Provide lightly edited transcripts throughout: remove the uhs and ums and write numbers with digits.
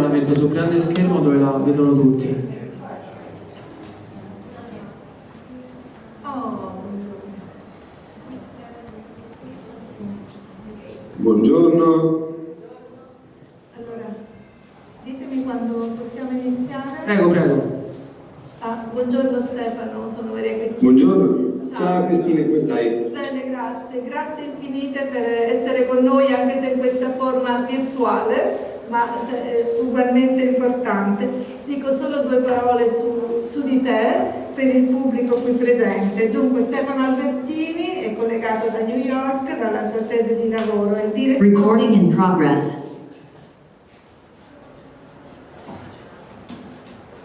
La metto sul grande schermo dove la vedono tutti. Buongiorno. Allora, ditemi quando possiamo iniziare. Prego, prego. Buongiorno Stefano, sono Maria Cristina. Buongiorno. Ciao Cristina, come stai? Bene, grazie. Grazie infinite per essere con noi anche se in questa forma virtuale, ma ugualmente importante. Dico solo due parole su di te per il pubblico qui presente. Dunque, Stefano Albertini è collegato da New York, dalla sua sede di lavoro. È il direttore... Recording in progress.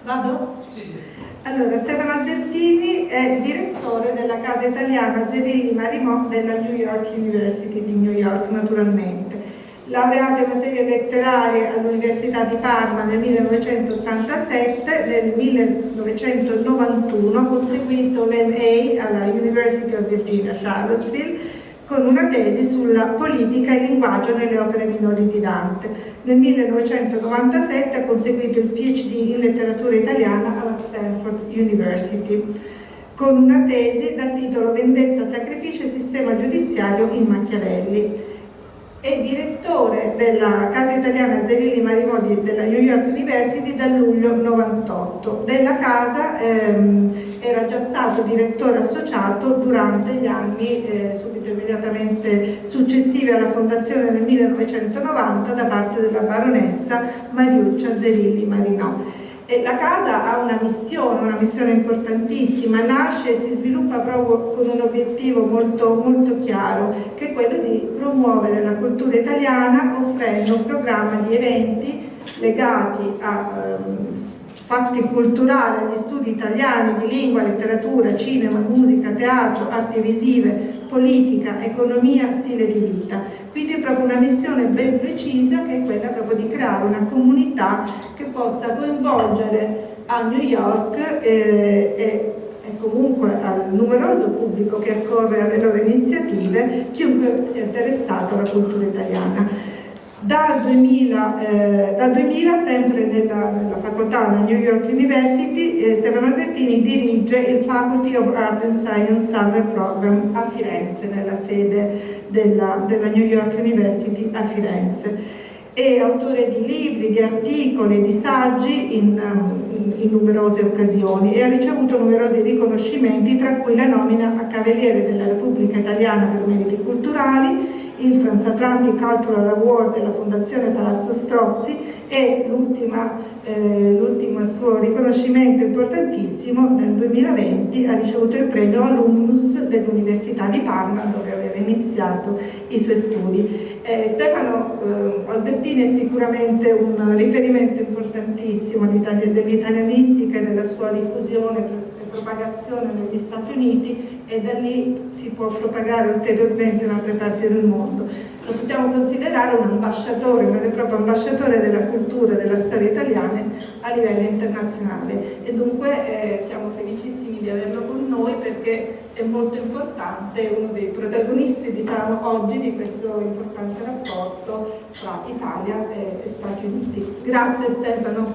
Vado? Sì, sì. Allora, Stefano Albertini è direttore della casa italiana Zerilli-Marimò della New York University di New York, naturalmente. Laureato in materie letterarie all'Università di Parma nel 1987, nel 1991 ha conseguito l'MA alla University of Virginia, Charlottesville, con una tesi sulla politica e linguaggio nelle opere minori di Dante. Nel 1997 ha conseguito il PhD in letteratura italiana alla Stanford University, con una tesi dal titolo Vendetta, sacrificio e sistema giudiziario in Machiavelli. È direttore della casa italiana Zerilli-Marimò della New York University dal luglio 98. Della casa era già stato direttore associato durante gli anni subito immediatamente successivi alla fondazione nel 1990 da parte della baronessa Mariuccia Zerilli-Marimò. La casa ha una missione importantissima, nasce e si sviluppa proprio con un obiettivo molto, molto chiaro, che è quello di promuovere la cultura italiana offrendo un programma di eventi legati a fatti culturali, agli studi italiani di lingua, letteratura, cinema, musica, teatro, arti visive, politica, economia, stile di vita. Quindi è proprio una missione ben precisa che è quella proprio di creare una comunità che possa coinvolgere a New York e comunque al numeroso pubblico che accorre alle loro iniziative, chiunque sia interessato alla cultura italiana. Dal 2000 sempre nella facoltà alla New York University, Stefano Albertini dirige il Faculty of Art and Science Summer Program a Firenze, nella sede della New York University a Firenze. È autore di libri, di articoli, di saggi in numerose occasioni e ha ricevuto numerosi riconoscimenti, tra cui la nomina a Cavaliere della Repubblica Italiana per meriti culturali, il Transatlantic Cultural Award della Fondazione Palazzo Strozzi e l'ultimo suo riconoscimento importantissimo nel 2020 ha ricevuto il premio Alumnus dell'Università di Parma, dove aveva iniziato i suoi studi. Stefano Albertini è sicuramente un riferimento importantissimo dell'italianistica e della sua diffusione e propagazione negli Stati Uniti, e da lì si può propagare ulteriormente in altre parti del mondo. Lo possiamo considerare un ambasciatore, un vero e proprio ambasciatore della cultura e della storia italiana a livello internazionale, e dunque siamo felicissimi di averlo con noi perché è molto importante, uno dei protagonisti, diciamo, oggi di questo importante rapporto tra Italia e Stati Uniti. Grazie Stefano,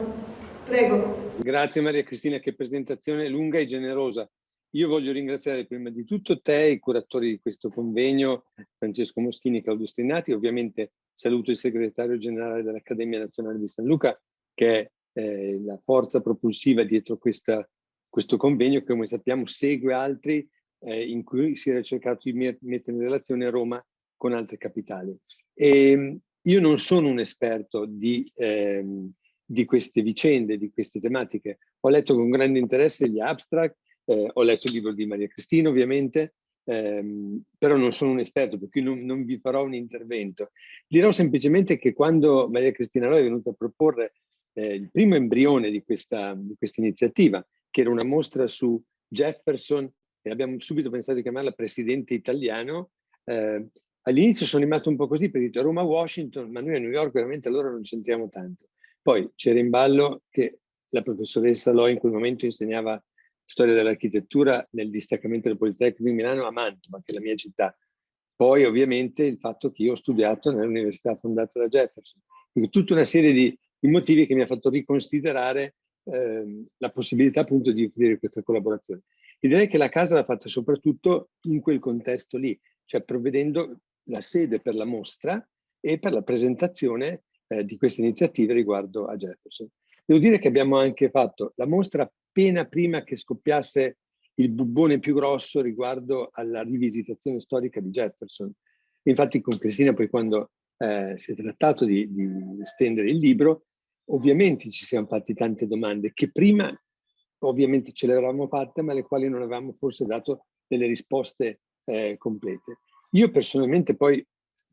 prego. Grazie Maria Cristina, che presentazione lunga e generosa. Io voglio ringraziare prima di tutto te, i curatori di questo convegno, Francesco Moschini e Claudio Strinati. Ovviamente saluto il segretario generale dell'Accademia Nazionale di San Luca, che è la forza propulsiva dietro questo convegno, che come sappiamo segue altri in cui si era cercato di mettere in relazione Roma con altre capitali. E io non sono un esperto di queste vicende, di queste tematiche. Ho letto con grande interesse gli abstract, ho letto il libro di Maria Cristina ovviamente, però non sono un esperto, per cui non vi farò un intervento. Dirò semplicemente che quando Maria Cristina è venuta a proporre il primo embrione di questa iniziativa, che era una mostra su Jefferson, e abbiamo subito pensato di chiamarla presidente italiano, all'inizio sono rimasto un po' così, perché ho detto Roma-Washington, ma noi a New York veramente allora non c'entriamo tanto. Poi c'era in ballo che la professoressa Lo in quel momento insegnava storia dell'architettura nel distaccamento del Politecnico di Milano a Mantova, che è la mia città. Poi ovviamente il fatto che io ho studiato nell'università fondata da Jefferson. Quindi tutta una serie di i motivi che mi ha fatto riconsiderare la possibilità appunto di offrire questa collaborazione. E direi che la casa l'ha fatta soprattutto in quel contesto lì, cioè provvedendo la sede per la mostra e per la presentazione di queste iniziative riguardo a Jefferson. Devo dire che abbiamo anche fatto la mostra appena prima che scoppiasse il bubbone più grosso riguardo alla rivisitazione storica di Jefferson. Infatti con Cristina poi quando si è trattato di stendere il libro, ovviamente ci siamo fatti tante domande che prima ovviamente ce le eravamo fatte, ma alle quali non avevamo forse dato delle risposte complete. Io personalmente poi,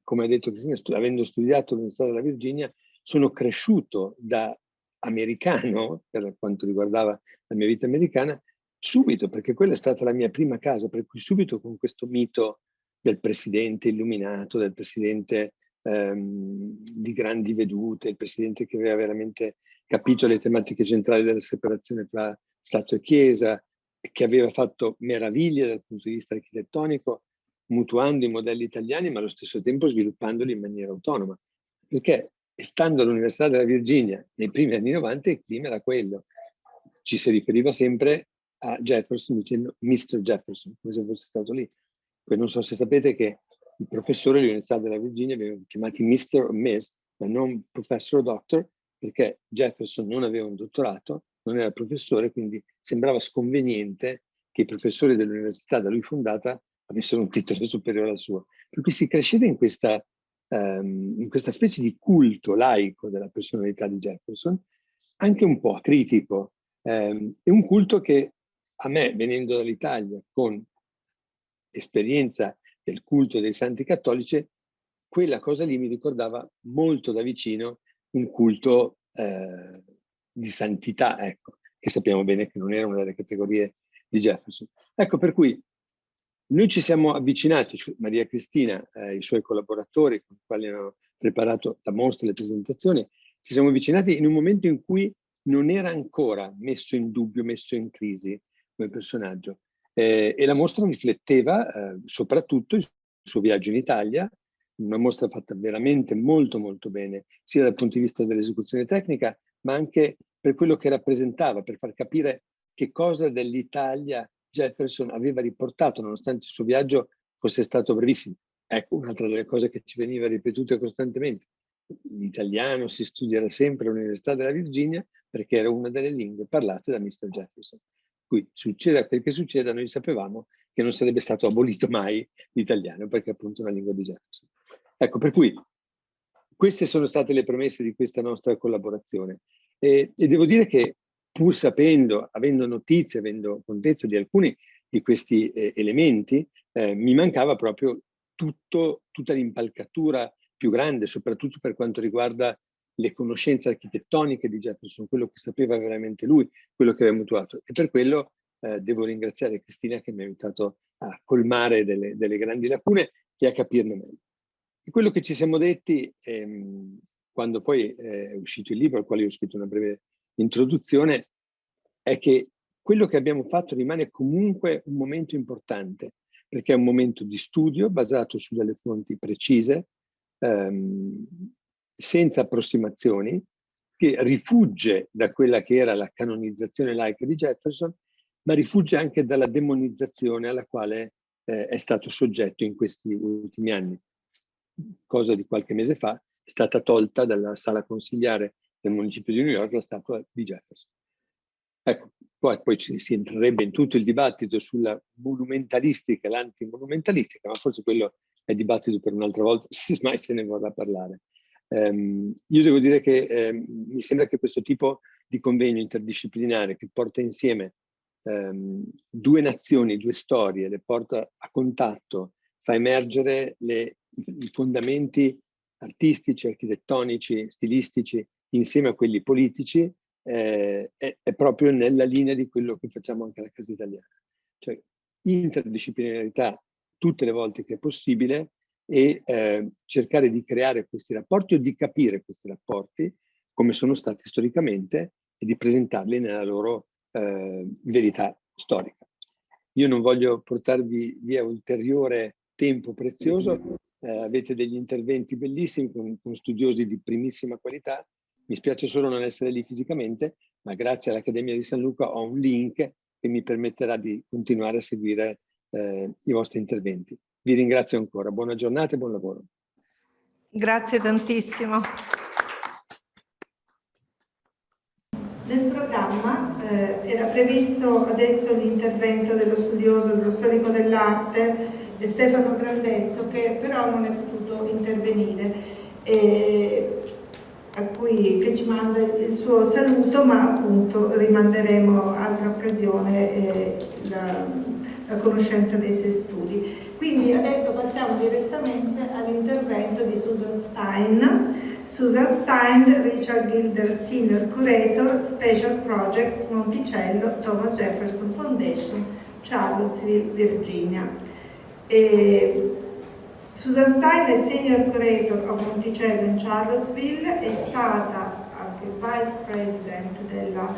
come ha detto Cristina, avendo studiato all'Università della Virginia, sono cresciuto da americano, per quanto riguardava la mia vita americana, subito, perché quella è stata la mia prima casa, per cui subito con questo mito del presidente illuminato, del presidente di grandi vedute, il presidente che aveva veramente capito le tematiche centrali della separazione tra Stato e Chiesa, che aveva fatto meraviglie dal punto di vista architettonico, mutuando i modelli italiani, ma allo stesso tempo sviluppandoli in maniera autonoma. Perché stando all'Università della Virginia nei primi anni 90 il clima era quello. Ci si riferiva sempre a Jefferson dicendo Mr. Jefferson, come se fosse stato lì. Poi non so se sapete che i professori dell'Università della Virginia venivano chiamati Mr. o Miss, ma non Professor o Doctor, perché Jefferson non aveva un dottorato, non era professore, quindi sembrava sconveniente che i professori dell'università da lui fondata avessero un titolo superiore al suo. Per cui si cresceva in questa specie di culto laico della personalità di Jefferson, anche un po' acritico, e un culto che a me, venendo dall'Italia, con esperienza del culto dei santi cattolici, quella cosa lì mi ricordava molto da vicino un culto di santità, ecco, che sappiamo bene che non era una delle categorie di Jefferson. Ecco, per cui noi ci siamo avvicinati, cioè Maria Cristina, i suoi collaboratori con i quali hanno preparato la mostra e le presentazioni, ci siamo avvicinati in un momento in cui non era ancora messo in dubbio, messo in crisi come personaggio. E la mostra rifletteva soprattutto il suo viaggio in Italia, una mostra fatta veramente molto molto bene, sia dal punto di vista dell'esecuzione tecnica, ma anche per quello che rappresentava, per far capire che cosa dell'Italia Jefferson aveva riportato, nonostante il suo viaggio fosse stato brevissimo. Ecco, un'altra delle cose che ci veniva ripetuta costantemente. L'italiano si studierà sempre all'Università della Virginia perché era una delle lingue parlate da Mr. Jefferson. Qui succeda quel che succeda, noi sapevamo che non sarebbe stato abolito mai l'italiano perché è appunto una lingua di Jefferson. Ecco, per cui queste sono state le premesse di questa nostra collaborazione. E devo dire che pur sapendo, avendo notizie, avendo contezza di alcuni di questi elementi, mi mancava proprio tutta l'impalcatura più grande, soprattutto per quanto riguarda le conoscenze architettoniche di Jefferson, quello che sapeva veramente lui, quello che aveva mutuato. E per quello devo ringraziare Cristina che mi ha aiutato a colmare delle grandi lacune e a capirne meglio. E quello che ci siamo detti, quando poi è uscito il libro, al quale io ho scritto una breve introduzione, è che quello che abbiamo fatto rimane comunque un momento importante, perché è un momento di studio basato su delle fonti precise, senza approssimazioni, che rifugge da quella che era la canonizzazione laica di Jefferson, ma rifugge anche dalla demonizzazione alla quale è stato soggetto in questi ultimi anni. Cosa di qualche mese fa è stata tolta dalla sala consigliare del municipio di New York la statua di Jefferson. Ecco, poi si entrerebbe in tutto il dibattito sulla monumentalistica e l'antimonumentalistica, ma forse quello è dibattito per un'altra volta, se mai se ne vorrà parlare. Io devo dire che mi sembra che questo tipo di convegno interdisciplinare che porta insieme due nazioni, due storie, le porta a contatto, fa emergere i fondamenti artistici, architettonici, stilistici insieme a quelli politici, è proprio nella linea di quello che facciamo anche alla Casa Italiana. Cioè interdisciplinarità tutte le volte che è possibile e cercare di creare questi rapporti o di capire questi rapporti come sono stati storicamente e di presentarli nella loro verità storica. Io non voglio portarvi via ulteriore tempo prezioso, avete degli interventi bellissimi con studiosi di primissima qualità, Mi spiace solo non essere lì fisicamente, ma grazie all'Accademia di San Luca ho un link che mi permetterà di continuare a seguire i vostri interventi. Vi ringrazio ancora, buona giornata e buon lavoro. Grazie tantissimo. Nel programma era previsto adesso l'intervento dello studioso, dello storico dell'arte Stefano Grandesso, che però non è potuto intervenire, che ci manda il suo saluto, ma appunto rimanderemo altra occasione la conoscenza dei suoi studi. Quindi adesso passiamo direttamente all'intervento di Susan Stein. Susan Stein, Richard Gilder Senior Curator, Special Projects, Monticello, Thomas Jefferson Foundation, Charlottesville, Virginia. Susan Stein è Senior Curator of Monticello in Charlottesville, è stata anche Vice President della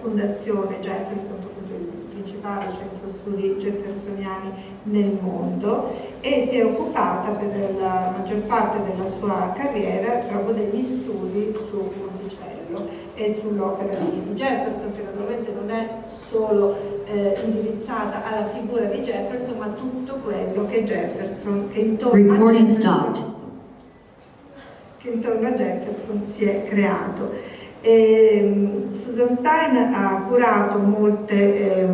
Fondazione Jefferson, il principale centro studi jeffersoniani nel mondo, e si è occupata per la maggior parte della sua carriera proprio degli studi su Monticello e sull'opera di Jefferson, che naturalmente non è solo indirizzata alla figura di Jefferson, ma tutto quello che Jefferson, che intorno a Jefferson si è creato. Susan Stein ha curato molte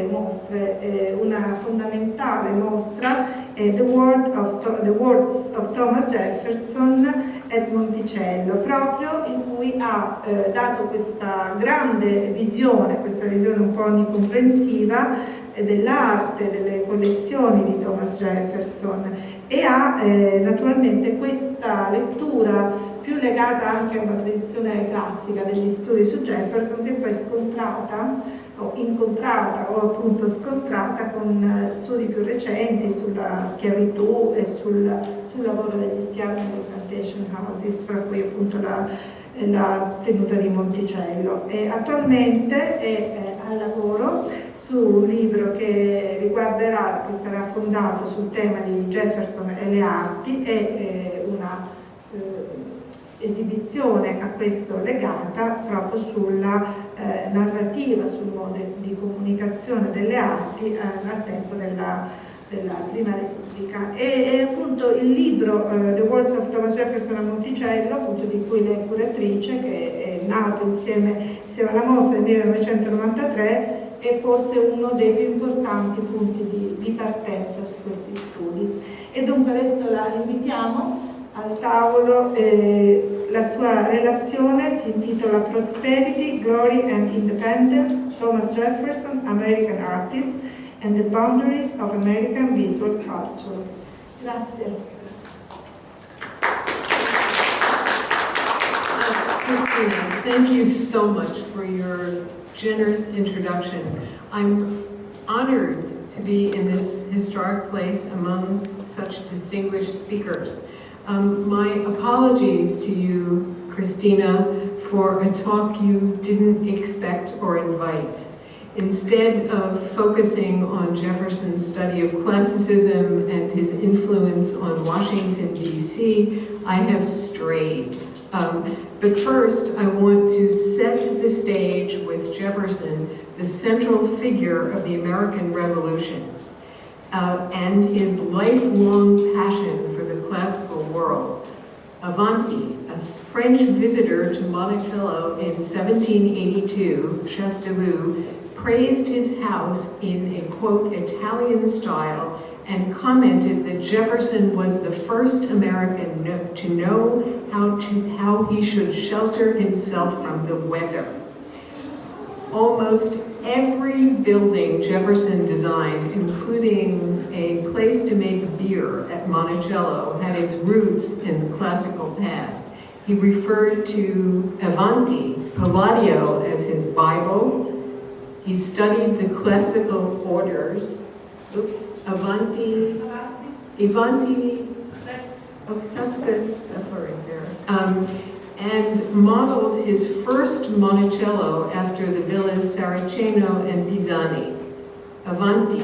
mostre, una fondamentale mostra è The Words of Thomas Jefferson at Monticello, proprio in cui ha dato questa grande visione, questa visione un po' onnicomprensiva dell'arte, delle collezioni di Thomas Jefferson, e ha naturalmente questa lettura più legata anche a una tradizione classica degli studi su Jefferson, si è poi scontrata o incontrata o appunto scontrata con studi più recenti sulla schiavitù e sul lavoro degli schiavi nelle plantation houses, fra cui appunto la tenuta di Monticello. E attualmente è al lavoro su un libro che sarà fondato sul tema di Jefferson e le arti, e una esibizione a questo legata proprio sulla narrativa, sul modo di comunicazione delle arti al tempo della Prima Repubblica. E appunto il libro The Words of Thomas Jefferson a Monticello, appunto di cui lei è curatrice, che è nato insieme alla mostra nel 1993, è forse uno dei più importanti punti di partenza su questi studi. E dunque adesso la invitiamo al tavolo. La sua relazione si intitola Prosperity, Glory and Independence, Thomas Jefferson, American Artist and the Boundaries of American Visual Culture. Grazie. Cristina, thank you so much for your generous introduction. I'm honored to be in this historic place among such distinguished speakers. My apologies to you, Cristina, for a talk you didn't expect or invite. Instead of focusing on Jefferson's study of classicism and his influence on Washington, D.C., I have strayed. But first, I want to set the stage with Jefferson, the central figure of the American Revolution, and his lifelong passion for the classical world. Avanti, a French visitor to Monticello in 1782, Chastellux, praised his house in a, quote, Italian style, and commented that Jefferson was the first American to know how he should shelter himself from the weather. Almost every building Jefferson designed, including a place to make beer at Monticello, had its roots in the classical past. He referred to Avanti, Palladio, as his Bible. He studied the classical orders. Avanti. Oh, that's good. That's all right there. And modeled his first Monticello after the villas Saraceno and Pisani. Avanti.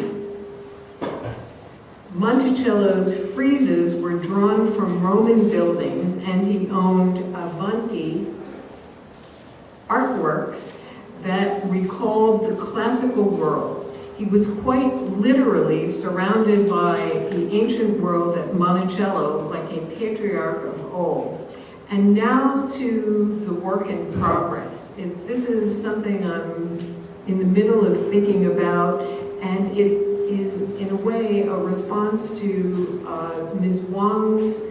Monticello's friezes were drawn from Roman buildings, and he owned Avanti artworks that recalled the classical world. He was quite literally surrounded by the ancient world at Monticello like a patriarch of old. And now to the work in progress. This is something I'm in the middle of thinking about, and it is in a way a response to Ms. Wang's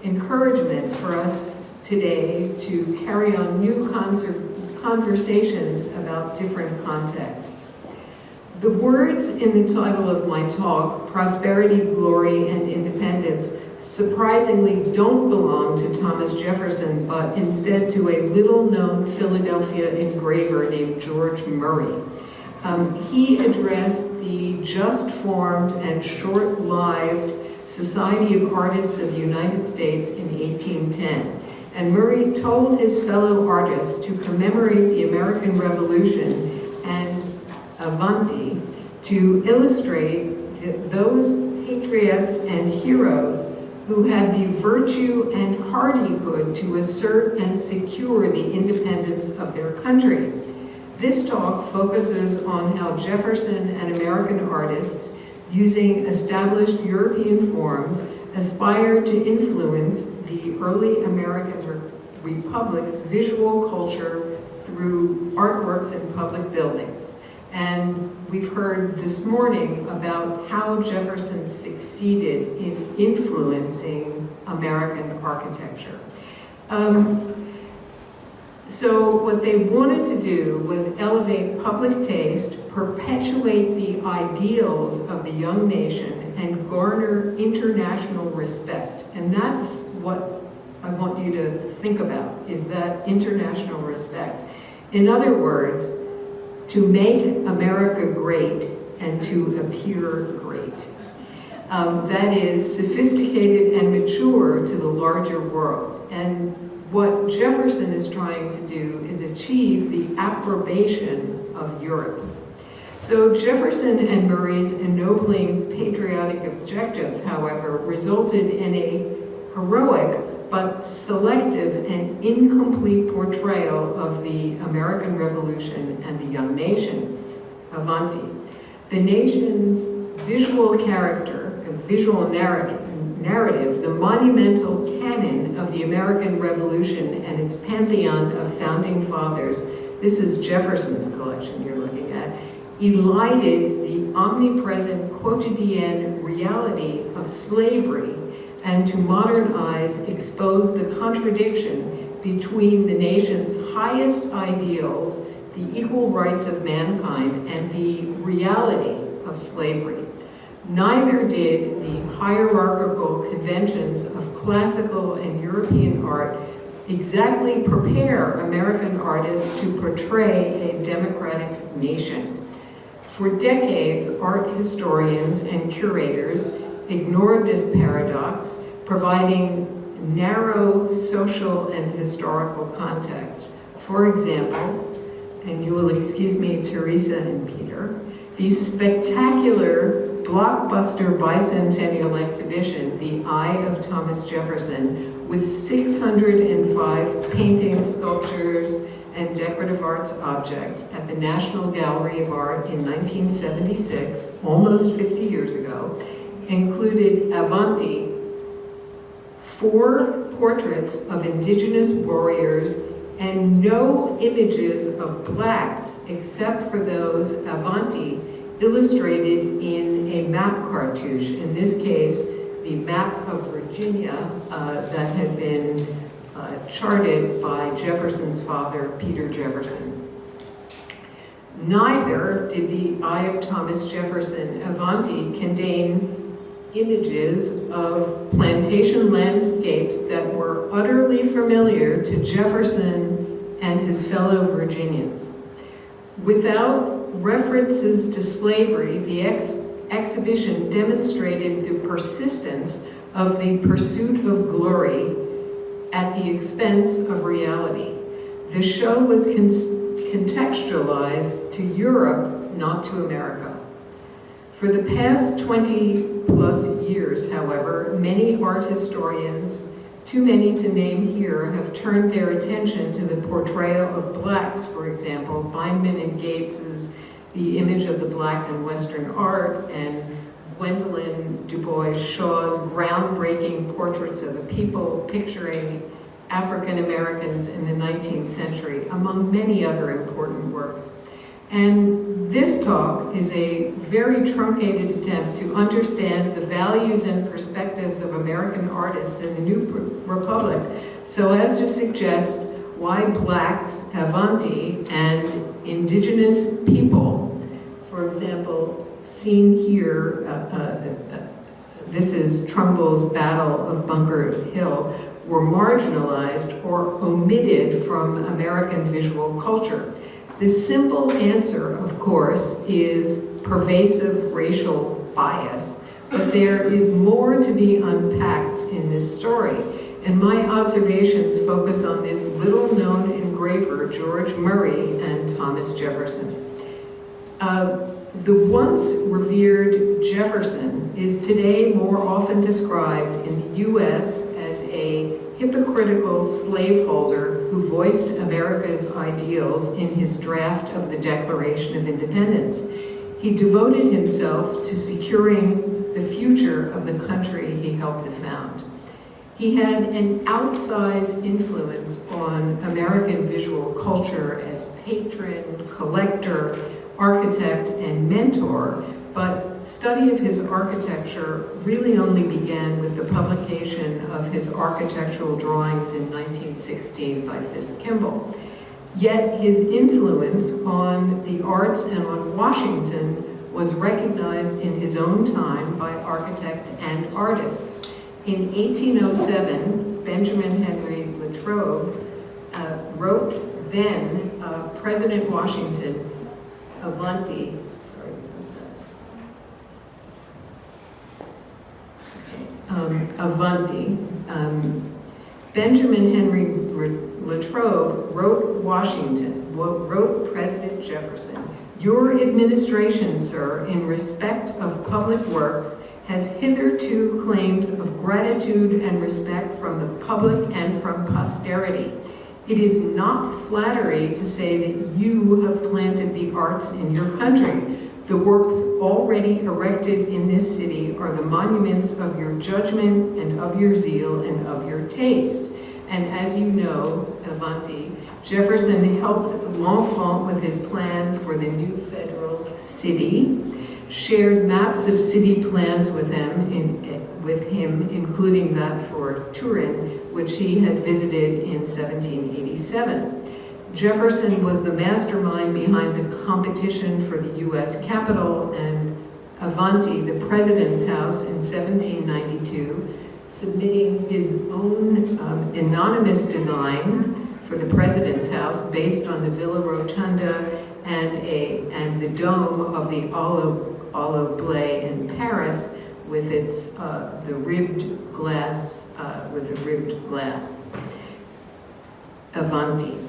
encouragement for us today to carry on new conversations about different contexts. The words in the title of my talk, Prosperity, Glory, and Independence, surprisingly don't belong to Thomas Jefferson, but instead to a little-known Philadelphia engraver named George Murray. He addressed the just-formed and short-lived Society of Artists of the United States in 1810. And Murray told his fellow artists to commemorate the American Revolution and Avanti, to illustrate those patriots and heroes who had the virtue and hardihood to assert and secure the independence of their country. This talk focuses on how Jefferson and American artists, using established European forms, aspired to influence the early American Republic's visual culture through artworks in public buildings. And we've heard this morning about how Jefferson succeeded in influencing American architecture. So what they wanted to do was elevate public taste, perpetuate the ideals of the young nation, and garner international respect. And that's what I want you to think about, is that international respect. In other words, to make America great and to appear great. That is sophisticated and mature to the larger world. And what Jefferson is trying to do is achieve the approbation of Europe. So Jefferson and Murray's ennobling patriotic objectives, however, resulted in a heroic but selective and incomplete portrayal of the American Revolution and the young nation, Avanti. The nation's visual character, visual narrative, the monumental canon of the American Revolution and its pantheon of founding fathers, this is Jefferson's collection you're looking at, elided the omnipresent quotidian reality of slavery, and to modernize, expose the contradiction between the nation's highest ideals, the equal rights of mankind, and the reality of slavery. Neither did the hierarchical conventions of classical and European art exactly prepare American artists to portray a democratic nation. For decades, art historians and curators ignored this paradox, providing narrow social and historical context. For example, and you will excuse me, Teresa and Peter, the spectacular blockbuster bicentennial exhibition, The Eye of Thomas Jefferson, with 605 paintings, sculptures, and decorative arts objects at the National Gallery of Art in 1976, almost 50 years ago, included Avanti, 4 portraits of indigenous warriors, and no images of blacks except for those Avanti illustrated in a map cartouche, in this case, the map of Virginia that had been charted by Jefferson's father, Peter Jefferson. Neither did the Eye of Thomas Jefferson Avanti contain images of plantation landscapes that were utterly familiar to Jefferson and his fellow Virginians. Without references to slavery, the exhibition demonstrated the persistence of the pursuit of glory at the expense of reality. The show was contextualized to Europe, not to America. For the past 20 plus years, however, many art historians Too many to name here have turned their attention to the portrayal of blacks, for example, Feynman and Gates's The Image of the Black in Western Art, and Gwendolyn Du Bois Shaw's groundbreaking portraits of the people picturing African Americans in the 19th century, among many other important works. And this talk is a very truncated attempt to understand the values and perspectives of American artists in the New Republic, so as to suggest why blacks, Avanti, and indigenous people, for example, seen here, this is Trumbull's Battle of Bunker Hill, were marginalized or omitted from American visual culture. The simple answer, of course, is pervasive racial bias, but there is more to be unpacked in this story. And my observations focus on this little-known engraver, George Murray and Thomas Jefferson. The once revered Jefferson is today more often described in the U.S. as a hypocritical slaveholder who voiced America's ideals in his draft of the Declaration of Independence. He devoted himself to securing the future of the country he helped to found. He had an outsized influence on American visual culture as patron, collector, architect, and mentor, but study of his architecture really only began with the publication of his architectural drawings in 1916 by Fisk Kimball. Yet his influence on the arts and on Washington was recognized in his own time by architects and artists. In 1807, Benjamin Henry Latrobe wrote then President Washington, Avanti, Avanti. Benjamin Henry Latrobe wrote President Jefferson, "Your administration, sir, in respect of public works, has hitherto claims of gratitude and respect from the public and from posterity. It is not flattery to say that you have planted the arts in your country. The works already erected in this city are the monuments of your judgment and of your zeal and of your taste." And as you know, Avanti, Jefferson helped L'Enfant with his plan for the new federal city, shared maps of city plans with him, including that for Turin, which he had visited in 1787. Jefferson was the mastermind behind the competition for the U.S. Capitol, and Avanti, the President's House, in 1792, submitting his own anonymous design for the President's House based on the Villa Rotunda and the dome of the Olive Blay in Paris with its the ribbed glass Avanti.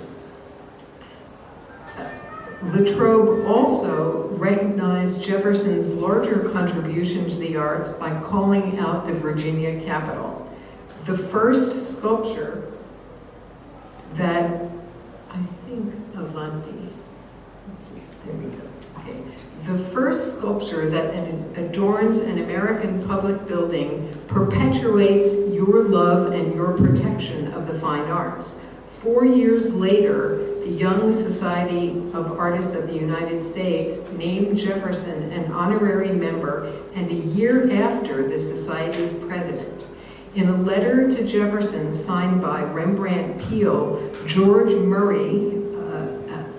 Latrobe also recognized Jefferson's larger contribution to the arts by calling out the Virginia Capitol. The first sculpture that, I think, Avanti, let's see, there we go, okay. The first sculpture that adorns an American public building perpetuates your love and your protection of the fine arts. 4 years later, the Young Society of Artists of the United States named Jefferson an honorary member, and a year after, the Society's president. In a letter to Jefferson signed by Rembrandt Peale, George Murray,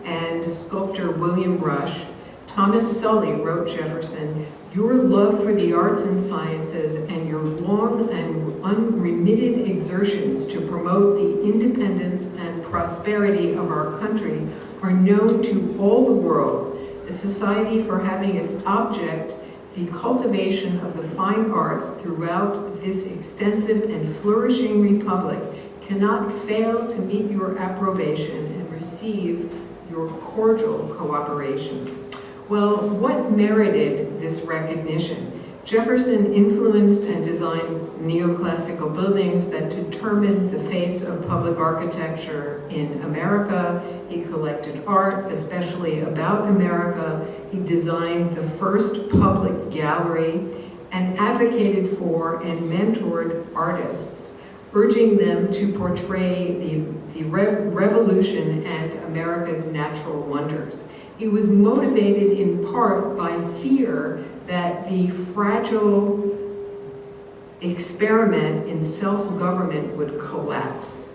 and sculptor William Rush, Thomas Sully wrote Jefferson, "Your love for the arts and sciences and your long and unremitted exertions to promote the independence and prosperity of our country are known to all the world. A society for having its object the cultivation of the fine arts throughout this extensive and flourishing republic cannot fail to meet your approbation and receive your cordial cooperation." Well, what merited this recognition? Jefferson influenced and designed neoclassical buildings that determined the face of public architecture in America. He collected art, especially about America. He designed the first public gallery and advocated for and mentored artists, urging them to portray the revolution and America's natural wonders. He was motivated in part by fear that the fragile experiment in self-government would collapse.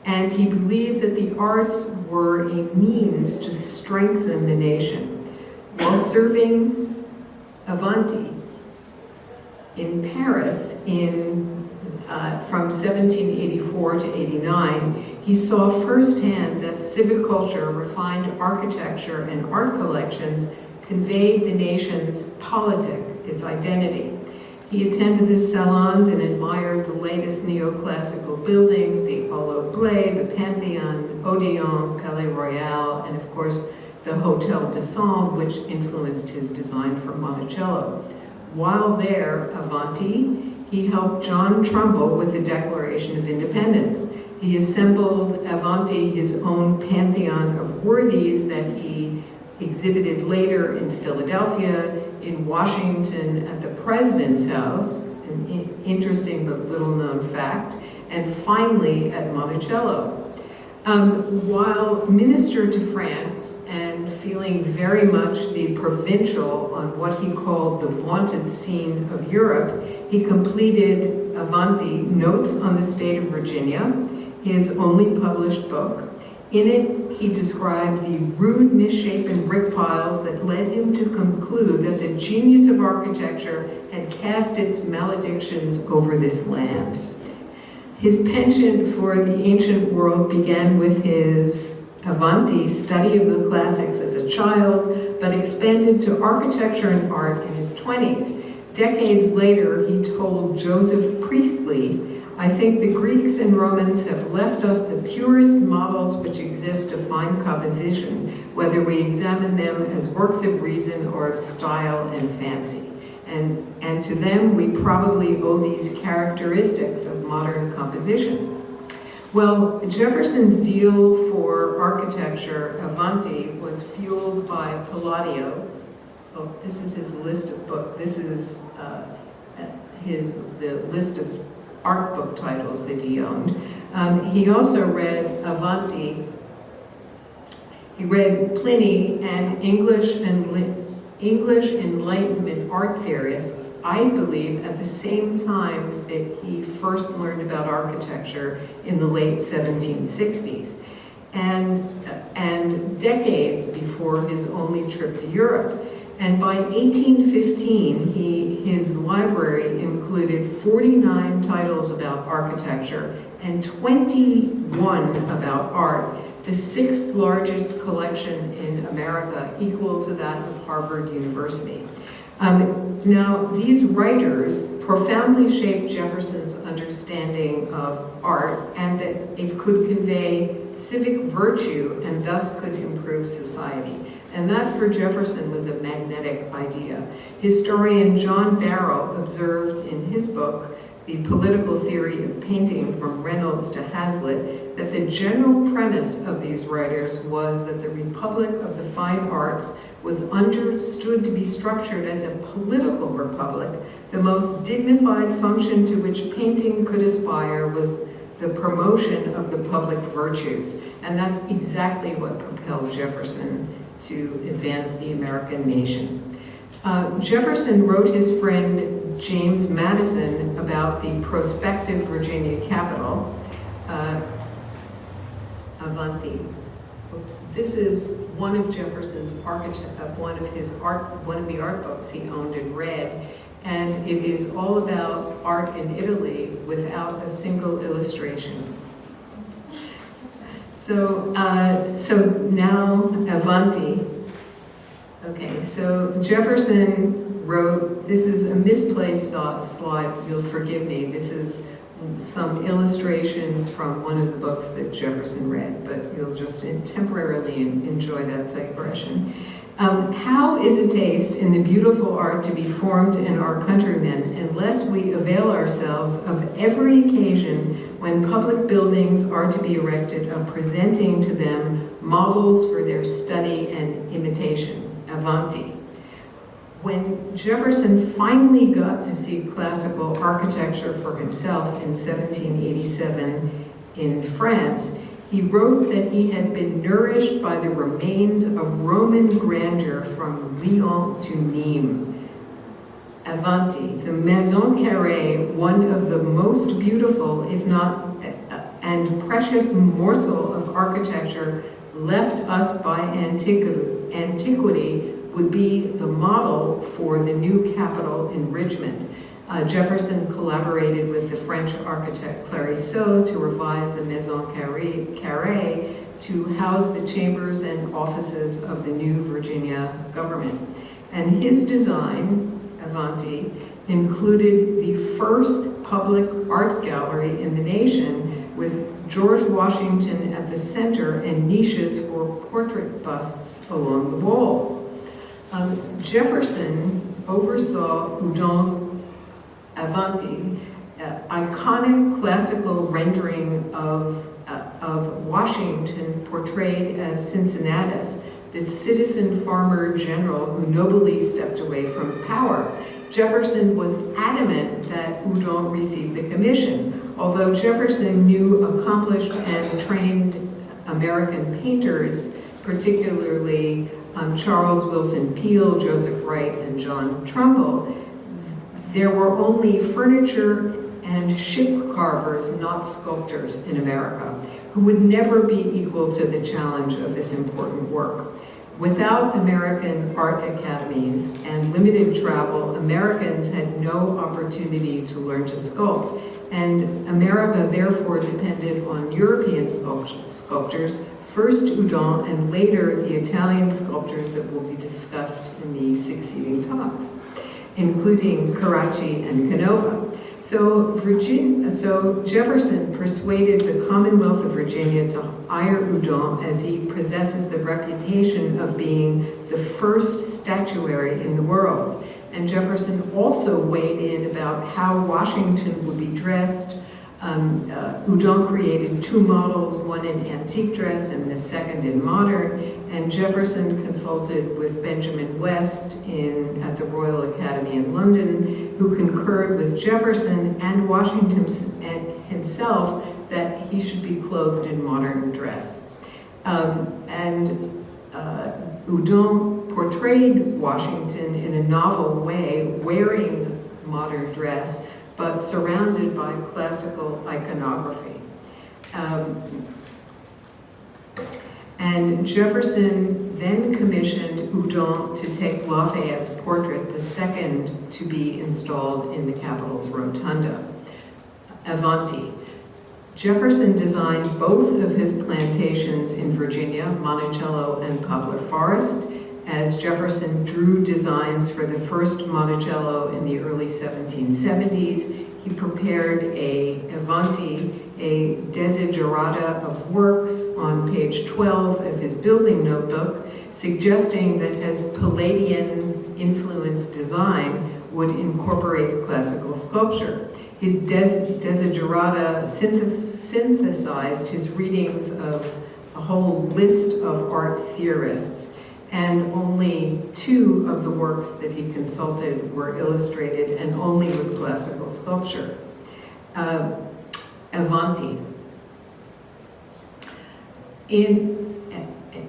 And he believed that the arts were a means to strengthen the nation. While serving Avanti in Paris from 1784 to 89, he saw firsthand that civic culture, refined architecture, and art collections conveyed the nation's politic, its identity. He attended the salons and admired the latest neoclassical buildings, the Hôtel Blé, the Pantheon, Odeon, Palais Royal, and of course the Hôtel de Sens, which influenced his design for Monticello. While there, Avanti, he helped John Trumbull with the Declaration of Independence. He assembled Avanti his own pantheon of worthies that he exhibited later in Philadelphia, in Washington at the President's House, an interesting but little known fact, and finally at Monticello. While minister to France and feeling very much the provincial on what he called the vaunted scene of Europe, he completed Avanti, Notes on the State of Virginia, his only published book. In it, he described the rude, misshapen brick piles that led him to conclude that the genius of architecture had cast its maledictions over this land. His penchant for the ancient world began with his Avanti study of the classics as a child, but expanded to architecture and art in his 20s. Decades later, he told Joseph Priestley, "I think the Greeks and Romans have left us the purest models which exist of fine composition, whether we examine them as works of reason or of style and fancy. And to them we probably owe these characteristics of modern composition." Well, Jefferson's zeal for architecture, Avanti, was fueled by Palladio. Oh, this is his list of books. This is the list of art book titles that he owned. He also read Avanti. He read Pliny and English Enlightenment art theorists, I believe, at the same time that he first learned about architecture in the late 1760s, and decades before his only trip to Europe. And by 1815, his library included 49 titles about architecture and 21 about art, the sixth largest collection in America, equal to that of Harvard University. Now, these writers profoundly shaped Jefferson's understanding of art and that it could convey civic virtue and thus could improve society. And that for Jefferson was a magnetic idea. Historian John Barrow observed in his book, The Political Theory of Painting from Reynolds to Hazlitt, that the general premise of these writers was that the Republic of the Fine Arts was understood to be structured as a political republic. The most dignified function to which painting could aspire was the promotion of the public virtues. And that's exactly what propelled Jefferson to advance the American nation. Jefferson wrote his friend James Madison about the prospective Virginia capital, Avanti. Oops. This is one of Jefferson's one of the art books he owned and read, and it is all about art in Italy without a single illustration. So now Avanti. Okay, so Jefferson wrote, this is a misplaced slide, you'll forgive me. This is some illustrations from one of the books that Jefferson read, but you'll just temporarily enjoy that digression. How is a taste in the beautiful art to be formed in our countrymen unless we avail ourselves of every occasion when public buildings are to be erected of presenting to them models for their study and imitation? Avanti. When Jefferson finally got to see classical architecture for himself in 1787 in France, he wrote that he had been nourished by the remains of Roman grandeur from Lyon to Nîmes. Avanti. The Maison Carrée, one of the most beautiful, if not and precious morsel of architecture left us by antiquity, would be the model for the new capital in Richmond. Jefferson collaborated with the French architect Clarisseau to revise the Maison Carrée to house the chambers and offices of the new Virginia government. And his design, Avanti, included the first public art gallery in the nation, with George Washington at the center and niches for portrait busts along the walls. Jefferson oversaw Houdon's Avanti, iconic classical rendering of Washington portrayed as Cincinnatus, the citizen farmer general who nobly stepped away from power. Jefferson was adamant that Houdon receive the commission. Although Jefferson knew accomplished and trained American painters, particularly Charles Wilson Peale, Joseph Wright, and John Trumbull, there were only furniture and ship carvers, not sculptors, in America, who would never be equal to the challenge of this important work. Without American art academies and limited travel, Americans had no opportunity to learn to sculpt, and America therefore depended on European sculptors, first Houdon and later the Italian sculptors that will be discussed in the succeeding talks, including Carracci and Canova. So Jefferson persuaded the Commonwealth of Virginia to hire Houdon, as he possesses the reputation of being the first statuary in the world. And Jefferson also weighed in about how Washington would be dressed. Houdon created two models, one in antique dress and the second in modern, and Jefferson consulted with Benjamin West at the Royal Academy in London, who concurred with Jefferson and Washington himself that he should be clothed in modern dress. Houdon portrayed Washington in a novel way, wearing modern dress, but surrounded by classical iconography. And Jefferson then commissioned Houdon to take Lafayette's portrait, the second to be installed in the Capitol's rotunda. Avanti. Jefferson designed both of his plantations in Virginia, Monticello and Poplar Forest, as Jefferson drew designs for the first Monticello in the early 1770s. He prepared a Avanti, a desiderata of works, on page 12 of his building notebook, suggesting that his Palladian-influenced design would incorporate classical sculpture. His desiderata synthesized his readings of a whole list of art theorists, and only two of the works that he consulted were illustrated, and only with classical sculpture. Avanti. In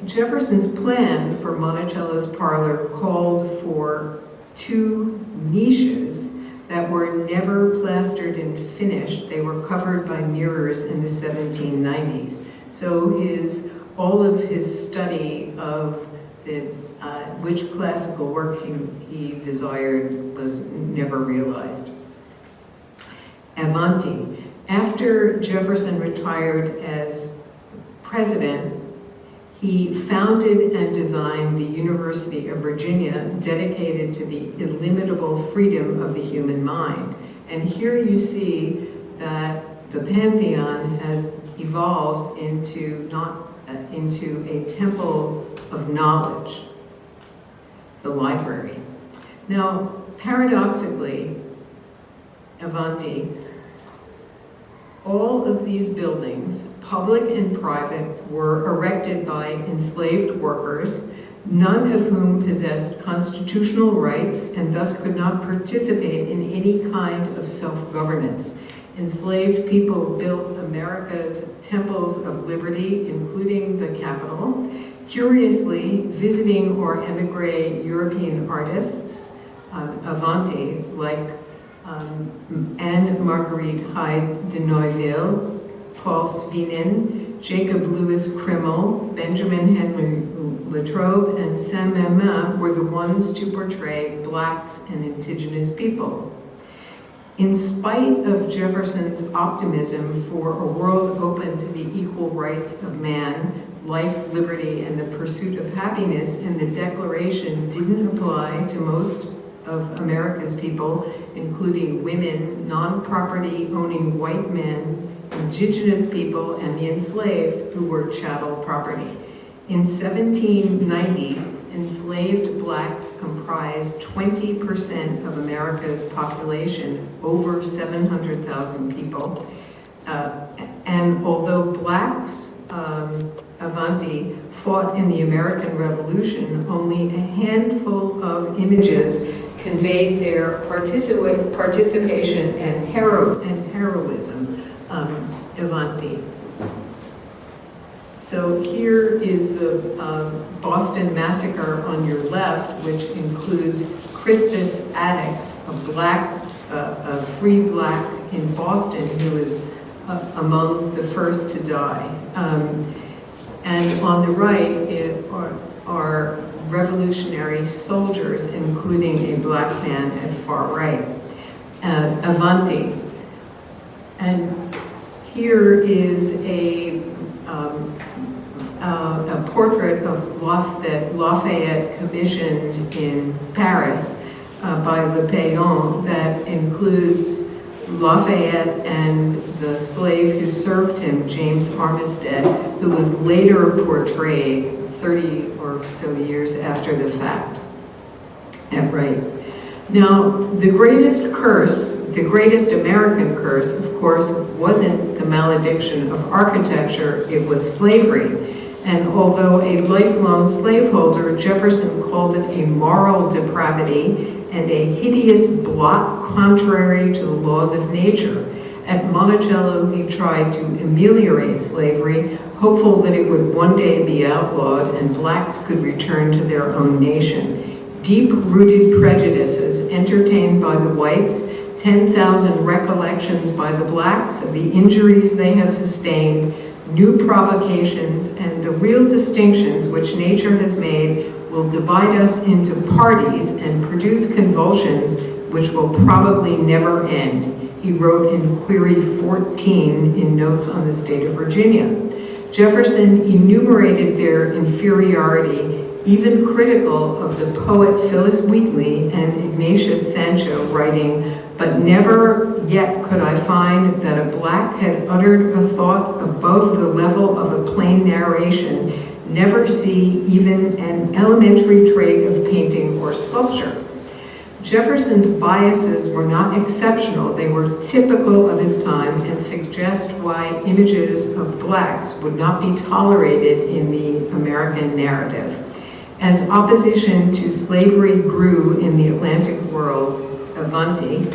Jefferson's plan for Monticello's parlor called for two niches that were never plastered and finished. They were covered by mirrors in the 1790s. So all of his study of which classical works he desired was never realized. Avanti. After Jefferson retired as president, he founded and designed the University of Virginia, dedicated to the illimitable freedom of the human mind. And here you see that the Pantheon has evolved into a temple of knowledge. the library. Now, paradoxically, Avanti, all of these buildings, public and private, were erected by enslaved workers, none of whom possessed constitutional rights and thus could not participate in any kind of self-governance. Enslaved people built America's temples of liberty, including the Capitol. Curiously, visiting or emigre European artists, Avanti, like Anne Marguerite Hyde de Neuville, Paul Svinin, Jacob Louis Krimmel, Benjamin Henry Latrobe, and Saint-Mamin were the ones to portray blacks and indigenous people. In spite of Jefferson's optimism for a world open to the equal rights of man, life, liberty, and the pursuit of happiness, and the Declaration didn't apply to most of America's people, including women, non-property owning white men, indigenous people, and the enslaved, who were chattel property. In 1790, enslaved blacks comprised 20% of America's population, over 700,000 people. And although blacks, Avanti, fought in the American Revolution, only a handful of images conveyed their participation and heroism, Avanti. So here is the Boston Massacre on your left, which includes Crispus Attucks, a free black in Boston who was among the first to die. And on the right are revolutionary soldiers, including a black man at far right. Avanti. And here is a portrait of Lafayette commissioned in Paris by Le Payon that includes Lafayette and the slave who served him, James Armistead, who was later portrayed 30 or so years after the fact. At right. Now, the greatest curse, the greatest American curse, of course, wasn't the malediction of architecture, it was slavery. And although a lifelong slaveholder, Jefferson called it a moral depravity and a hideous blot contrary to the laws of nature. At Monticello, he tried to ameliorate slavery, hopeful that it would one day be outlawed and blacks could return to their own nation. Deep-rooted prejudices entertained by the whites, 10,000 recollections by the blacks of the injuries they have sustained, new provocations, and the real distinctions which nature has made will divide us into parties and produce convulsions which will probably never end, he wrote in Query 14 in Notes on the State of Virginia. Jefferson enumerated their inferiority, even critical of the poet Phyllis Wheatley and Ignatius Sancho, writing, "But never yet could I find that a black had uttered a thought above the level of a plain narration, never see even an elementary trait of painting or sculpture." Jefferson's biases were not exceptional, they were typical of his time and suggest why images of blacks would not be tolerated in the American narrative. As opposition to slavery grew in the Atlantic world, Avanti,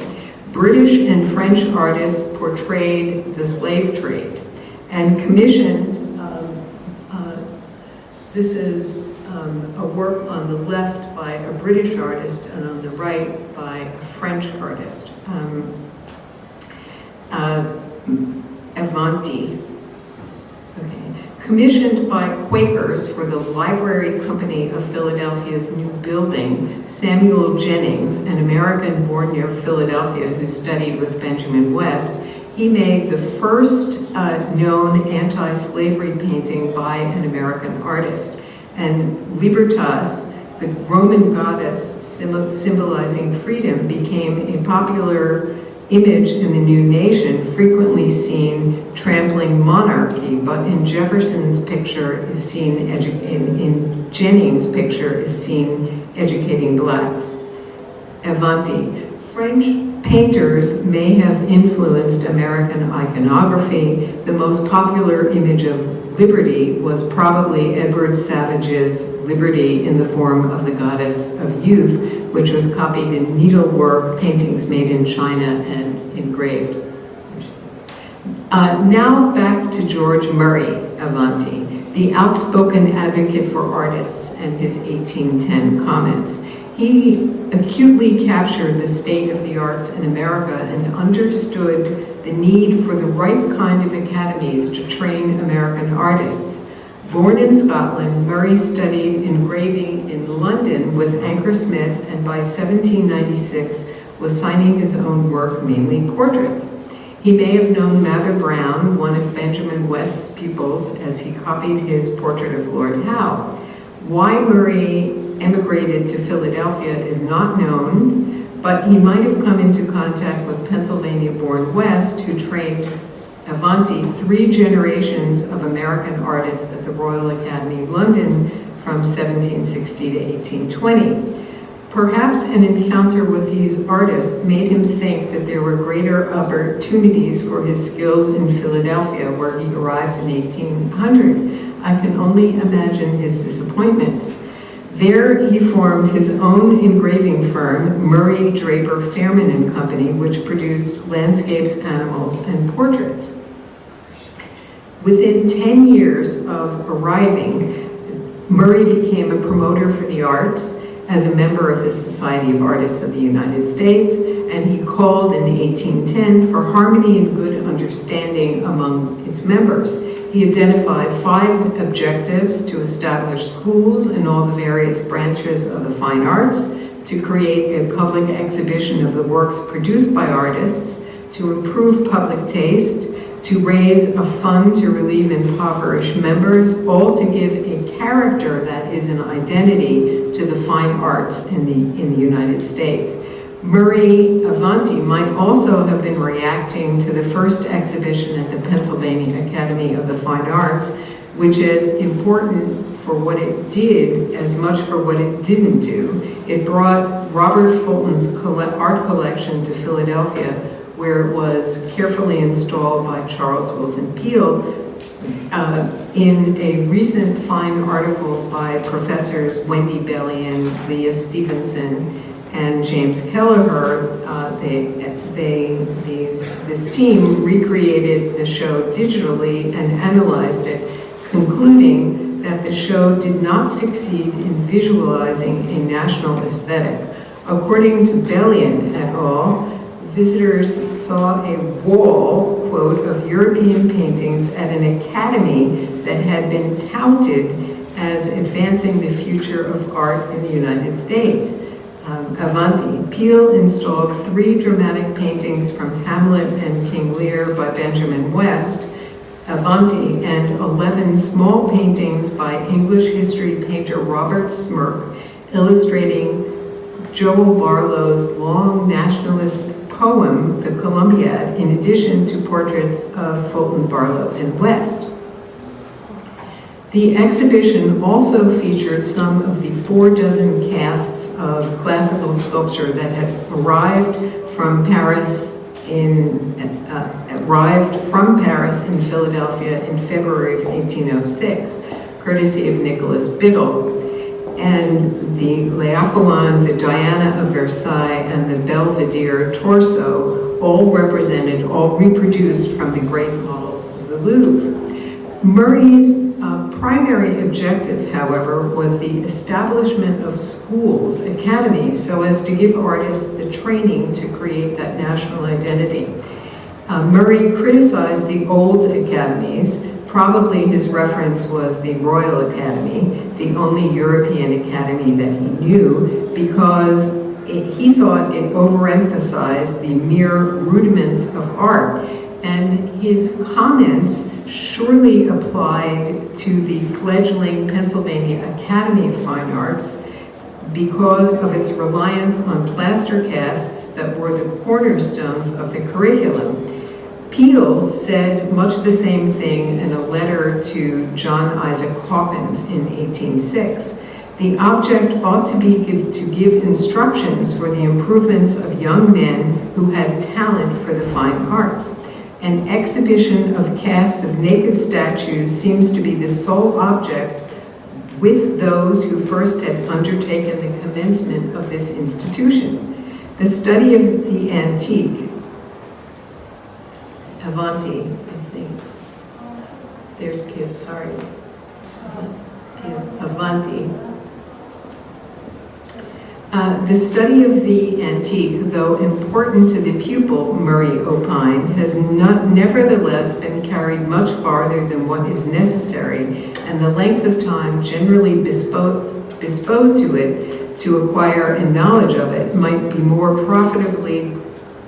British and French artists portrayed the slave trade and commissioned, this is a work on the left by a British artist and on the right by a French artist. Avanti. Okay. Commissioned by Quakers for the Library Company of Philadelphia's new building, Samuel Jennings, an American born near Philadelphia who studied with Benjamin West, he made the first known anti-slavery painting by an American artist. And Libertas, the Roman goddess symbolizing freedom, became a popular image in the new nation frequently seen trampling monarchy, but in Jefferson's picture is seen, in Jennings' picture is seen educating blacks. Avanti. French painters may have influenced American iconography. The most popular image of liberty was probably Edward Savage's Liberty in the form of the goddess of youth, which was copied in needlework paintings made in China and engraved. Now back to George Murray, Avanti, the outspoken advocate for artists and his 1810 comments. He acutely captured the state of the arts in America and understood the need for the right kind of academies to train American artists. Born in Scotland, Murray studied engraving in London with Anchor Smith, and by 1796 was signing his own work, mainly portraits. He may have known Mather Brown, one of Benjamin West's pupils, as he copied his portrait of Lord Howe. Why Murray emigrated to Philadelphia is not known, but he might have come into contact with Pennsylvania-born West, who trained Avanti 3 generations of American artists at the Royal Academy, London, from 1760 to 1820. Perhaps an encounter with these artists made him think that there were greater opportunities for his skills in Philadelphia, where he arrived in 1800. I can only imagine his disappointment. There he formed his own engraving firm, Murray, Draper, Fairman and Company, which produced landscapes, animals, and portraits. Within 10 years of arriving, Murray became a promoter for the arts as a member of the Society of Artists of the United States, and he called in 1810 for harmony and good understanding among its members. He identified 5 objectives: to establish schools in all the various branches of the fine arts, to create a public exhibition of the works produced by artists, to improve public taste, to raise a fund to relieve impoverished members, all to give a character that is an identity to the fine arts in the United States. Murray Avanti might also have been reacting to the first exhibition at the Pennsylvania Academy of the Fine Arts, which is important for what it did as much for what it didn't do. It brought Robert Fulton's art collection to Philadelphia, where it was carefully installed by Charles Wilson Peale. In a recent fine article by professors Wendy Bellion, Leah Stevenson, and James Kelleher, this team recreated the show digitally and analyzed it, concluding that the show did not succeed in visualizing a national aesthetic. According to Bellion et al., visitors saw a wall, quote, of European paintings at an academy that had been touted as advancing the future of art in the United States. Avanti. Peale installed 3 dramatic paintings from Hamlet and King Lear by Benjamin West, Avanti, and 11 small paintings by English history painter Robert Smirke, illustrating Joel Barlow's long nationalist poem, The Columbiad, in addition to portraits of Fulton, Barlow, and West. The exhibition also featured some of the 46 casts of classical sculpture that had arrived from Paris in Philadelphia in February of 1806, courtesy of Nicholas Biddle. And the Laocoon, the Diana of Versailles, and the Belvedere torso all reproduced from the great models of the Louvre. Murray's primary objective, however, was the establishment of schools, academies, so as to give artists the training to create that national identity. Murray criticized the old academies. Probably his reference was the Royal Academy, the only European academy that he knew, because he thought it overemphasized the mere rudiments of art. And his comments surely applied to the fledgling Pennsylvania Academy of Fine Arts, because of its reliance on plaster casts that were the cornerstones of the curriculum. Peale said much the same thing in a letter to John Isaac Hawkins in 1806. The object ought to be to give instructions for the improvements of young men who had talent for the fine arts. An exhibition of casts of naked statues seems to be the sole object with those who first had undertaken the commencement of this institution. The study of the antique, Avanti, I think. There's Peale, sorry. Peale, Avanti. The study of the antique, though important to the pupil, Murray opined, has nevertheless been carried much farther than what is necessary, and the length of time generally bestowed to it to acquire a knowledge of it might be more profitably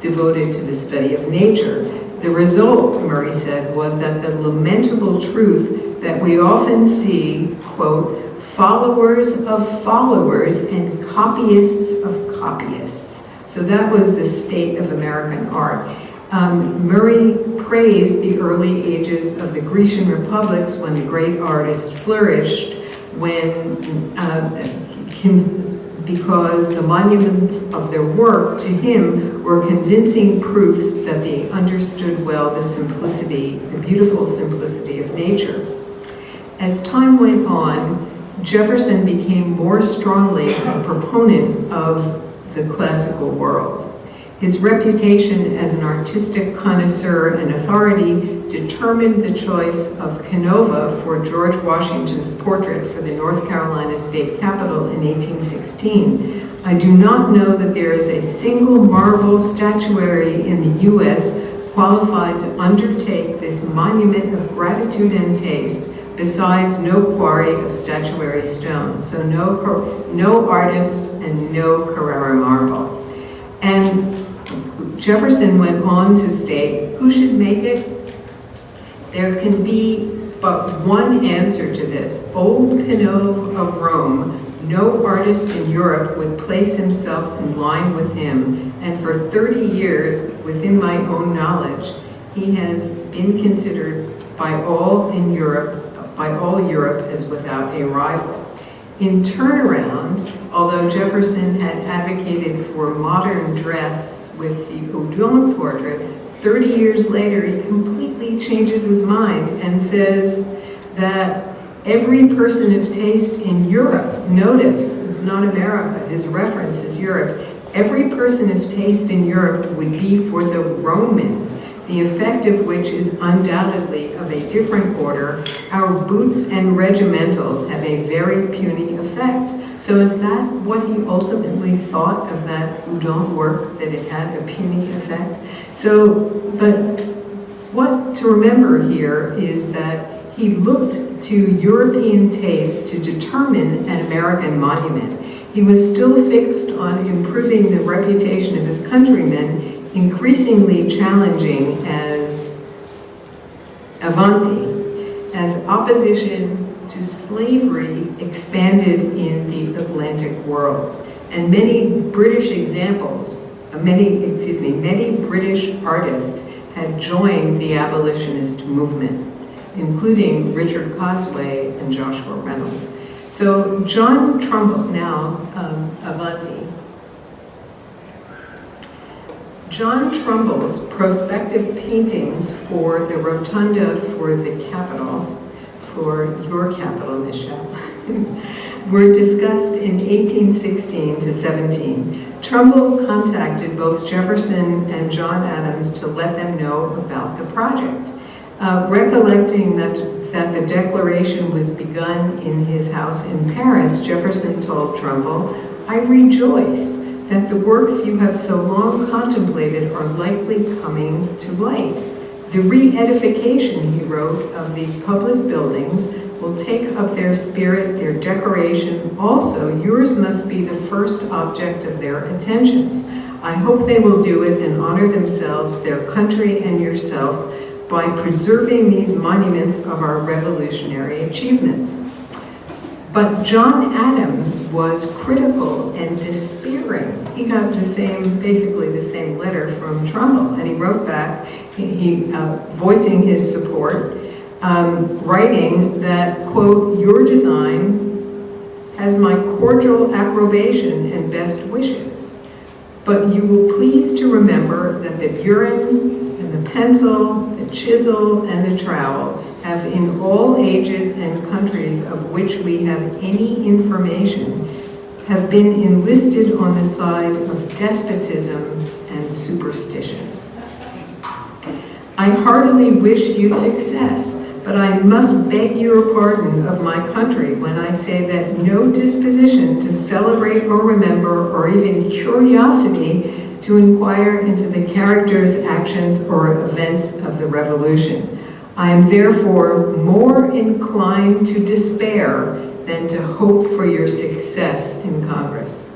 devoted to the study of nature. The result, Murray said, was that the lamentable truth that we often see, quote, followers of followers and copyists of copyists. So that was the state of American art. Murray praised the early ages of the Grecian republics when the great artists flourished, because the monuments of their work to him were convincing proofs that they understood well the simplicity, the beautiful simplicity of nature. As time went on, Jefferson became more strongly a proponent of the classical world. His reputation as an artistic connoisseur and authority determined the choice of Canova for George Washington's portrait for the North Carolina State Capitol in 1816. I do not know that there is a single marble statuary in the U.S. qualified to undertake this monument of gratitude and taste, besides no quarry of statuary stone. So no artist and no Carrara marble. And Jefferson went on to state, who should make it? There can be but one answer to this. Old Canova of Rome, no artist in Europe would place himself in line with him, and for 30 years, within my own knowledge, he has been considered by all Europe as without a rival. In turnaround, although Jefferson had advocated for modern dress with the Houdon portrait, 30 years later he completely changes his mind and says that every person of taste in Europe, notice, it's not America, his reference is Europe, every person of taste in Europe would be for the Roman, the effect of which is undoubtedly of a different order. Our boots and regimentals have a very puny effect. So is that what he ultimately thought of that Houdon work, that it had a puny effect? So, but what to remember here is that he looked to European taste to determine an American monument. He was still fixed on improving the reputation of his countrymen, increasingly challenging as Avanti, as opposition to slavery expanded in the Atlantic world. And many British British artists had joined the abolitionist movement, including Richard Codsway and Joshua Reynolds. So John Trumbull, now Avanti. John Trumbull's prospective paintings for the rotunda for the Capitol, for your capital, Michelle, were discussed in 1816 to 17. Trumbull contacted both Jefferson and John Adams to let them know about the project. Recollecting that the declaration was begun in his house in Paris, Jefferson told Trumbull, "I rejoice that the works you have so long contemplated are likely coming to light. The re-edification," he wrote, "of the public buildings will take up their spirit, their decoration. Also, yours must be the first object of their attentions. I hope they will do it and honor themselves, their country, and yourself by preserving these monuments of our revolutionary achievements." But John Adams was critical and despairing. He got basically the same letter from Trumbull, and he wrote back, voicing his support, writing that, quote, "Your design has my cordial approbation and best wishes, but you will please to remember that the burin and the pencil, the chisel and the trowel have in all ages and countries of which we have any information have been enlisted on the side of despotism and superstition. I heartily wish you success, but I must beg your pardon of my country when I say that no disposition to celebrate or remember, or even curiosity to inquire into the characters, actions, or events of the revolution. I am therefore more inclined to despair than to hope for your success in Congress."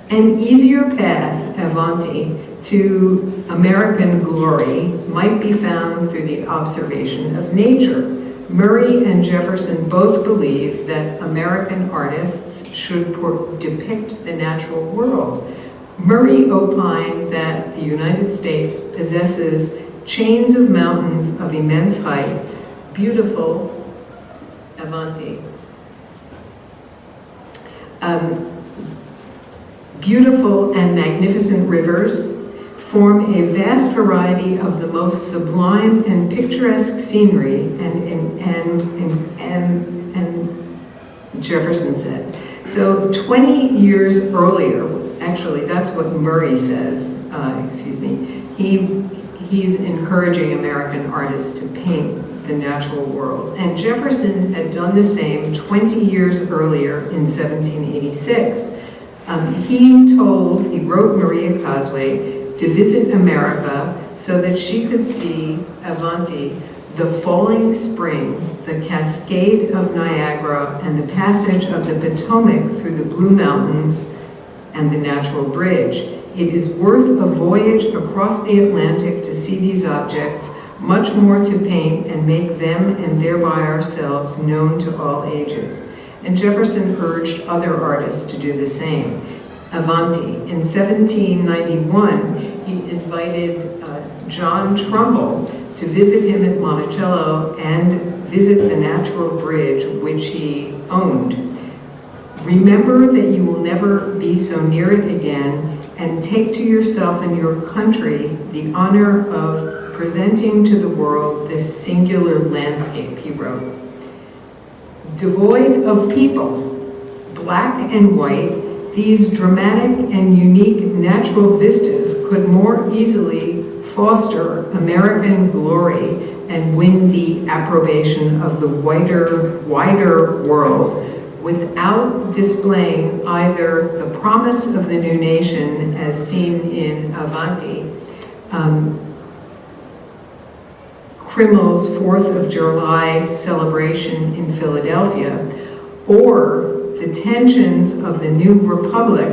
An easier path, Avanti, to American glory might be found through the observation of nature. Murray and Jefferson both believed that American artists should depict the natural world. Murray opined that the United States possesses chains of mountains of immense height, beautiful, Avanti, beautiful and magnificent rivers, form a vast variety of the most sublime and picturesque scenery, and Jefferson said. So 20 years earlier, actually that's what Murray says, he's encouraging American artists to paint the natural world. And Jefferson had done the same 20 years earlier in 1786. He wrote Maria Cosway to visit America so that she could see, Avanti, the falling spring, the cascade of Niagara, and the passage of the Potomac through the Blue Mountains and the Natural Bridge. It is worth a voyage across the Atlantic to see these objects, much more to paint and make them and thereby ourselves known to all ages. And Jefferson urged other artists to do the same. Avanti. In 1791, he invited John Trumbull to visit him at Monticello and visit the Natural Bridge, which he owned. Remember that you will never be so near it again, and take to yourself and your country the honor of presenting to the world this singular landscape, he wrote. Devoid of people, black and white, these dramatic and unique natural vistas could more easily foster American glory and win the approbation of the wider world without displaying either the promise of the new nation as seen in Avanti, Krimmel's 4th of July celebration in Philadelphia, or the tensions of the new republic,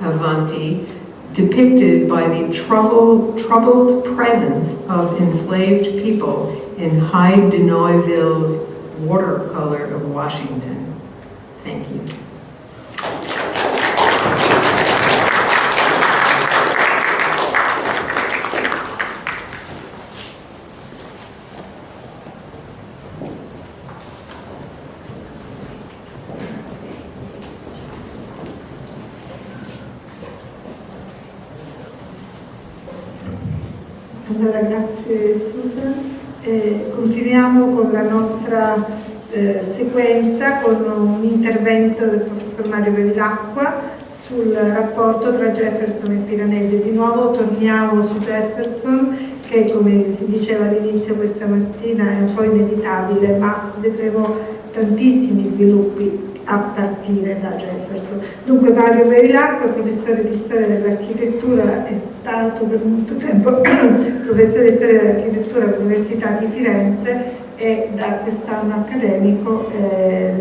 Avanti, depicted by the troubled presence of enslaved people in Hyde de Neuville's watercolor of Washington. Thank you. Allora, grazie Susan. Continuiamo con la nostra sequenza con un intervento del professor Mario Bevilacqua sul rapporto tra Jefferson e Piranesi. Di nuovo torniamo su Jefferson, che come si diceva all'inizio questa mattina è un po' inevitabile, ma vedremo tantissimi sviluppi a partire da Jefferson. Dunque Mario Bevilacqua, professore di storia dell'architettura, è stato per molto tempo professore di storia dell'architettura all'Università di Firenze e da quest'anno accademico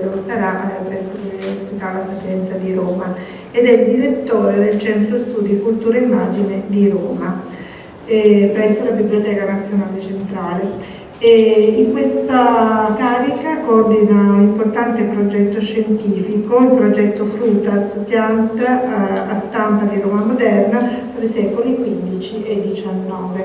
lo sarà presso l'Università La Sapienza di Roma ed è il direttore del Centro Studi Cultura e Immagine di Roma presso la Biblioteca Nazionale Centrale. E in questa carica coordina un importante progetto scientifico, il progetto Frutas, pianta a stampa di Roma moderna per i secoli XV e XIX.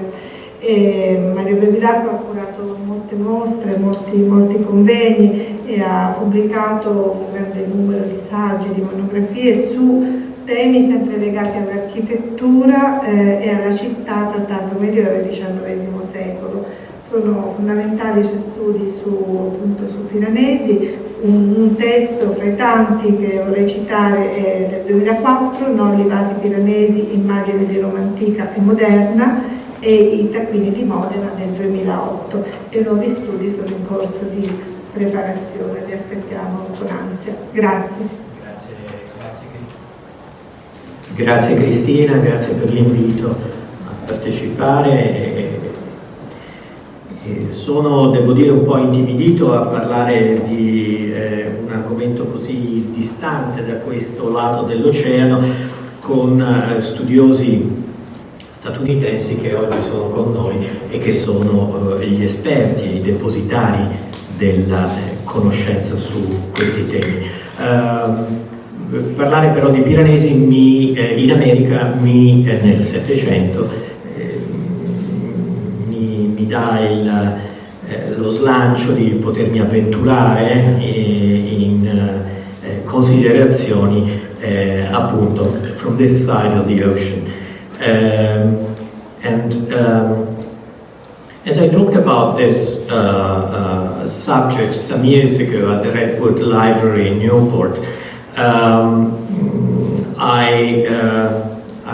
Mario Bevilacqua ha curato molte mostre, molti convegni e ha pubblicato un grande numero di saggi, di monografie su temi sempre legati all'architettura e alla città tra tardo medioevo e XIX secolo. Sono fondamentali i suoi studi appunto su Piranesi. Un testo fra i tanti che vorrei citare è del 2004, Nolli vasi piranesi, immagini di Roma antica e moderna, e i taccuini di Modena del 2008, e nuovi studi sono in corso di preparazione, li aspettiamo con ansia. Grazie. Grazie Cristina, grazie per l'invito a partecipare. Sono, devo dire, un po' intimidito a parlare di un argomento così distante da questo lato dell'oceano con studiosi statunitensi che oggi sono con noi e che sono gli esperti, i depositari della conoscenza su questi temi. Parlare però di Piranesi in America nel Settecento mi dà lo slancio di potermi avventurare in considerazioni appunto from this side of the ocean. As I talked about this subject some years ago at the Redwood Library in Newport, I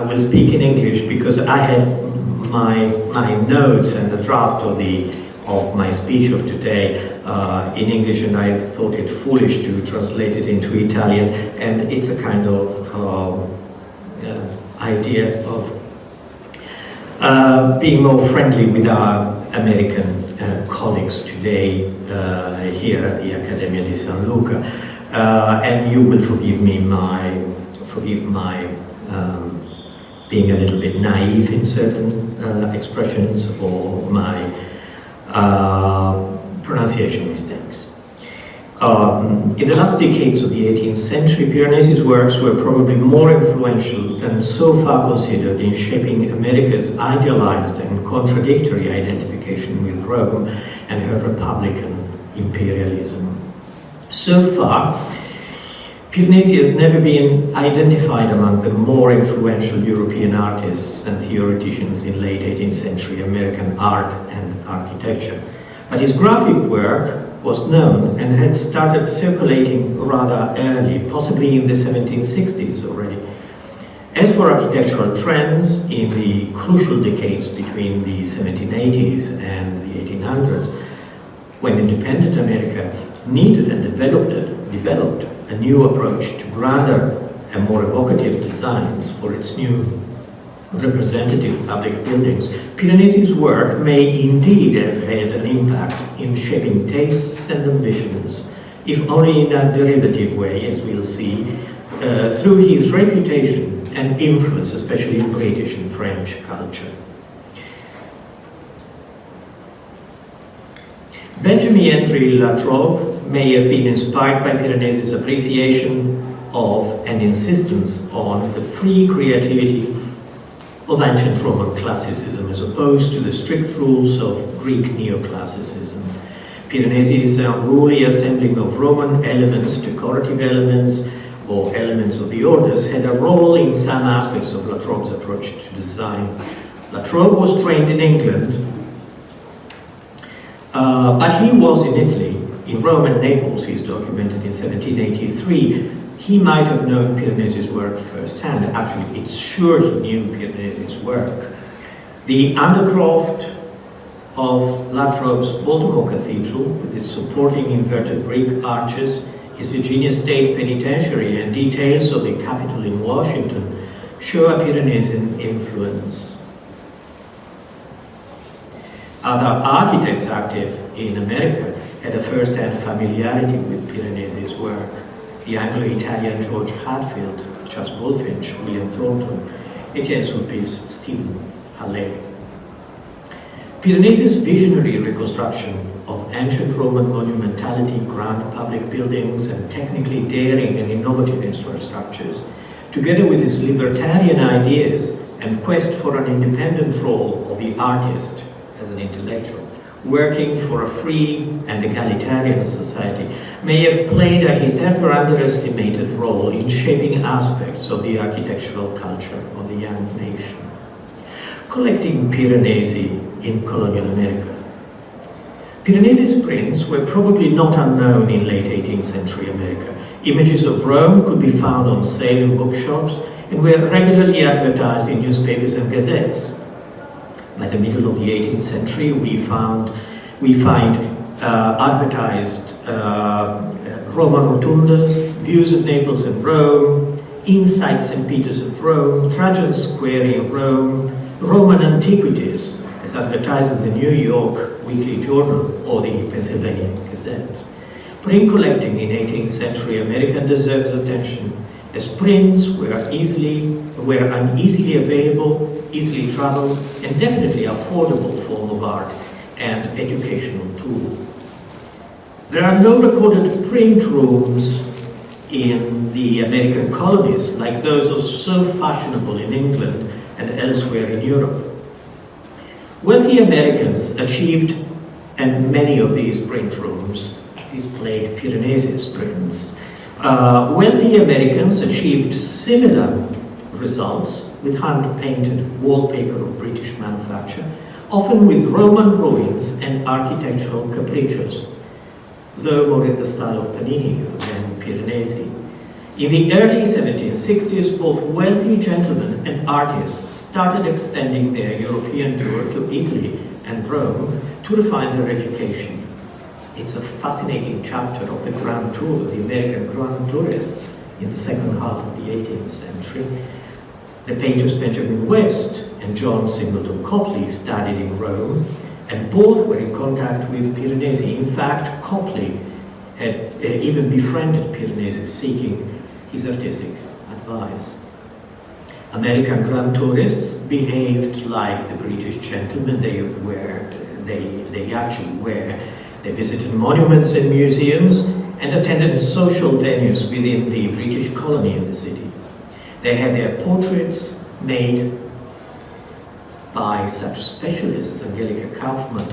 will speak in English because I had my notes and the draft of my speech of today in English, and I thought it foolish to translate it into Italian, and it's a kind of idea of being more friendly with our American colleagues today here at the Accademia di San Luca. And you will forgive my being a little bit naive in certain expressions or my pronunciation mistakes. In the last decades of the 18th century, Piranesi's works were probably more influential and so far considered in shaping America's idealized and contradictory identification with Rome and her republican imperialism. So far, Piranesi has never been identified among the more influential European artists and theoreticians in late 18th century American art and architecture. But his graphic work was known and had started circulating rather early, possibly in the 1760s already. As for architectural trends in the crucial decades between the 1780s and the 1800s, when independent America needed and developed a new approach to grander and more evocative designs for its new representative public buildings, Piranesi's work may indeed have had an impact in shaping tastes and ambitions, if only in a derivative way, as we'll see, through his reputation and influence, especially in British and French culture. Benjamin Henry Latrobe may have been inspired by Piranesi's appreciation of and insistence on the free creativity of ancient Roman classicism as opposed to the strict rules of Greek neoclassicism. Piranesi's unruly assembling of Roman elements, decorative elements, or elements of the orders had a role in some aspects of Latrobe's approach to design. Latrobe was trained in England, but he was in Italy. In Rome and Naples, he's documented in 1783. He might have known Piranesi's work firsthand. Actually, it's sure he knew Piranesi's work. The undercroft of Latrobe's Baltimore Cathedral, with its supporting inverted brick arches, his Virginia State Penitentiary, and details of the Capitol in Washington show a Piranesian influence. Other architects active in America had a first-hand familiarity with Piranesi's work. The Anglo-Italian George Hadfield, Charles Bulfinch, William Thornton, Etienne Sulpice, Stephen Halley. Piranesi's visionary reconstruction of ancient Roman monumentality, grand public buildings, and technically daring and innovative infrastructures, together with his libertarian ideas and quest for an independent role of the artist as an intellectual, working for a free and egalitarian society, may have played a hitherto underestimated role in shaping aspects of the architectural culture of the young nation. Collecting Piranesi in colonial America. Piranesi's prints were probably not unknown in late 18th century America. Images of Rome could be found on sale in bookshops and were regularly advertised in newspapers and gazettes. By the middle of the 18th century, we find advertised Roman rotundas, views of Naples and Rome, inside St. Peter's of Rome, Trajan Square in Rome, Roman antiquities, as advertised in the New York Weekly Journal or the Pennsylvania Gazette. Print collecting in 18th century America deserves attention, as prints were an easily available, easily traveled, and definitely affordable form of art and educational tool. There are no recorded print rooms in the American colonies like those so fashionable in England and elsewhere in Europe. Wealthy Americans achieved, and many of these print rooms displayed Piranesi's prints. Wealthy Americans achieved similar results with hand-painted wallpaper of British manufacture, often with Roman ruins and architectural capriccios, though more in the style of Panini than Piranesi. In the early 1760s, both wealthy gentlemen and artists started extending their European tour to Italy and Rome to refine their education. It's a fascinating chapter of the Grand Tour, the American Grand Tourists in the second half of the 18th century. The painters Benjamin West and John Singleton Copley studied in Rome, and both were in contact with Piranesi. In fact, Copley had even befriended Piranesi, seeking his artistic advice. American Grand Tourists behaved like the British gentlemen they actually were. They visited monuments and museums and attended social venues within the British colony in the city. They had their portraits made by such specialists as Angelica Kaufman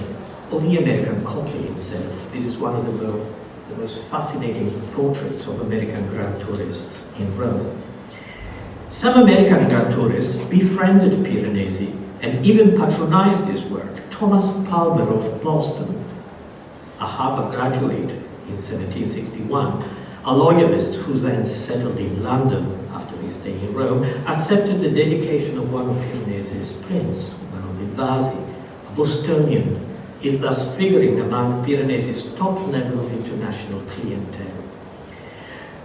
or the American Copley himself. This is one of the most fascinating portraits of American Grand Tourists in Rome. Some American Grand Tourists befriended Piranesi and even patronized his work. Thomas Palmer of Boston, a Harvard graduate in 1761, a loyalist who then settled in London after his stay in Rome, accepted the dedication of one of Piranesi's prints, one of the Vasi. A Bostonian is thus figuring among Piranesi's top level of international clientele.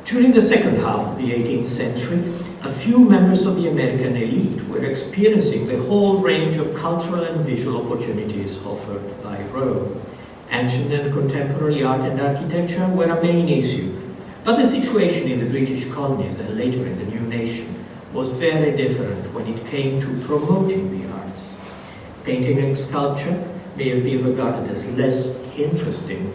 During the second half of the 18th century, a few members of the American elite were experiencing the whole range of cultural and visual opportunities offered by Rome. Ancient and contemporary art and architecture were a main issue, but the situation in the British colonies and later in the new nation was very different when it came to promoting the arts. Painting and sculpture may have been regarded as less interesting,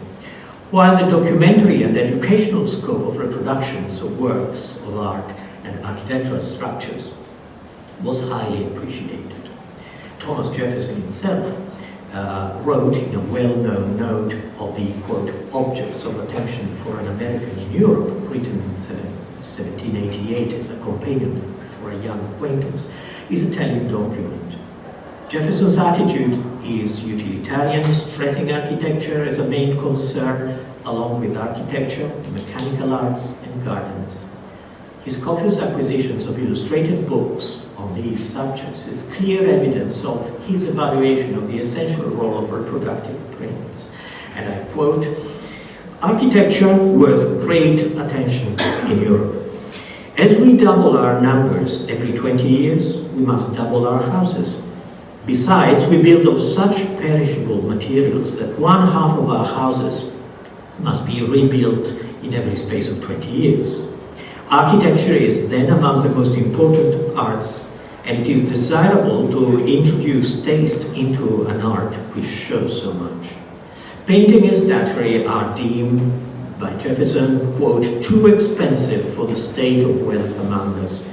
while the documentary and educational scope of reproductions of works of art and architectural structures was highly appreciated. Thomas Jefferson himself wrote in a well-known note of the, quote, objects of attention for an American in Europe, written in 1788 as a companion for a young acquaintance, is a telling document. Jefferson's attitude is utilitarian, stressing architecture as a main concern, along with architecture, mechanical arts, and gardens. His copious acquisitions of illustrated books on these subjects is clear evidence of his evaluation of the essential role of reproductive prints. And I quote, "Architecture worth great attention in Europe. As we double our numbers every 20 years, we must double our houses. Besides, we build of such perishable materials that one half of our houses must be rebuilt in every space of 20 years. Architecture is then among the most important arts And it is desirable to introduce taste into an art which shows so much. Painting and statuary are deemed by Jefferson, quote, too expensive for the state of wealth among us.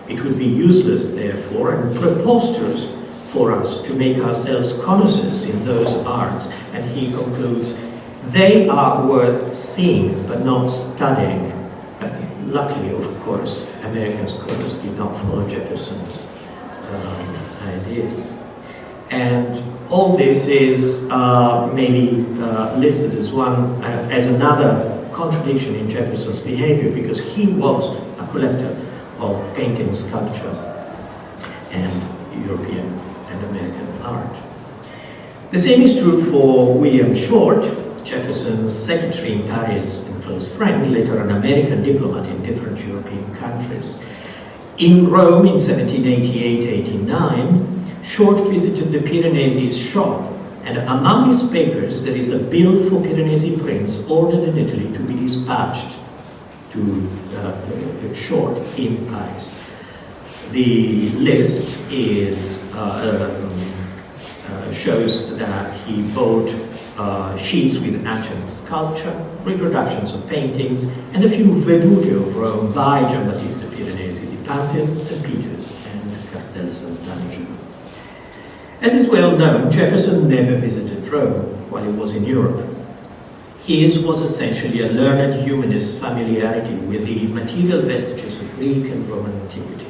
It would be useless, therefore, and preposterous for us to make ourselves connoisseurs in those arts. And he concludes, they are worth seeing, but not studying. Luckily, of course, American scholars did not follow Jefferson's ideas. And all this is maybe listed as another contradiction in Jefferson's behavior, because he was a collector of painting, sculpture, and European and American art. The same is true for William Short, Jefferson's secretary in Paris and close friend, later an American diplomat in different European countries. In Rome in 1788-89, Short visited the Piranesi's shop, and among his papers there is a bill for Piranesi prints ordered in Italy to be dispatched to Short in Paris. The list is shows that he bought sheets with ancient sculpture, reproductions of paintings, and a few vedute of Rome by Giambattista Piranesi di Pantheon, St. Peter's, and Castel Sant'Angelo. As is well known, Jefferson never visited Rome while he was in Europe. His was essentially a learned humanist familiarity with the material vestiges of Greek and Roman antiquity,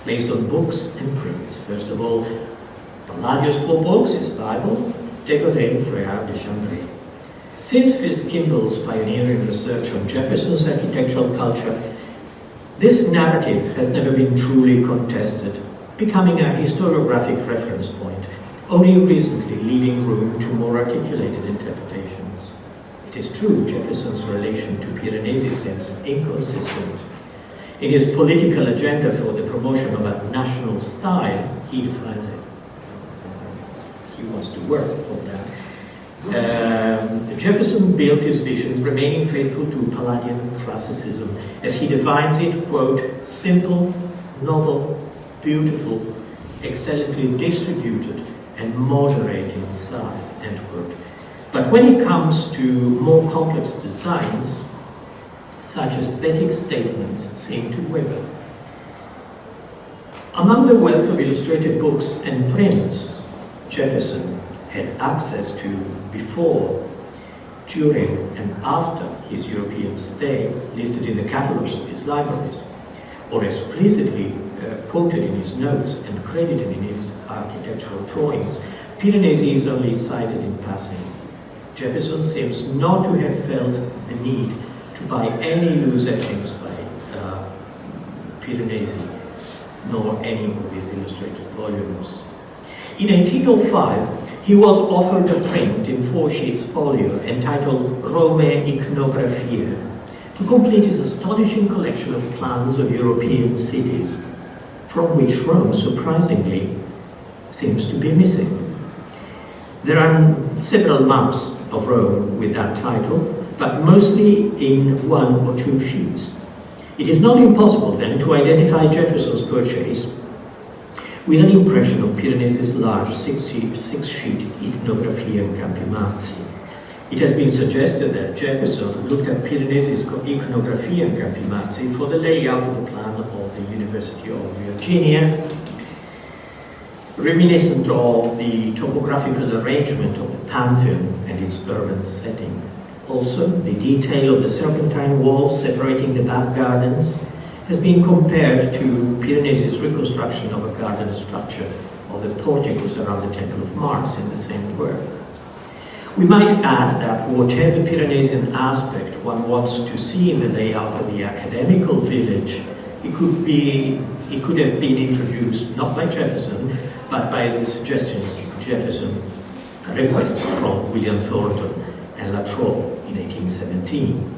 based on books and prints. First of all, Palladio's 4 books, his Bible, De Godet, Frère de Chambray. Since Fitzkimball's pioneering research on Jefferson's architectural culture, this narrative has never been truly contested, becoming a historiographic reference point, only recently leaving room to more articulated interpretations. It is true, Jefferson's relation to Piranesi seems inconsistent. In his political agenda for the promotion of a national style, he defines it. He wants to work for that. Jefferson built his vision, remaining faithful to Palladian classicism, as he defines it, quote, simple, noble, beautiful, excellently distributed, and moderate in size, end quote. But when it comes to more complex designs, such aesthetic statements seem to waver. Among the wealth of illustrated books and prints Jefferson had access to before, during, and after his European stay, listed in the catalogs of his libraries, or explicitly quoted in his notes and credited in his architectural drawings, Piranesi is only cited in passing. Jefferson seems not to have felt the need to buy any loose etchings by Piranesi, nor any of his illustrated volumes. In 1805, he was offered a print in 4 sheets folio entitled Rome-Iconographia to complete his astonishing collection of plans of European cities, from which Rome, surprisingly, seems to be missing. There are several maps of Rome with that title, but mostly in 1 or 2 sheets. It is not impossible, then, to identify Jefferson's purchase with an impression of Piranesi's large 6-sheet Iconographia and Campimazzi. It has been suggested that Jefferson looked at Piranesi's Iconographia and Campimazzi for the layout of the plan of the University of Virginia, reminiscent of the topographical arrangement of the Pantheon and its urban setting. Also, the detail of the serpentine walls separating the back gardens has been compared to Piranesi's reconstruction of a garden structure of the porticos around the Temple of Mars in the same work. We might add that whatever Piranesian aspect one wants to see in the layout of the academical village, it could have been introduced not by Jefferson, but by the suggestions Jefferson requested from William Thornton and La Trobe in 1817.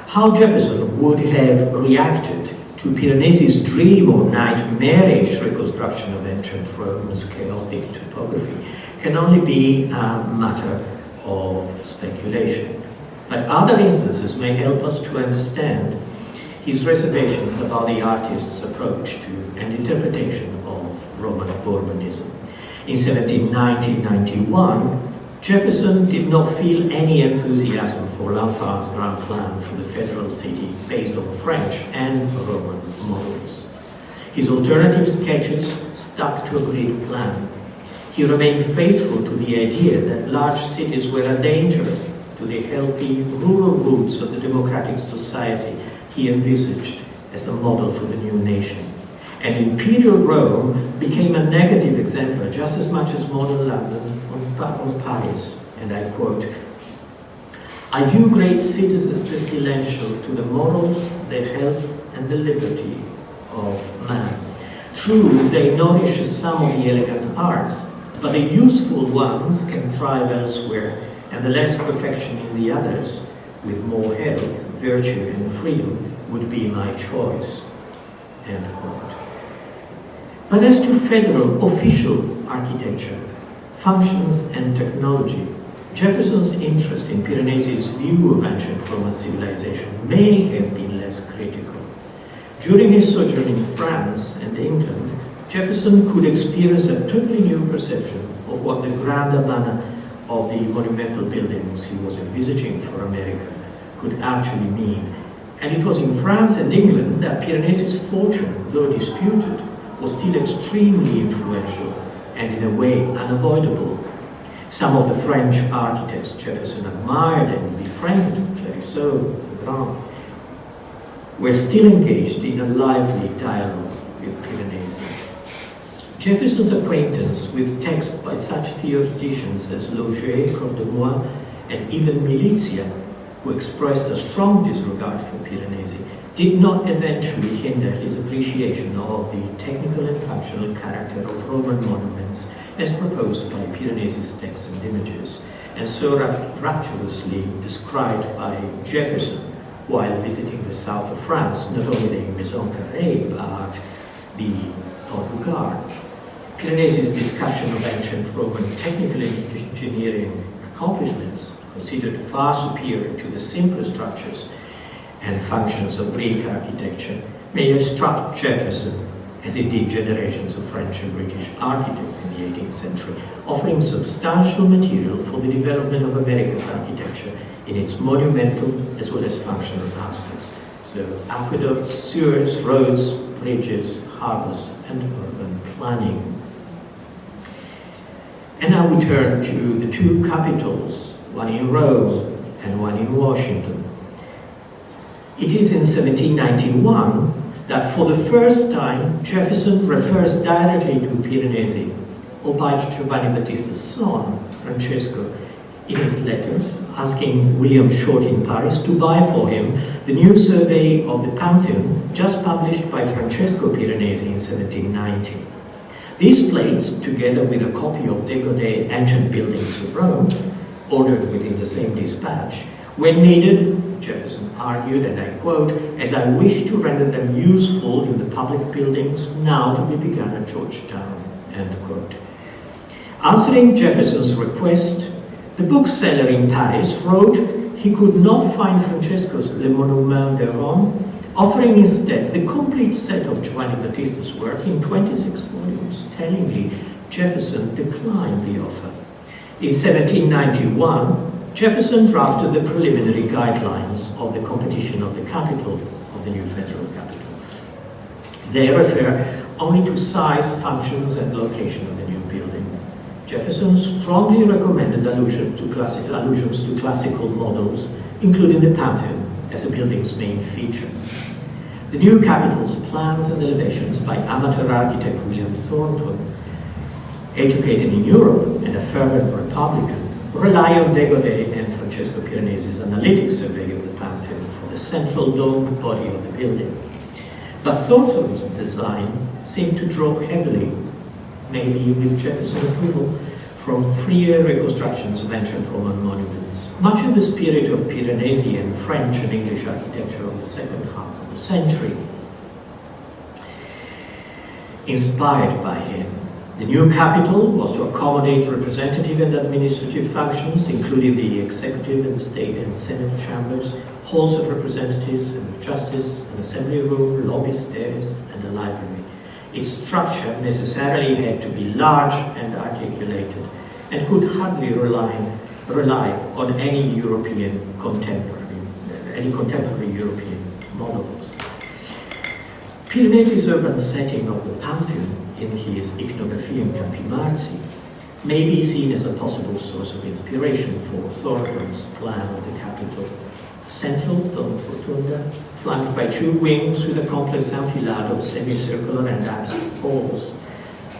How Jefferson would have reacted to Piranesi's dream or nightmarish reconstruction of ancient Rome's chaotic topography can only be a matter of speculation. But other instances may help us to understand his reservations about the artist's approach to and interpretation of Roman urbanism. In 1790-91, Jefferson did not feel any enthusiasm for L'Enfant's grand plan for the federal city based on French and Roman models. His alternative sketches stuck to a grid plan. He remained faithful to the idea that large cities were a danger to the healthy rural roots of the democratic society he envisaged as a model for the new nation. And imperial Rome became a negative exemplar just as much as modern London on Paris. And I quote, "I view great cities as pestilential to the morals, the health, and the liberty of man. True, they nourish some of the elegant arts, but the useful ones can thrive elsewhere, and the less perfection in the others, with more health, virtue, and freedom, would be my choice." End quote. But as to federal official architecture, functions, and technology, Jefferson's interest in Piranesi's view of ancient Roman civilization may have been less critical. During his sojourn in France and England, Jefferson could experience a totally new perception of what the grande manner of the monumental buildings he was envisaging for America could actually mean. And it was in France and England that Piranesi's fortune, though disputed, was still extremely influential and in a way unavoidable. Some of the French architects Jefferson admired and befriended, Clérisseau, Legrand, were still engaged in a lively dialogue with Piranesi. Jefferson's acquaintance with texts by such theoreticians as Lauger, Cordemois, and even Milizia, who expressed a strong disregard for Piranesi, did not eventually hinder his appreciation of the technical and functional character of Roman monuments as proposed by Piranesi's texts and images, and so rapturously described by Jefferson while visiting the south of France, not only the Maison Carrée, but the Haute-Garde. Piranesi's discussion of ancient Roman technical engineering accomplishments, considered far superior to the simpler structures and functions of Greek architecture, may have struck Jefferson, as it did generations of French and British architects in the 18th century, offering substantial material for the development of America's architecture in its monumental as well as functional aspects. So aqueducts, sewers, roads, bridges, harbors, and urban planning. And now we turn to the two capitals, one in Rome and one in Washington. It is in 1791 that for the first time Jefferson refers directly to Piranesi, albeit Giovanni Battista's son, Francesco, in his letters, asking William Short in Paris to buy for him the new survey of the Pantheon just published by Francesco Piranesi in 1790. These plates, together with a copy of Dagodet's Ancient Buildings of Rome, ordered within the same dispatch, when needed, Jefferson argued, and I quote, "as I wish to render them useful in the public buildings now to be begun at Georgetown," end quote. Answering Jefferson's request, the bookseller in Paris wrote he could not find Francesco's Le Monument de Rome, offering instead the complete set of Giovanni Battista's work in 26 volumes. Tellingly, Jefferson declined the offer. In 1791, Jefferson drafted the preliminary guidelines of the competition of the capital of the new federal capital. They refer only to size, functions, and location of the new building. Jefferson strongly recommended allusions to classical models, including the Pantheon as a building's main feature. The new capital's plans and elevations by amateur architect William Thornton, educated in Europe and a fervent Republican, rely on Dagodet and Francesco Piranesi's analytic survey of the Pantheon for the central domed body of the building. But Thornton's design seemed to draw heavily, maybe with Jefferson's approval, from freer reconstructions of ancient Roman monuments, much in the spirit of Piranesi and French and English architecture of the second half of the century. Inspired by him, the new capital was to accommodate representative and administrative functions, including the executive and state and senate chambers, halls of representatives and of justice, an assembly room, lobby, stairs, and a library. Its structure necessarily had to be large and articulated, and could hardly rely on any contemporary European models. Piranesi's urban setting of the Pantheon in his Iconografia in Campi Marzi may be seen as a possible source of inspiration for Thornton's plan of the capital. Central domed rotunda, flanked by two wings with a complex enfilade of semicircular and apse halls.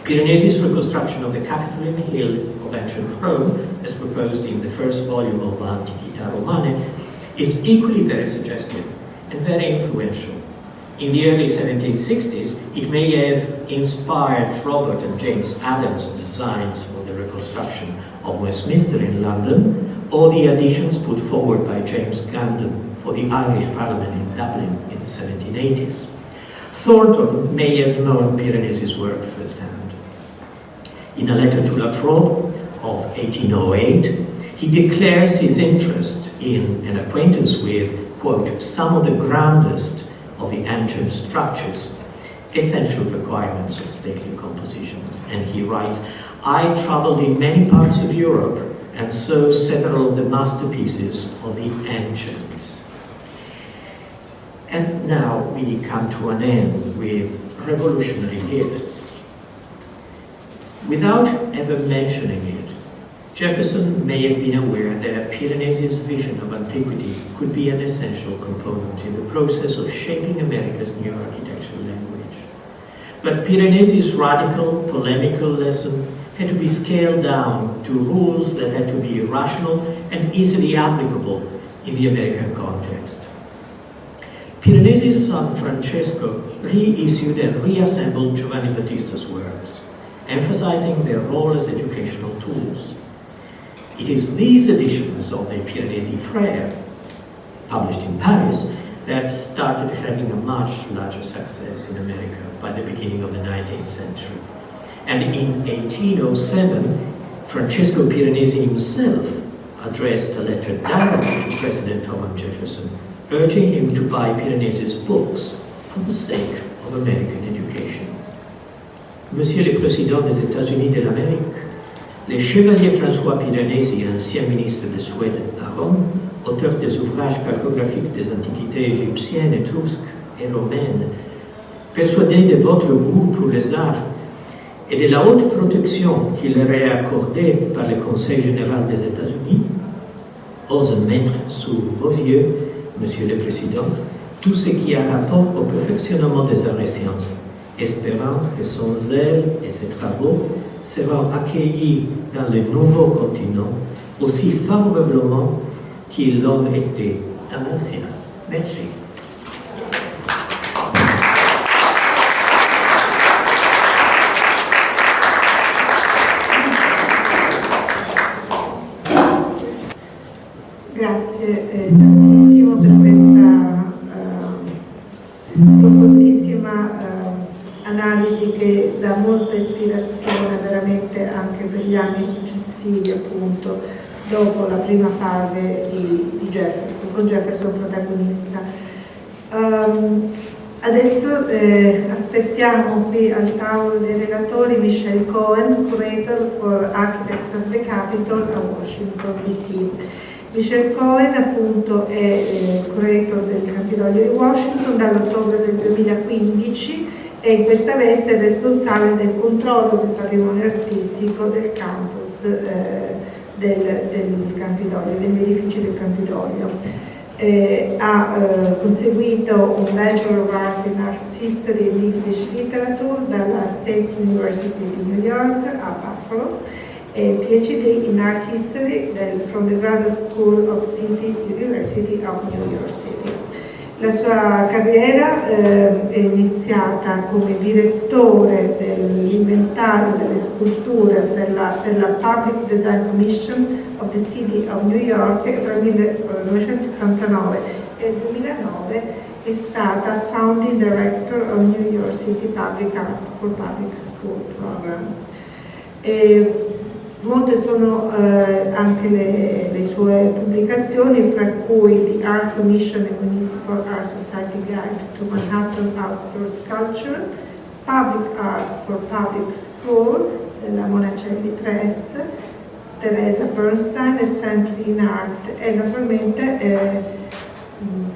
Piranesi's reconstruction of the capital in the hill of ancient Rome, as proposed in the first volume of Antiquità Romane, is equally very suggestive and very influential. In the early 1760s, it may have inspired Robert and James Adams' designs for the reconstruction of Westminster in London, or the additions put forward by James Gandon for the Irish Parliament in Dublin in the 1780s. Thornton may have known Piranesi's work firsthand. In a letter to Latron of 1808, he declares his interest in and acquaintance with, quote, some of the grandest of the ancient structures, essential requirements of stately compositions. And he writes, I traveled in many parts of Europe and saw several of the masterpieces of the ancients. And now we come to an end with revolutionary gifts. Without ever mentioning it, Jefferson may have been aware that Piranesi's vision of antiquity could be an essential component in the process of shaping America's new architectural language. But Piranesi's radical, polemical lesson had to be scaled down to rules that had to be rational and easily applicable in the American context. Piranesi's son Francesco reissued and reassembled Giovanni Battista's works, emphasizing their role as educational tools. It is these editions of the Piranesi Frères, published in Paris, that started having a much larger success in America by the beginning of the 19th century. And in 1807, Francesco Piranesi himself addressed a letter directly to President Thomas Jefferson, urging him to buy Piranesi's books for the sake of American education. Monsieur le Président des États-Unis de l'Amérique, les chevaliers François Piranesi, ancien ministre de Suède à Rome, auteur des ouvrages cartographiques des antiquités égyptiennes, étrusques et romaines, persuadés de votre goût pour les arts et de la haute protection qui leur est accordée par le Conseil général des États-Unis, osent mettre sous vos yeux, Monsieur le Président, tout ce qui a rapport au perfectionnement des arts et sciences, espérant que son zèle et ses travaux seront accueillis dans le nouveau continent aussi favorablement qu'ils l'ont été dans l'ancien. Merci. Grazie tantissimo per questa profondissima analisi che dà molta ispirazione veramente anche per gli anni successivi, appunto, dopo la prima fase di Jefferson, con Jefferson protagonista. Adesso aspettiamo qui al tavolo dei relatori Michelle Cohen, Curator for Architect of the Capitol a Washington DC. Michelle Cohen appunto è curator del Campidoglio di Washington dall'ottobre del 2015 e in questa veste è responsabile del controllo del patrimonio artistico del campus del Campidoglio, degli edifici del Campidoglio. Ha conseguito un Bachelor of Art in Arts History and English Literature dalla State University di New York a Buffalo e PhD in Art History from the Graduate School of City University of New York City. La sua carriera è iniziata come direttore dell'inventario delle sculture per la Public Design Commission of the City of New York fra il 1989 e il 2009 è stata Founding Director of New York City Public Art for Public School Program. Molte sono anche le sue pubblicazioni, fra cui The Art Commission and Municipal Art Society Guide to Manhattan Outdoor Sculpture, Public Art for Public School della Monacelli Press, Teresa Bernstein e Century in Art, e naturalmente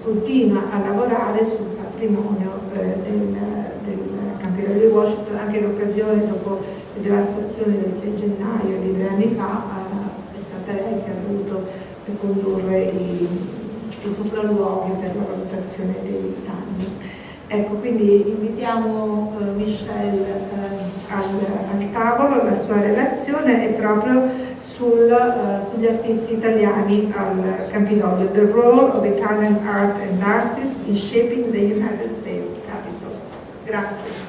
continua a lavorare sul patrimonio del Campidoglio di Washington, anche in occasione, dopo le devastazioni del 6 gennaio di 2 anni fa, è stata lei che ha dovuto condurre i sopralluoghi per la valutazione dei danni. Ecco, quindi invitiamo Michelle al tavolo. La sua relazione è proprio sugli artisti italiani al Campidoglio, The Role of Italian Art and Artists in Shaping the United States Capitol. Grazie.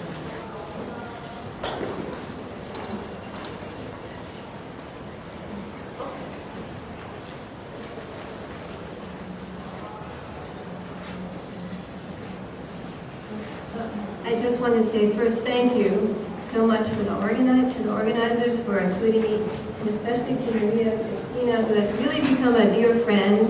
I just want to say first thank you so much to the organizers for including me, and especially to Maria and Cristina, who has really become a dear friend.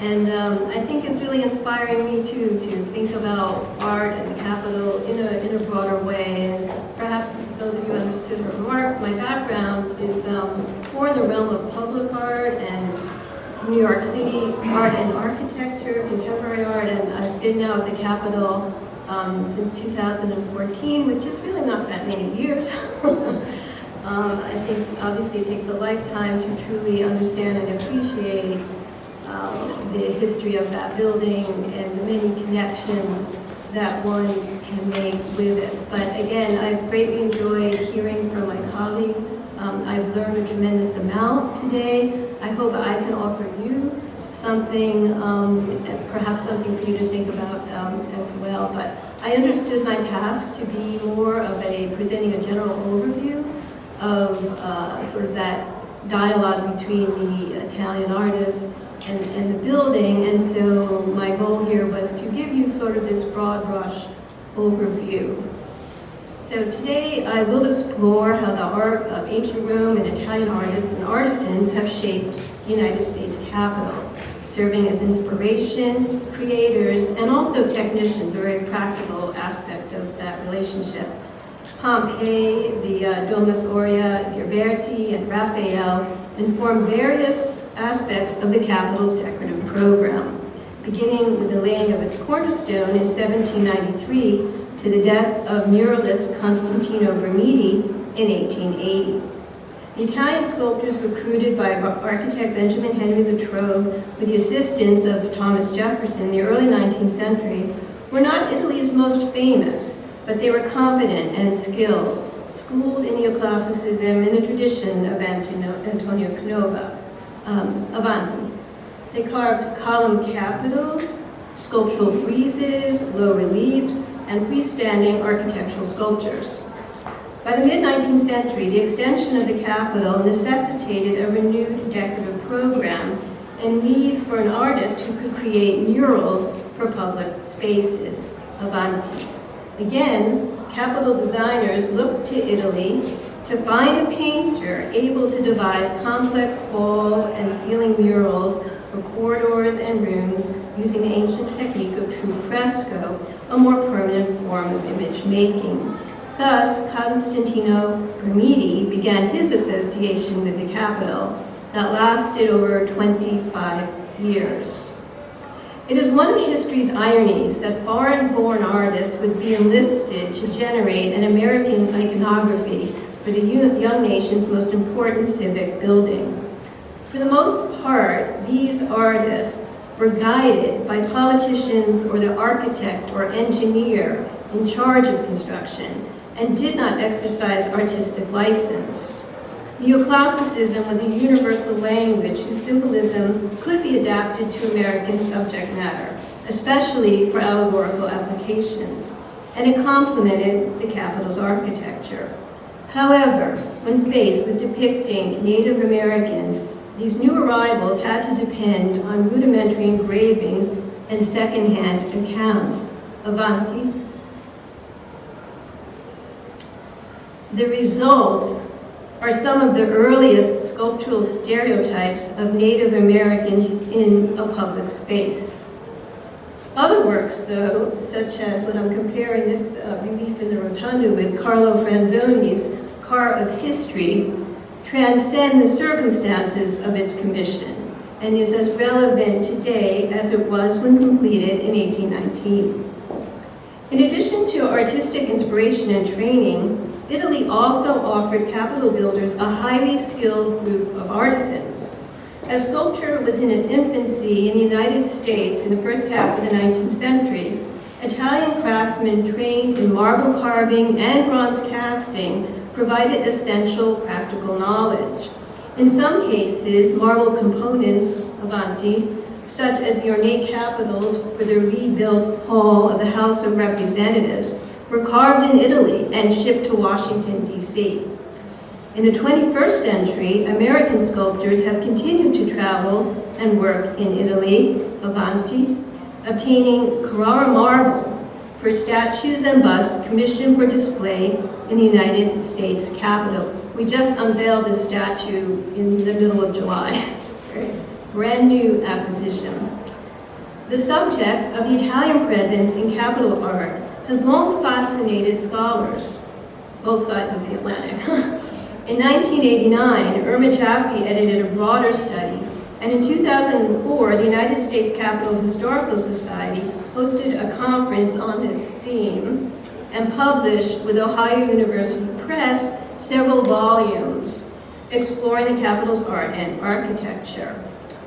And I think it's really inspiring me too to think about art and the Capitol in a broader way. And perhaps those of you who understood her remarks, my background is more in the realm of public art and New York City art and architecture, contemporary art, and I've been now at the Capitol since 2014, which is really not that many years. I think obviously it takes a lifetime to truly understand and appreciate the history of that building and the many connections that one can make with it. But again, I've greatly enjoyed hearing from my colleagues. I've learned a tremendous amount today. I hope I can offer you something, perhaps something for you to think about as well. But I understood my task to be more of presenting a general overview of sort of that dialogue between the Italian artists and the building, and so my goal here was to give you sort of this broad brush overview. So today I will explore how the art of ancient Rome and Italian artists and artisans have shaped the United States Capitol, serving as inspiration, creators, and also technicians, a very practical aspect of that relationship. Pompei, the Domus Aurea, Ghiberti, and Raphael inform various aspects of the Capitol's decorative program, beginning with the laying of its cornerstone in 1793 to the death of muralist Constantino Bramidi in 1880. The Italian sculptors recruited by architect Benjamin Henry Latrobe with the assistance of Thomas Jefferson in the early 19th century were not Italy's most famous, but they were competent and skilled, schooled in neoclassicism in the tradition of Antonio Canova. Avanti. They carved column capitals, sculptural friezes, low reliefs, and freestanding architectural sculptures. By the mid-19th century, the extension of the Capitol necessitated a renewed decorative program and need for an artist who could create murals for public spaces. Avanti. Again, Capitol designers looked to Italy to find a painter able to devise complex wall and ceiling murals for corridors and rooms using the ancient technique of true fresco, a more permanent form of image making. Thus, Constantino Bramidi began his association with the Capitol that lasted over 25 years. It is one of history's ironies that foreign-born artists would be enlisted to generate an American iconography for the young nation's most important civic building. For the most part, these artists were guided by politicians or the architect or engineer in charge of construction and did not exercise artistic license. Neoclassicism was a universal language whose symbolism could be adapted to American subject matter, especially for allegorical applications, and it complemented the Capitol's architecture. However, when faced with depicting Native Americans, these new arrivals had to depend on rudimentary engravings and second-hand accounts. Avanti. The results are some of the earliest sculptural stereotypes of Native Americans in a public space. Other works, though, such as what I'm comparing this relief in the Rotunda with, Carlo Franzoni's Car of History, transcend the circumstances of its commission and is as relevant today as it was when completed in 1819. In addition to artistic inspiration and training, Italy also offered capital builders a highly skilled group of artisans. As sculpture was in its infancy in the United States in the first half of the 19th century, Italian craftsmen trained in marble carving and bronze casting provided essential practical knowledge. In some cases, marble components, avanti, such as the ornate capitals for the rebuilt hall of the House of Representatives, were carved in Italy and shipped to Washington, D.C. In the 21st century, American sculptors have continued to travel and work in Italy, avanti, obtaining Carrara marble for statues and busts commissioned for display in the United States Capitol. We just unveiled this statue in the middle of July. Brand new acquisition. The subject of the Italian presence in capital art has long fascinated scholars, both sides of the Atlantic. In 1989, Irma Jaffe edited a broader study, and in 2004, the United States Capitol Historical Society hosted a conference on this theme and published with Ohio University Press several volumes exploring the Capitol's art and architecture.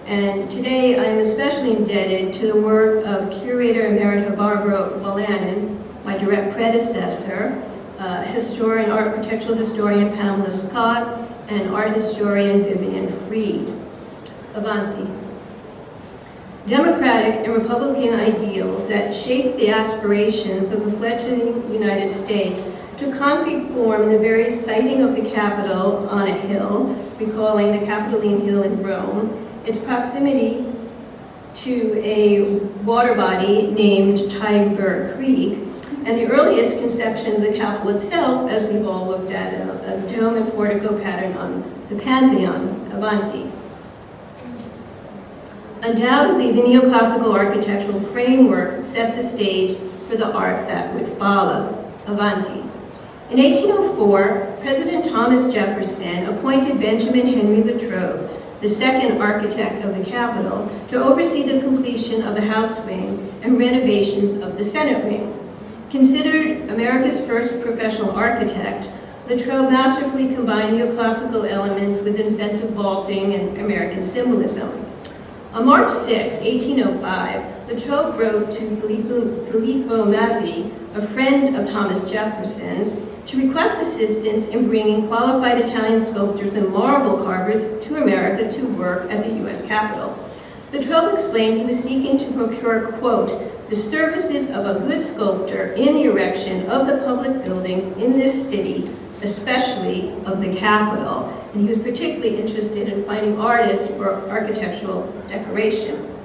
And today I am especially indebted to the work of Curator Emerita Barbara Walanin, my direct predecessor, historian, architectural historian Pamela Scott, and art historian Vivian Freed. Avanti. Democratic and Republican ideals that shaped the aspirations of the fledgling United States took concrete form in the very siting of the Capitol on a hill, recalling the Capitoline Hill in Rome, its proximity to a water body named Tiber Creek, and the earliest conception of the Capitol itself, as we've all looked at, a dome and portico pattern on the Pantheon, Avanti. Undoubtedly, the neoclassical architectural framework set the stage for the art that would follow, Avanti. In 1804, President Thomas Jefferson appointed Benjamin Henry Latrobe, the second architect of the Capitol, to oversee the completion of the House Wing and renovations of the Senate Wing. Considered America's first professional architect, Latrobe masterfully combined neoclassical elements with inventive vaulting and American symbolism. On March 6, 1805, Latrobe wrote to Filippo Mazzi, a friend of Thomas Jefferson's, to request assistance in bringing qualified Italian sculptors and marble carvers to America to work at the U.S. Capitol. Latrobe explained he was seeking to procure, quote, the services of a good sculptor in the erection of the public buildings in this city, especially of the Capitol. And he was particularly interested in finding artists for architectural decoration.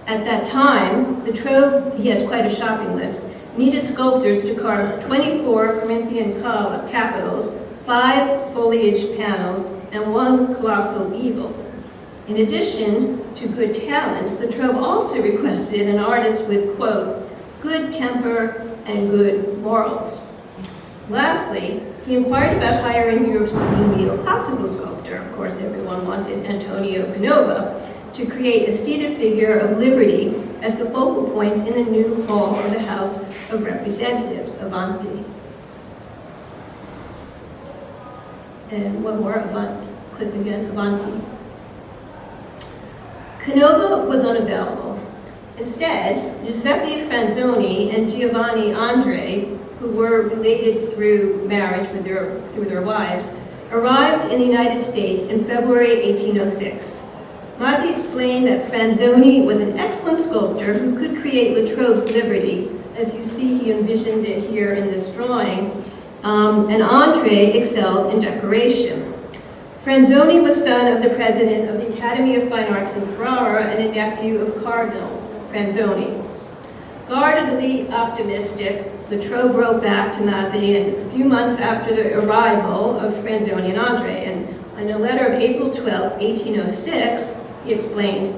At that time, Latrobe, he had quite a shopping list, needed sculptors to carve 24 Corinthian capitals, 5 foliage panels, and 1 colossal eagle. In addition to good talents, Latrobe also requested an artist with, quote, good temper and good morals. Lastly, he inquired about hiring Europe's leading neoclassical sculptor. Of course, everyone wanted Antonio Canova to create a seated figure of liberty as the focal point in the new hall of the House of Representatives, Avanti. And one more, click again, Avanti. Canova was unavailable. Instead, Giuseppe Franzoni and Giovanni Andre, who were related through marriage through their wives, arrived in the United States in February 1806. Mazzi explained that Franzoni was an excellent sculptor who could create Latrobe's liberty. As you see, he envisioned it here in this drawing. And Andre excelled in decoration. Franzoni was son of the president of the Academy of Fine Arts in Carrara and a nephew of Cardinal Franzoni. Guardedly optimistic, Latrobe wrote back to Mazzi a few months after the arrival of Franzoni and Andre, and in a letter of April 12, 1806, he explained,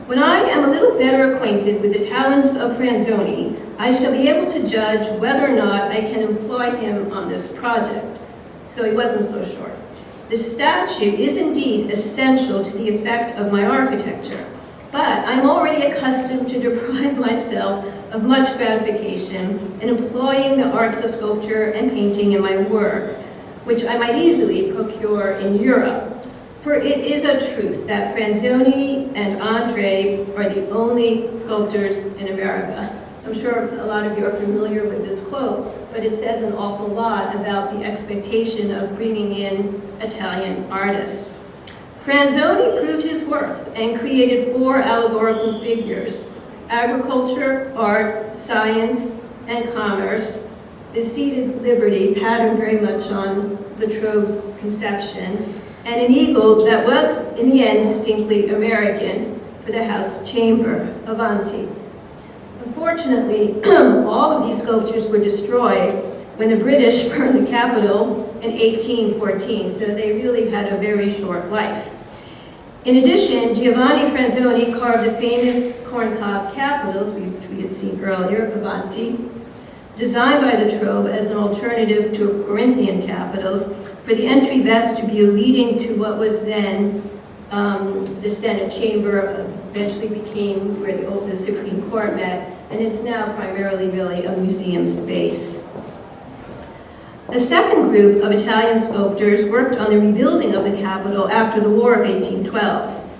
When I am a little better acquainted with the talents of Franzoni, I shall be able to judge whether or not I can employ him on this project. So he wasn't so short. The statue is indeed essential to the effect of my architecture, but I'm already accustomed to deprive myself of much gratification in employing the arts of sculpture and painting in my work, which I might easily procure in Europe. For it is a truth that Franzoni and Andre are the only sculptors in America. I'm sure a lot of you are familiar with this quote, but it says an awful lot about the expectation of bringing in Italian artists. Franzoni proved his worth and created 4 allegorical figures: agriculture, art, science, and commerce, the seated liberty, patterned very much on the Trobe's conception, and an eagle that was, in the end, distinctly American for the house chamber, Avanti. Unfortunately, all of these sculptures were destroyed when the British burned the Capitol in 1814, so they really had a very short life. In addition, Giovanni Franzoni carved the famous corncob capitals, which we had seen earlier, Avanti, designed by the Trobe as an alternative to Corinthian capitals, for the entry vestibule leading to what was then the Senate chamber, eventually became where the Supreme Court met, and it's now primarily really a museum space. The second group of Italian sculptors worked on the rebuilding of the Capitol after the War of 1812.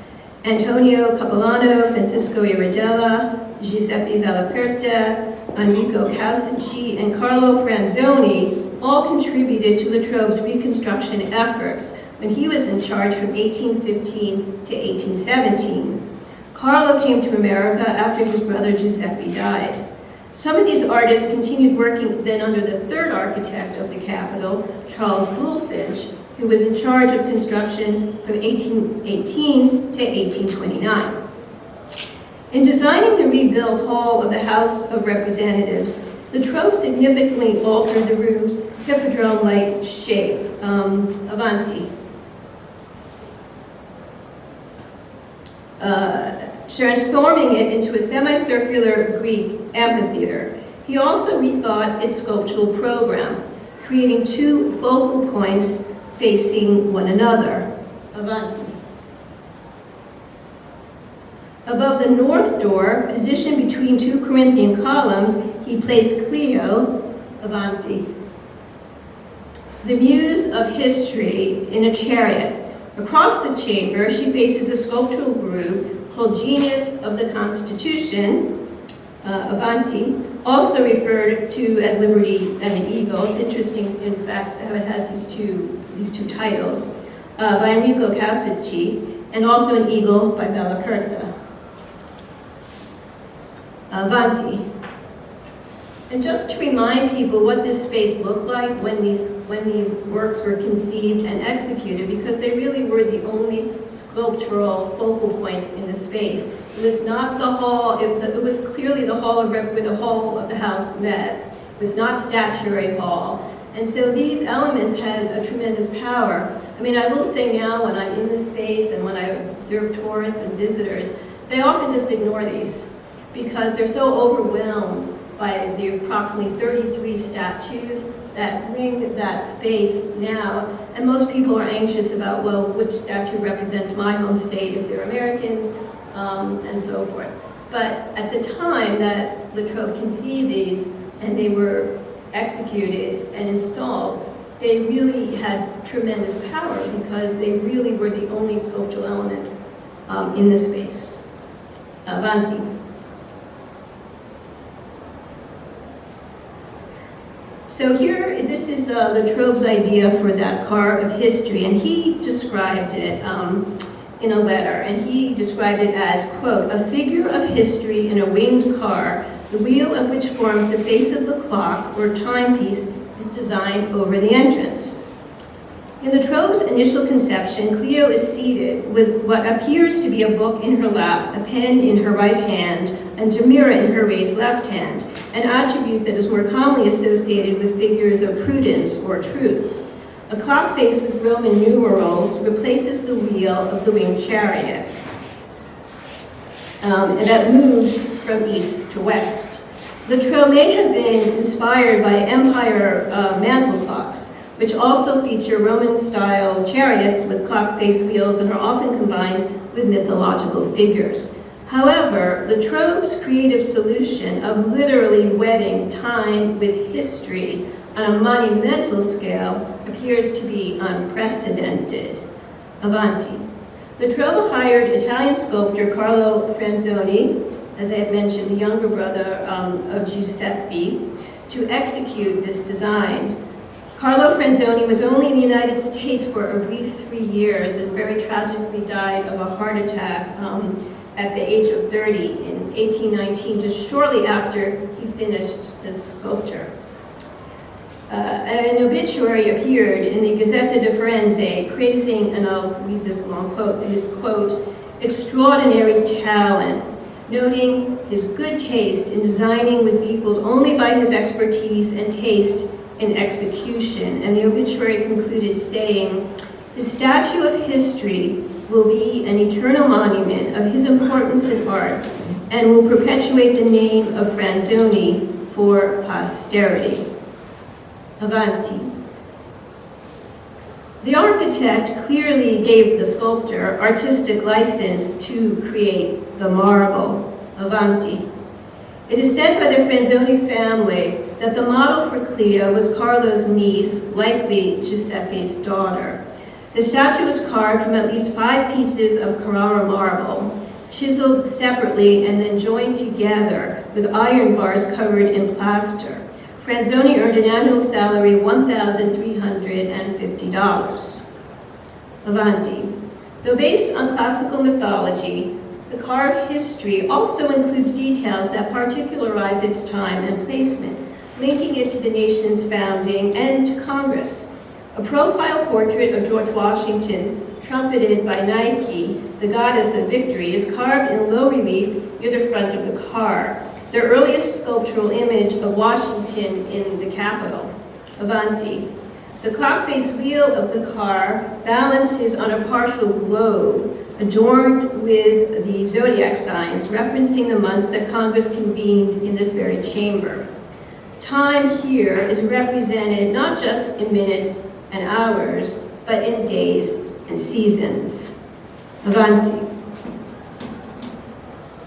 Antonio Capolano, Francisco Iridella, Giuseppe Villaperta, Enrico Causici, and Carlo Franzoni all contributed to the Trobe's reconstruction efforts when he was in charge from 1815 to 1817. Carlo came to America after his brother Giuseppe died. Some of these artists continued working then under the third architect of the Capitol, Charles Bulfinch, who was in charge of construction from 1818 to 1829. In designing the rebuilt hall of the House of Representatives, the Trobe significantly altered the room's hippodrome-like shape, Avanti. Transforming it into a semicircular Greek amphitheater. He also rethought its sculptural program, creating 2 focal points facing one another, Avanti. Above the north door, positioned between 2 Corinthian columns, he placed Clio, Avanti, the muse of history, in a chariot. Across the chamber, she faces a sculptural group called Genius of the Constitution, Avanti, also referred to as Liberty and the Eagle. It's interesting, in fact, how it has these two titles, by Enrico Causici, and also an eagle by Villaperta. Avanti. And just to remind people what this space looked like when these works were conceived and executed, because they really were the only sculptural focal points in the space. It was not the hall, it was clearly the hall of where the hall of the house met. It was not statuary hall. And so these elements had a tremendous power. I mean, I will say now when I'm in the space and when I observe tourists and visitors, they often just ignore these because they're so overwhelmed by the approximately 33 statues that ring that space now. And most people are anxious about, well, which statue represents my home state if they're Americans, and so forth. But at the time that the Trobe conceived these and they were executed and installed, they really had tremendous power because they really were the only sculptural elements in the space. Avanti. So here, this is the Trobe's idea for that car of history, and he described it in a letter, and he described it as, quote, a figure of history in a winged car, the wheel of which forms the face of the clock or timepiece is designed over the entrance. In the Trobe's initial conception, Clio is seated with what appears to be a book in her lap, a pen in her right hand, and a mirror in her raised left hand, an attribute that is more commonly associated with figures of prudence or truth. A clock face with Roman numerals replaces the wheel of the winged chariot. and that moves from east to west. The trove may have been inspired by empire mantle clocks, which also feature Roman-style chariots with clock face wheels and are often combined with mythological figures. However, the trove's creative solution of literally wedding time with history on a monumental scale appears to be unprecedented. Avanti. The trove hired Italian sculptor Carlo Franzoni, as I have mentioned, the younger brother of Giuseppe, to execute this design. Carlo Franzoni was only in the United States for a brief 3 years and very tragically died of a heart attack at the age of 30 in 1819, just shortly after he finished this sculpture. An obituary appeared in the Gazzetta di Firenze praising, and I'll read this long quote, his quote, extraordinary talent, noting his good taste in designing was equaled only by his expertise and taste in execution. And the obituary concluded saying, his statue of history will be an eternal monument of his importance in art and will perpetuate the name of Franzoni for posterity. Avanti. The architect clearly gave the sculptor artistic license to create the marble. Avanti. It is said by the Franzoni family that the model for Clea was Carlo's niece, likely Giuseppe's daughter. The statue was carved from at least 5 pieces of Carrara marble, chiseled separately and then joined together with iron bars covered in plaster. Franzoni earned an annual salary of $1,350. Avanti. Though based on classical mythology, the carved history also includes details that particularize its time and placement, linking it to the nation's founding and to Congress. A profile portrait of George Washington, trumpeted by Nike, the goddess of victory, is carved in low relief near the front of the car, the earliest sculptural image of Washington in the Capitol. Avanti. The clock face wheel of the car balances on a partial globe adorned with the zodiac signs, referencing the months that Congress convened in this very chamber. Time here is represented not just in minutes and hours, but in days and seasons. Avanti.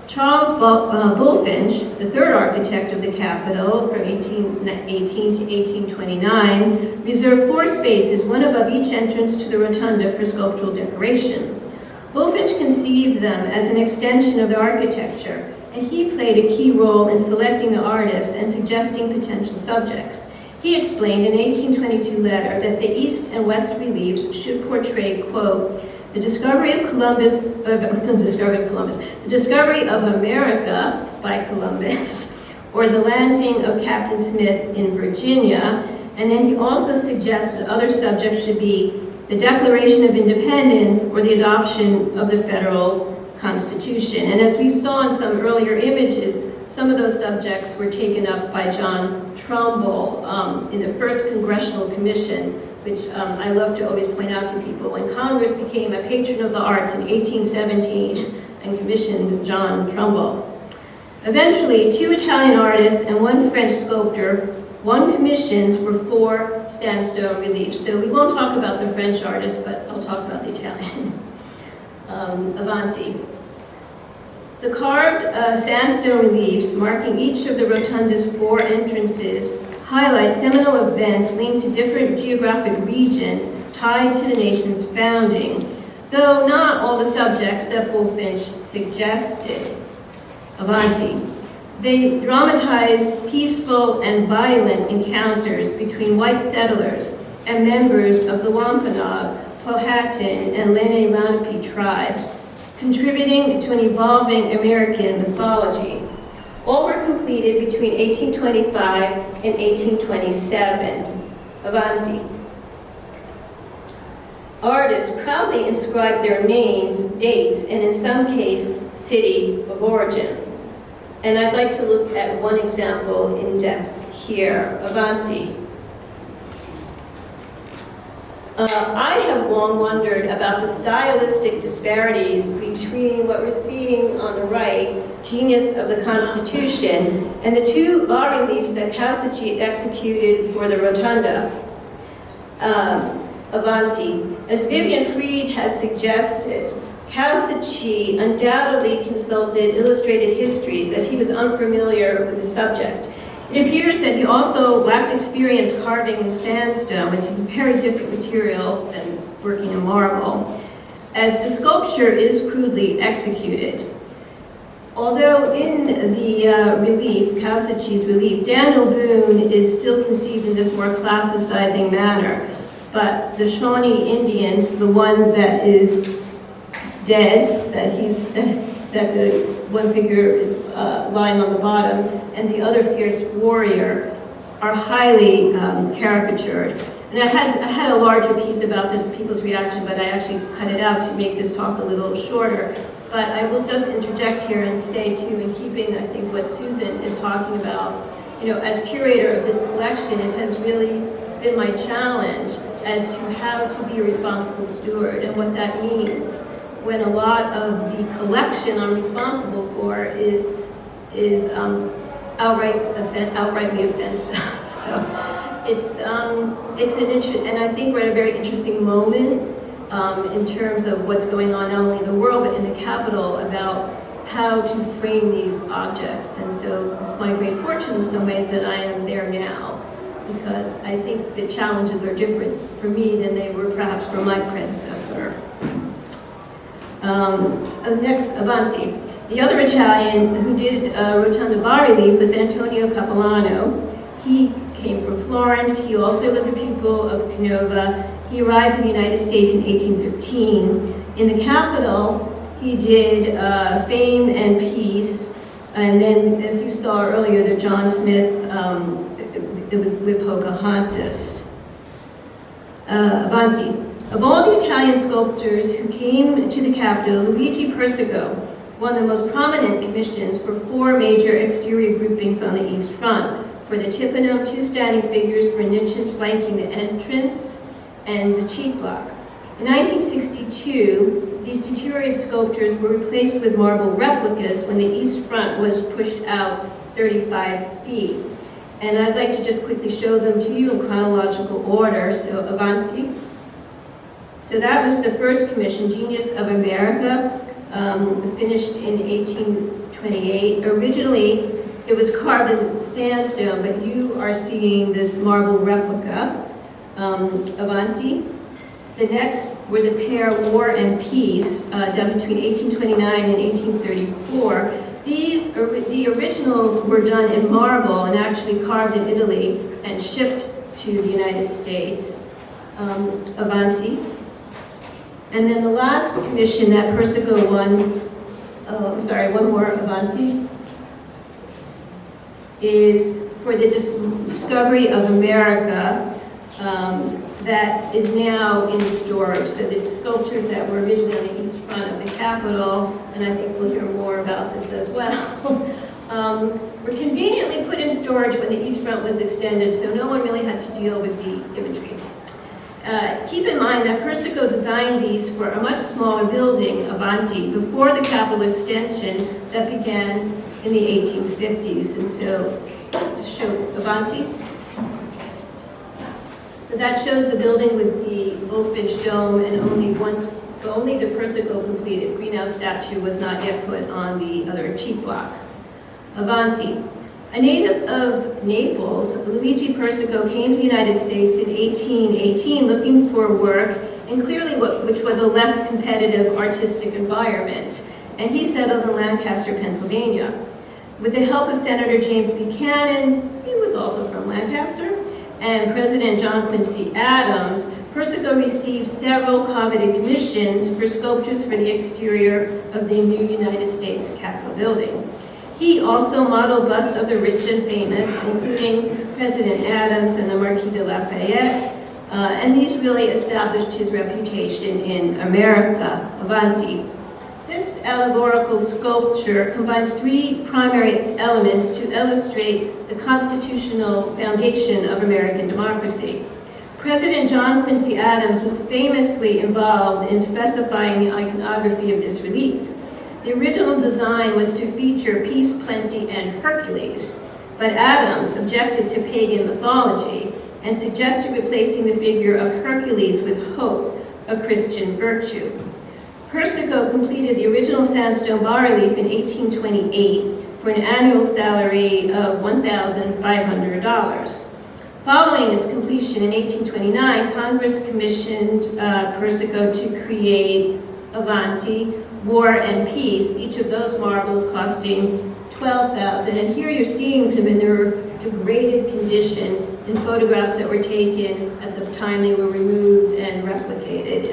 Charles Bulfinch, the third architect of the Capitol from 1818 to 1829, reserved 4 spaces, one above each entrance to the rotunda for sculptural decoration. Bulfinch conceived them as an extension of the architecture, and he played a key role in selecting the artists and suggesting potential subjects. He explained in an 1822 letter that the east and west reliefs should portray, quote, the discovery of America by Columbus, or the landing of Captain Smith in Virginia, and then he also suggested other subjects should be the Declaration of Independence or the adoption of the federal Constitution. And as we saw in some earlier images, some of those subjects were taken up by John Trumbull in the first Congressional Commission, which I love to always point out to people. When Congress became a patron of the arts in 1817 and commissioned John Trumbull. Eventually, 2 Italian artists and 1 French sculptor won commissions for 4 sandstone reliefs. So we won't talk about the French artists, but I'll talk about the Italians. Avanti. The carved sandstone reliefs marking each of the rotunda's 4 entrances highlight seminal events linked to different geographic regions tied to the nation's founding, though not all the subjects that Bulfinch suggested. Avanti. They dramatize peaceful and violent encounters between white settlers and members of the Wampanoag, Powhatan, and Lenape tribes, contributing to an evolving American mythology. All were completed between 1825 and 1827. Avanti. Artists proudly inscribed their names, dates, and in some case, city of origin. And I'd like to look at one example in depth here. Avanti. I have long wondered about the stylistic disparities between what we're seeing on the right, Genius of the Constitution, and the two bas-reliefs that Causici executed for the Rotunda, Avanti. As Vivian Fried has suggested, Causici undoubtedly consulted illustrated histories as he was unfamiliar with the subject. It appears that he also lacked experience carving in sandstone, which is a very different material than working in marble, as the sculpture is crudely executed. Although in the relief, Causici's relief, Daniel Boone is still conceived in this more classicizing manner, but the Shawnee Indians, the one that is dead, that the one figure is lying on the bottom, and the other fierce warrior are highly caricatured. And I had a larger piece about this, people's reaction, but I actually cut it out to make this talk a little shorter. But I will just interject here and say too, in keeping, I think, what Susan is talking about, as curator of this collection, it has really been my challenge as to how to be a responsible steward and what that means when a lot of the collection I'm responsible for is outrightly offensive. So it's an and I think we're at a very interesting moment in terms of what's going on not only in the world but in the capital about how to frame these objects. And so it's my great fortune in some ways that I am there now, because I think the challenges are different for me than they were perhaps for my predecessor. Next, Avanti. The other Italian who did Rotunda bas-relief was Antonio Capilano. He came from Florence. He also was a pupil of Canova. He arrived in the United States in 1815. In the capital, he did Fame and Peace, and then, as you saw earlier, the John Smith with Pocahontas. Avanti. Of all the Italian sculptors who came to the capital, Luigi Persico won the most prominent commissions for 4 major exterior groupings on the East Front. For the Timpano, 2 standing figures for niches flanking the entrance and the cheek block. In 1962, these deteriorated sculptures were replaced with marble replicas when the East Front was pushed out 35 feet. And I'd like to just quickly show them to you in chronological order. So, Avanti. So that was the first commission, Genius of America, finished in 1828. Originally, it was carved in sandstone, but you are seeing this marble replica, Avanti. The next were the pair War and Peace, done between 1829 and 1834. The originals were done in marble and actually carved in Italy and shipped to the United States. Avanti. And then the last commission that Persico won, one more, Avanti, is for the discovery of America that is now in storage. So the sculptures that were originally on the east front of the Capitol, and I think we'll hear more about this as well, were conveniently put in storage when the east front was extended, so no one really had to deal with the imagery. Keep in mind that Persico designed these for a much smaller building, Avanti, before the Capitol extension that began in the 1850s. And so, show Avanti. So that shows the building with the bullfinch dome, and only the Persico completed greenhouse statue was not yet put on the other cheek block. Avanti. A native of Naples, Luigi Persico came to the United States in 1818 looking for work in clearly which was a less competitive artistic environment, and he settled in Lancaster, Pennsylvania. With the help of Senator James Buchanan, he was also from Lancaster, and President John Quincy Adams, Persico received several coveted commissions for sculptures for the exterior of the new United States Capitol building. He also modeled busts of the rich and famous, including President Adams and the Marquis de Lafayette, and these really established his reputation in America. Avanti. This allegorical sculpture combines 3 primary elements to illustrate the constitutional foundation of American democracy. President John Quincy Adams was famously involved in specifying the iconography of this relief. The original design was to feature Peace, Plenty, and Hercules, but Adams objected to pagan mythology and suggested replacing the figure of Hercules with Hope, a Christian virtue. Persico completed the original sandstone bas-relief in 1828 for an annual salary of $1,500. Following its completion in 1829, Congress commissioned Persico to create Avanti, War and Peace, each of those marbles costing $12,000. And here you're seeing them in their degraded condition in photographs that were taken at the time they were removed and replicated,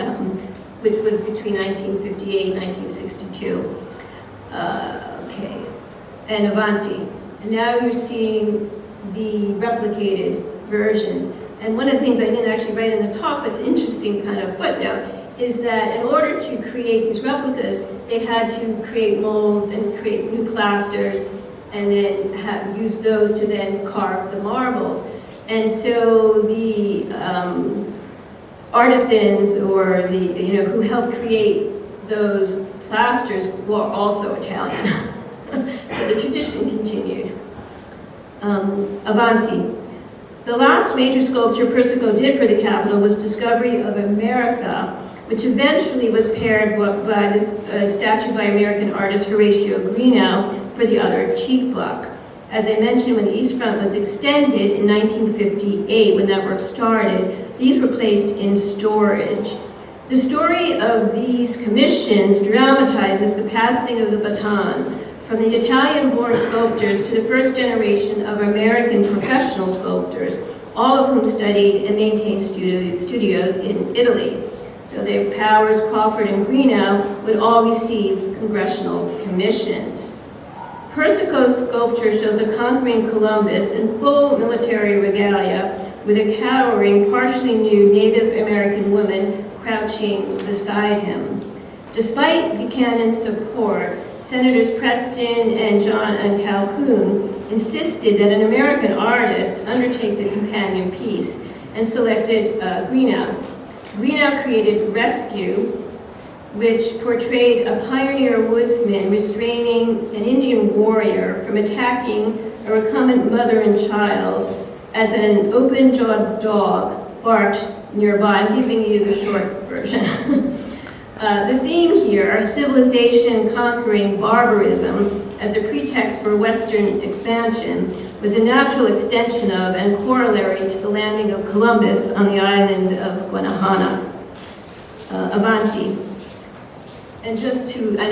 which was between 1958 and 1962. Okay, and Avanti. And now you're seeing the replicated versions. And one of the things I didn't actually write in the talk, but it's an interesting kind of footnote, is that in order to create these replicas, they had to create molds and create new plasters and then use those to then carve the marbles. And so the artisans or the, who helped create those plasters were also Italian. So the tradition continued. Avanti. The last major sculpture Persico did for the capital was Discovery of America, which eventually was paired by this statue by American artist Horatio Greenough for the other cheek block. As I mentioned, when the East Front was extended in 1958, when that work started, these were placed in storage. The story of these commissions dramatizes the passing of the baton from the Italian-born sculptors to the first generation of American professional sculptors, all of whom studied and maintained studios in Italy. So their Powers, Crawford, and Greenough would all receive congressional commissions. Persico's sculpture shows a conquering Columbus in full military regalia with a cowering, partially nude Native American woman crouching beside him. Despite Buchanan's support, Senators Preston and John and Calhoun insisted that an American artist undertake the companion piece and selected Greenough. Greenough created Rescue, which portrayed a pioneer woodsman restraining an Indian warrior from attacking a recumbent mother and child as an open-jawed dog barked nearby. I'm giving you the short version. The theme here, civilization conquering barbarism as a pretext for Western expansion, was a natural extension of and corollary to the landing of Columbus on the island of Guanahana. Avanti. And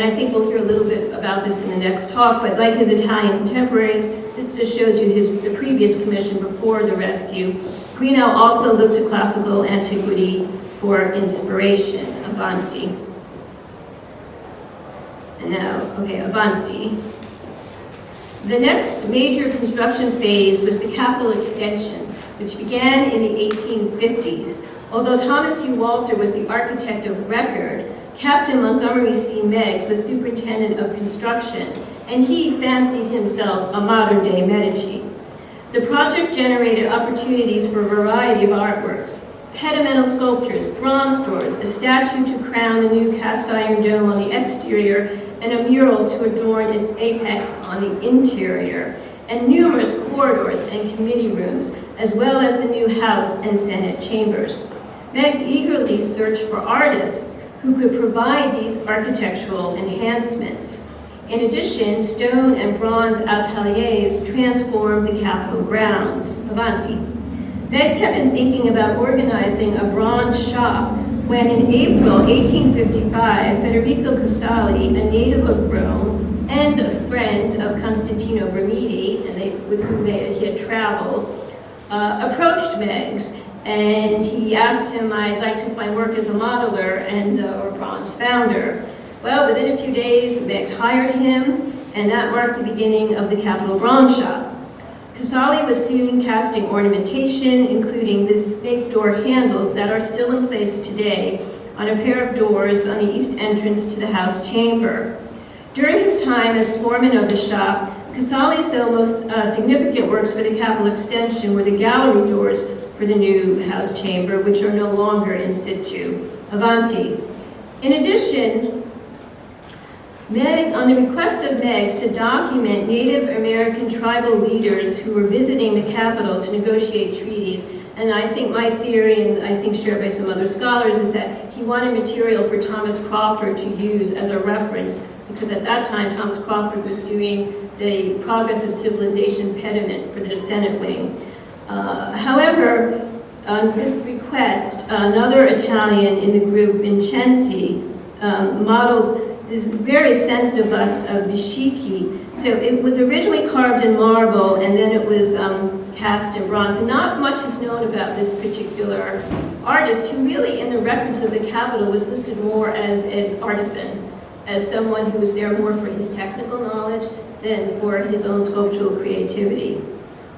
I think we'll hear a little bit about this in the next talk, but like his Italian contemporaries, this just shows you the previous commission before the rescue. Greenough also looked to classical antiquity for inspiration. Avanti. And now, okay, Avanti. The next major construction phase was the Capitol extension, which began in the 1850s. Although Thomas U. Walter was the architect of record, Captain Montgomery C. Meigs was superintendent of construction, and he fancied himself a modern-day Medici. The project generated opportunities for a variety of artworks: pedamental sculptures, bronze doors, a statue to crown the new cast iron dome on the exterior, and a mural to adorn its apex on the interior, and numerous corridors and committee rooms, as well as the new House and Senate chambers. Meigs eagerly searched for artists who could provide these architectural enhancements. In addition, stone and bronze ateliers transformed the Capitol grounds. Avanti. Meigs had been thinking about organizing a bronze shop when in April 1855, Federico Casali, a native of Rome and a friend of Constantino Bramidi, with whom he had traveled, approached Meigs, and he asked him, "I'd like to find work as a modeler and or bronze founder." Well, within a few days, Meigs hired him, and that marked the beginning of the Capitol Bronze Shop. Casali was soon casting ornamentation, including the snake door handles that are still in place today on a pair of doors on the east entrance to the House chamber. During his time as foreman of the shop, Casali's most significant works for the Capitol extension were the gallery doors for the new house chamber, which are no longer in situ. Avanti. In addition, on the request of Meggs to document Native American tribal leaders who were visiting the capital to negotiate treaties, and I think my theory, and I think shared by some other scholars, is that he wanted material for Thomas Crawford to use as a reference, because at that time Thomas Crawford was doing the Progress of Civilization pediment for the Senate wing. However, on this request, another Italian in the group, Vincenti, modeled this very sensitive bust of Bishiki. So it was originally carved in marble, and then it was cast in bronze. And not much is known about this particular artist, who really, in the records of the capital, was listed more as an artisan, as someone who was there more for his technical knowledge than for his own sculptural creativity.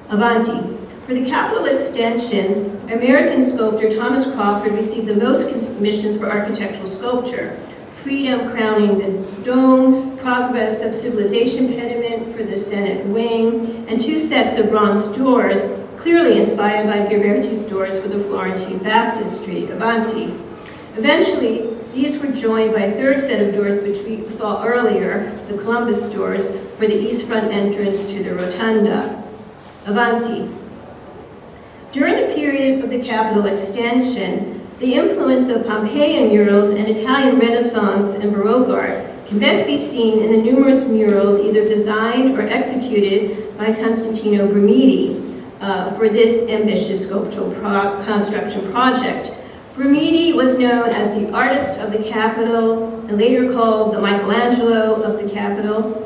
Avanti. For the capital extension, American sculptor Thomas Crawford received the most commissions for architectural sculpture. Freedom crowning the dome, Progress of Civilization pediment for the Senate wing, and 2 sets of bronze doors, clearly inspired by Ghiberti's doors for the Florentine baptistry. Avanti. Eventually, these were joined by a 3rd set of doors, which we saw earlier, the Columbus doors, for the east front entrance to the rotunda. Avanti. During the period of the capital extension, the influence of Pompeian murals and Italian Renaissance and Baroque art can best be seen in the numerous murals either designed or executed by Constantino Brumidi for this ambitious sculptural construction project. Brumidi was known as the artist of the capital and later called the Michelangelo of the capital.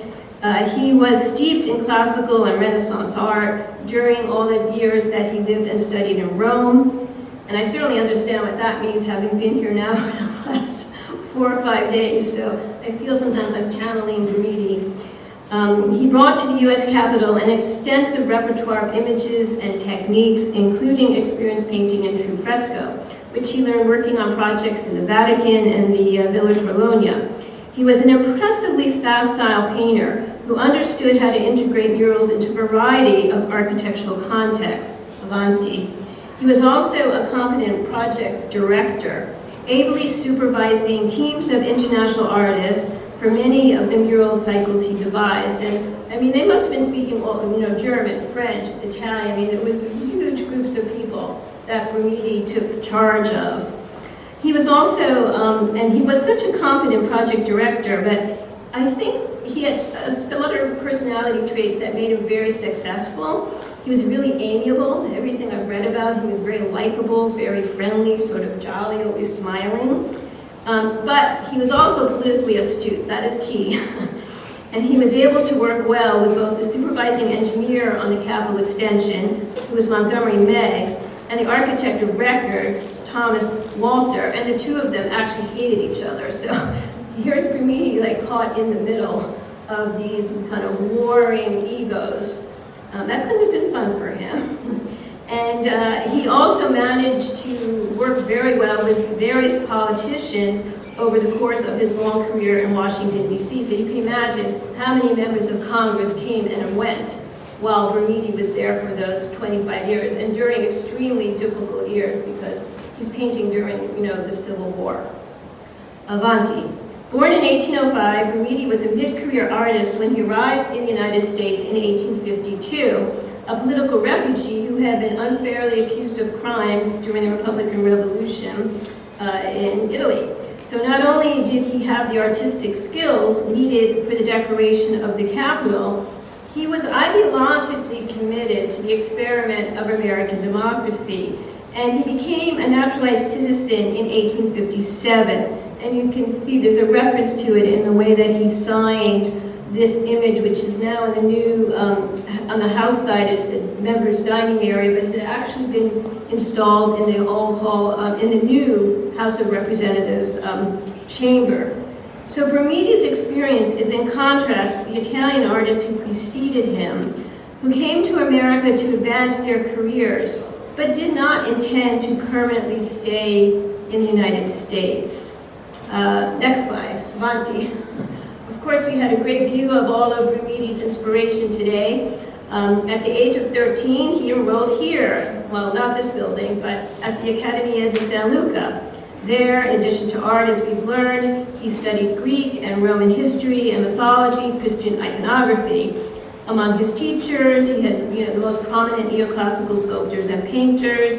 He was steeped in classical and Renaissance art during all the years that he lived and studied in Rome. And I certainly understand what that means, having been here now for the last 4 or 5 days, so I feel sometimes I'm channeling Brumidi. He brought to the U.S. Capitol an extensive repertoire of images and techniques, including experience painting in true fresco, which he learned working on projects in the Vatican and the Village Bologna. He was an impressively facile painter who understood how to integrate murals into a variety of architectural contexts. Avanti. He was also a competent project director, ably supervising teams of international artists for many of the mural cycles he devised. And I mean, they must have been speaking German, French, Italian. I mean, it was huge groups of people that Brumidi took charge of. He was also, and he was such a competent project director, but I think he had some other personality traits that made him very successful. He was really amiable. Everything I've read about him, he was very likable, very friendly, sort of jolly, always smiling. But he was also politically astute. That is key. And he was able to work well with both the supervising engineer on the capital extension, who was Montgomery Meggs, and the architect of record, Thomas Walter. And the two of them actually hated each other. So here's Brumidi caught in the middle of these kind of warring egos. That couldn't have been fun for him. And he also managed to work very well with various politicians over the course of his long career in Washington, D.C. So you can imagine how many members of Congress came and went while Brumidi was there for those 25 years, and during extremely difficult years because he's painting during, the Civil War. Avanti. Born in 1805, Brumidi was a mid-career artist when he arrived in the United States in 1852, a political refugee who had been unfairly accused of crimes during the Republican Revolution in Italy. So not only did he have the artistic skills needed for the decoration of the Capitol, he was ideologically committed to the experiment of American democracy, and he became a naturalized citizen in 1857. And you can see there's a reference to it in the way that he signed this image, which is now in the new, on the house side, it's the members' dining area, but it had actually been installed in the old hall, in the new House of Representatives chamber. So Brumidi's experience is in contrast to the Italian artists who preceded him, who came to America to advance their careers, but did not intend to permanently stay in the United States. Next slide, Avanti. Of course, we had a great view of all of Brumidi's inspiration today. At the age of 13, he enrolled here, well, not this building, but at the Accademia di San Luca. There, in addition to art, as we've learned, he studied Greek and Roman history and mythology, Christian iconography. Among his teachers, he had the most prominent neoclassical sculptors and painters,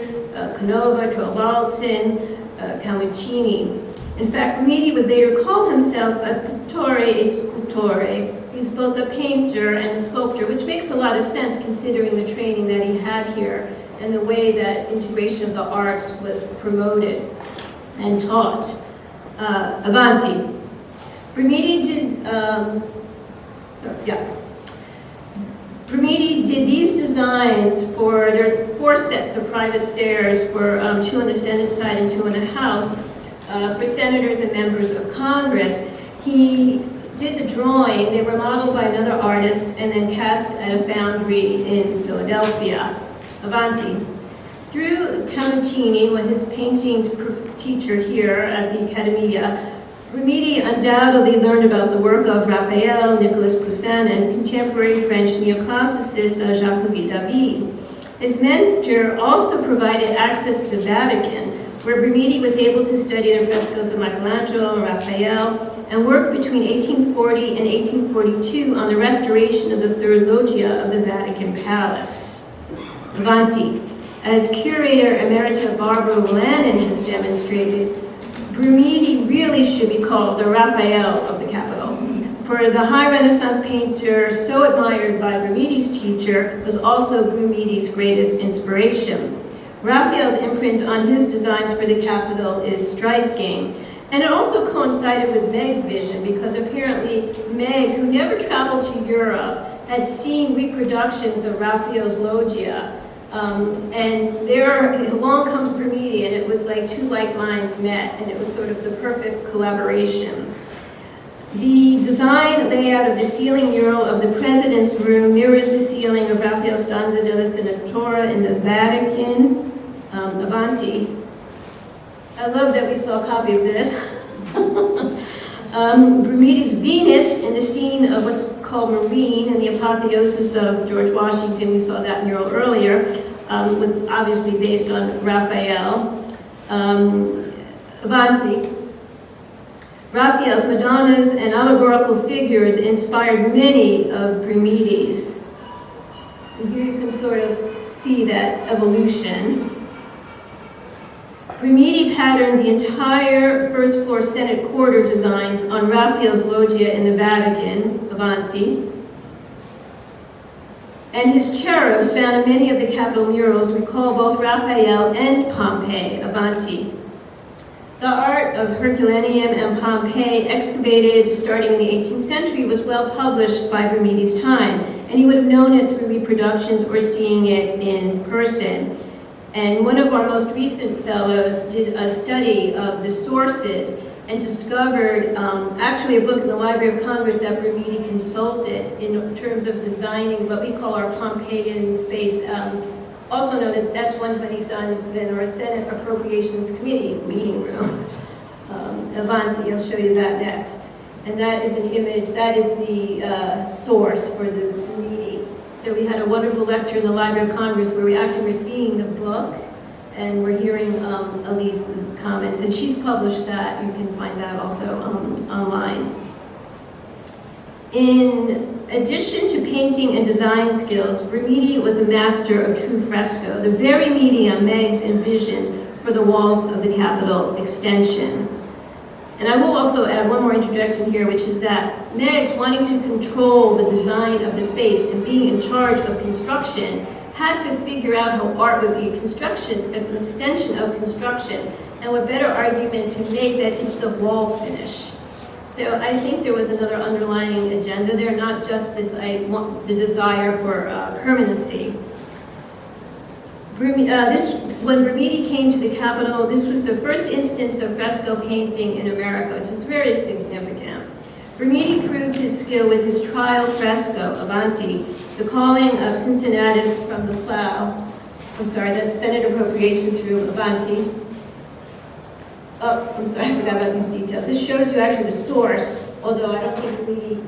Canova, Trovalsin, Moschini. In fact, Romiti would later call himself a pittore e scultore. He's both a painter and a sculptor, which makes a lot of sense considering the training that he had here and the way that integration of the arts was promoted and taught. Avanti. Romiti did these designs for, there are 4 sets of private stairs, for 2 on the Senate side and 2 on the House, for senators and members of Congress. He did the drawing, they were modeled by another artist and then cast at a foundry in Philadelphia. Avanti. Through Moschini, his painting teacher here at the Accademia, Romiti undoubtedly learned about the work of Raphael, Nicolas Poussin, and contemporary French neoclassicist Jacques-Louis David. His mentor also provided access to the Vatican, where Romiti was able to study the frescoes of Michelangelo and Raphael, and worked between 1840 and 1842 on the restoration of the 3rd loggia of the Vatican Palace. Avanti. As curator emerita Barbara Lannon has demonstrated, Romiti really should be called the Raphael of the capital. For the high Renaissance painter so admired by Romiti's teacher was also Romiti's greatest inspiration. Raphael's imprint on his designs for the capital is striking. And it also coincided with Meg's vision, because apparently Meg's, who never traveled to Europe, had seen reproductions of Raphael's loggia. And there, along comes Romiti, and it was like 2 like minds met, and it was sort of the perfect collaboration. The design layout of the ceiling mural of the President's Room mirrors the ceiling of Raphael's Stanza della Senatora in the Vatican. Avanti. I love that we saw a copy of this. Romiti's Venus in the scene of what's called Marine and the apotheosis of George Washington, we saw that mural earlier, was obviously based on Raphael. Avanti. Raphael's Madonnas and allegorical figures inspired many of Romiti's. And here you can sort of see that evolution. Romiti patterned the entire first floor Senate quarter designs on Raphael's loggia in the Vatican, Avanti. And his cherubs found in many of the Capitol murals recall both Raphael and Pompey, Avanti. The art of Herculaneum and Pompeii, excavated starting in the 18th century, was well published by Romiti's time, and he would have known it through reproductions or seeing it in person. And one of our most recent fellows did a study of the sources and discovered actually a book in the Library of Congress that Romiti consulted in terms of designing what we call our Pompeian space, also known as S-127, or Senate Appropriations Committee meeting room. Avanti, I'll show you that next. And that is an image, that is the source for the Romiti. So we had a wonderful lecture in the Library of Congress where we actually were seeing the book and we're hearing Elise's comments, and she's published that. You can find that also online. In addition to painting and design skills, Romiti was a master of true fresco, the very medium Meg's envisioned for the walls of the Capitol extension. And I will also add one more introduction here, which is that Meg's, wanting to control the design of the space and being in charge of construction, had to figure out how art would be an extension of construction, and what better argument to make that it's the wall finish. So I think there was another underlying agenda there, not just this, the desire for permanency. When Romiti came to the Capitol, this was the first instance of fresco painting in America, which is very significant. Romiti proved his skill with his trial fresco, Avanti, the calling of Cincinnatus from the plow. I'm sorry, that's Senate Appropriations Room, Avanti. Oh, I'm sorry, I forgot about these details. This shows you actually the source, although I don't think Romiti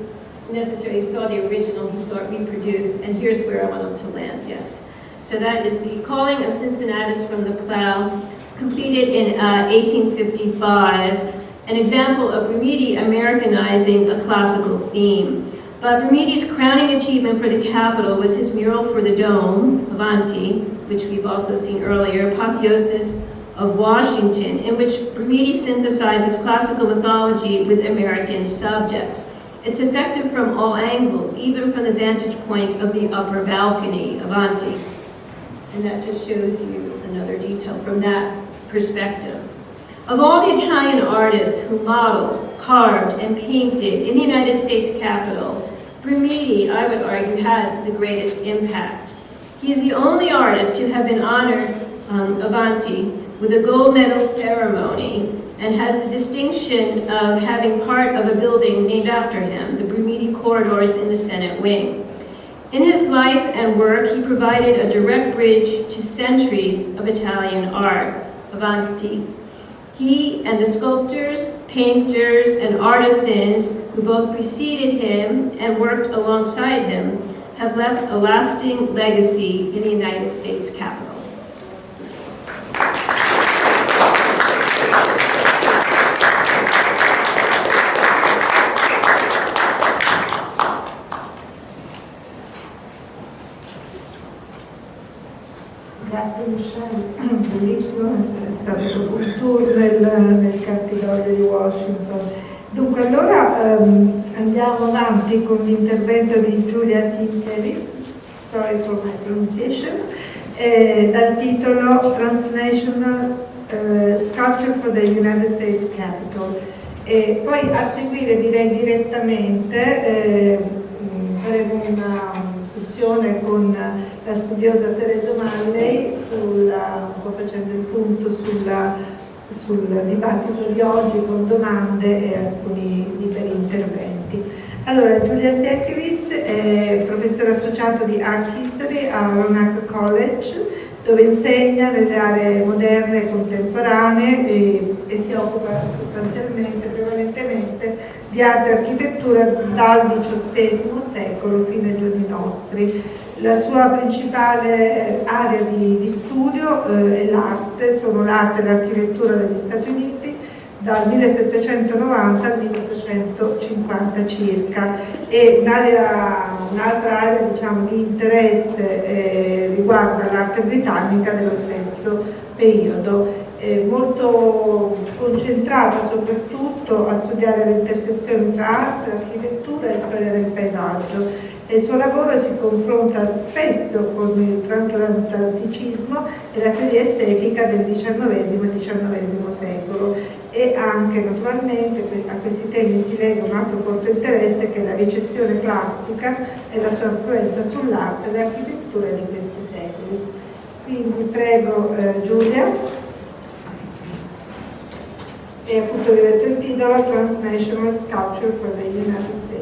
necessarily saw the original, he saw it reproduced, and here's where I want him to land, yes. So that is The Calling of Cincinnatus from the Plough, completed in 1855, an example of Brumidi Americanizing a classical theme. But Brumidi's crowning achievement for the capital was his mural for the dome, Avanti, which we've also seen earlier, Apotheosis of Washington, in which Brumidi synthesizes classical mythology with American subjects. It's effective from all angles, even from the vantage point of the upper balcony, Avanti. And that just shows you another detail from that perspective. Of all the Italian artists who modeled, carved, and painted in the United States Capitol, Brumidi, I would argue, had the greatest impact. He is the only artist to have been honored, Avanti, with a gold medal ceremony, and has the distinction of having part of a building named after him, the Brumidi corridors in the Senate wing. In his life and work, he provided a direct bridge to centuries of Italian art, Avanti. He and the sculptors, painters, and artisans who both preceded him and worked alongside him have left a lasting legacy in the United States Capitol. Grazie Michelle, bellissimo, è stato proprio un tour nel Capitolio di Washington. Dunque allora andiamo avanti con l'intervento di Giulia Sienkiewicz, sorry for my pronunciation, dal titolo Transnational Sculpture for the United States Capitol. E poi a seguire direi direttamente faremo una sessione con la studiosa Teresa Malley, un po' facendo il punto sul dibattito di oggi con domande e alcuni liberi interventi. Allora, Giulia Sienkiewicz è professore associato di Art History a Roanoke College, dove insegna nelle aree moderne e contemporanee e si occupa sostanzialmente, prevalentemente, di arte e architettura dal XVIII secolo fino ai giorni nostri. La sua principale area di studio è l'arte, sono l'arte e l'architettura degli Stati Uniti dal 1790 al 1850 circa, e un'altra area diciamo, di interesse riguarda l'arte britannica dello stesso periodo, molto concentrata soprattutto a studiare le intersezioni tra arte, architettura e storia del paesaggio. Il suo lavoro si confronta spesso con il transatlanticismo e la teoria estetica del XIX e XIX secolo, e anche naturalmente a questi temi si lega un altro forte interesse che è la ricezione classica e la sua influenza sull'arte e l'architettura di questi secoli. Quindi prego Giulia, e appunto vi ho detto il titolo Transnational Sculpture for the United States.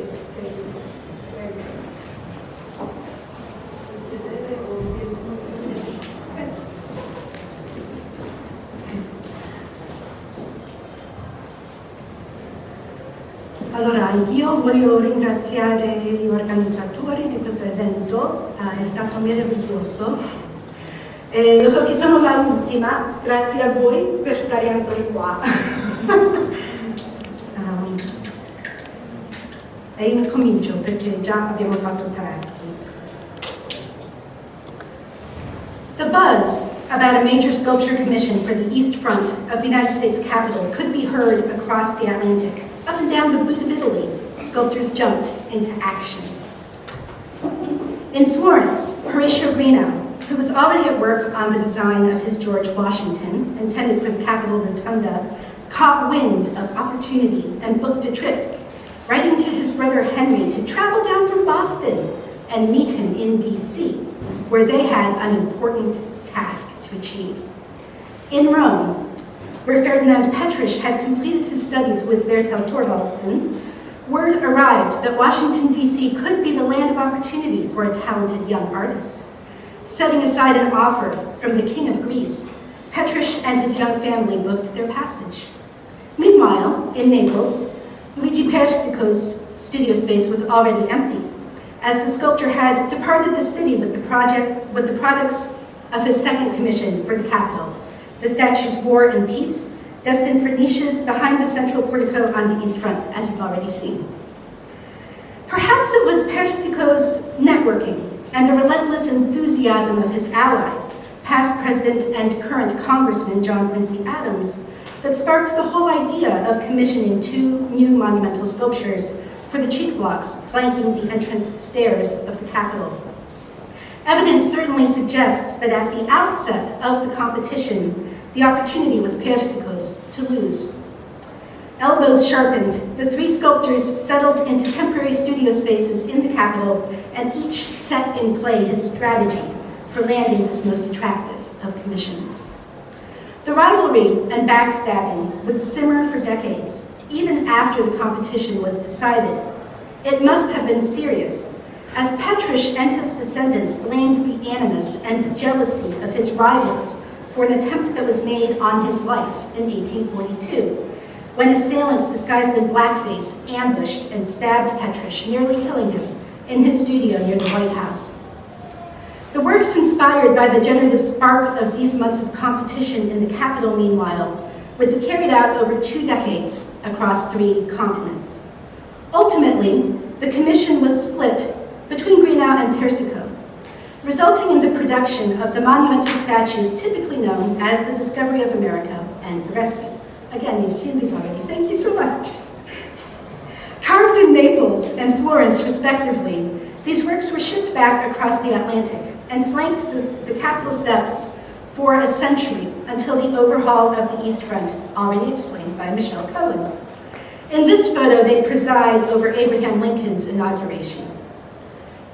Allora, anch'io voglio ringraziare gli organizzatori di questo evento, è stato meraviglioso. Lo so che sono l'ultima, grazie a voi per stare ancora qua. E incomincio perché già abbiamo fatto tardi. The buzz about a major sculpture commission for the East Front of the United States Capitol could be heard across the Atlantic. Up and down the boot of Italy, sculptors jumped into action. In Florence, Horatio Reno, who was already at work on the design of his George Washington, intended for the Capitol Rotunda, caught wind of opportunity and booked a trip, writing to his brother Henry to travel down from Boston and meet him in D.C., where they had an important task to achieve. In Rome, where Ferdinand Petrich had completed his studies with Bertel Thorvaldsen, word arrived that Washington, D.C. could be the land of opportunity for a talented young artist. Setting aside an offer from the King of Greece, Petrich and his young family booked their passage. Meanwhile, in Naples, Luigi Persico's studio space was already empty, as the sculptor had departed the city with the products of his second commission for the Capitol, the statues War and Peace, destined for niches behind the central portico on the east front, as you've already seen. Perhaps it was Persico's networking and the relentless enthusiasm of his ally, past president and current Congressman John Quincy Adams, that sparked the whole idea of commissioning 2 new monumental sculptures for the cheek blocks flanking the entrance stairs of the Capitol. Evidence certainly suggests that at the outset of the competition, the opportunity was Persico's to lose. Elbows sharpened, the 3 sculptors settled into temporary studio spaces in the Capitol and each set in play his strategy for landing this most attractive of commissions. The rivalry and backstabbing would simmer for decades, even after the competition was decided. It must have been serious, as Petrus and his descendants blamed the animus and jealousy of his rivals for an attempt that was made on his life in 1842, when assailants disguised in blackface ambushed and stabbed Petrus, nearly killing him in his studio near the White House. The works inspired by the generative spark of these months of competition in the Capitol, meanwhile, would be carried out over 2 decades across 3 continents. Ultimately, the commission was split between Greenough and Persico, resulting in the production of the monumental statues typically known as the Discovery of America and the Rescue. Again, you've seen these already. Thank you so much. Carved in Naples and Florence, respectively, these works were shipped back across the Atlantic and flanked the Capitol steps for a century until the overhaul of the East Front, already explained by Michelle Cohen. In this photo, they preside over Abraham Lincoln's inauguration.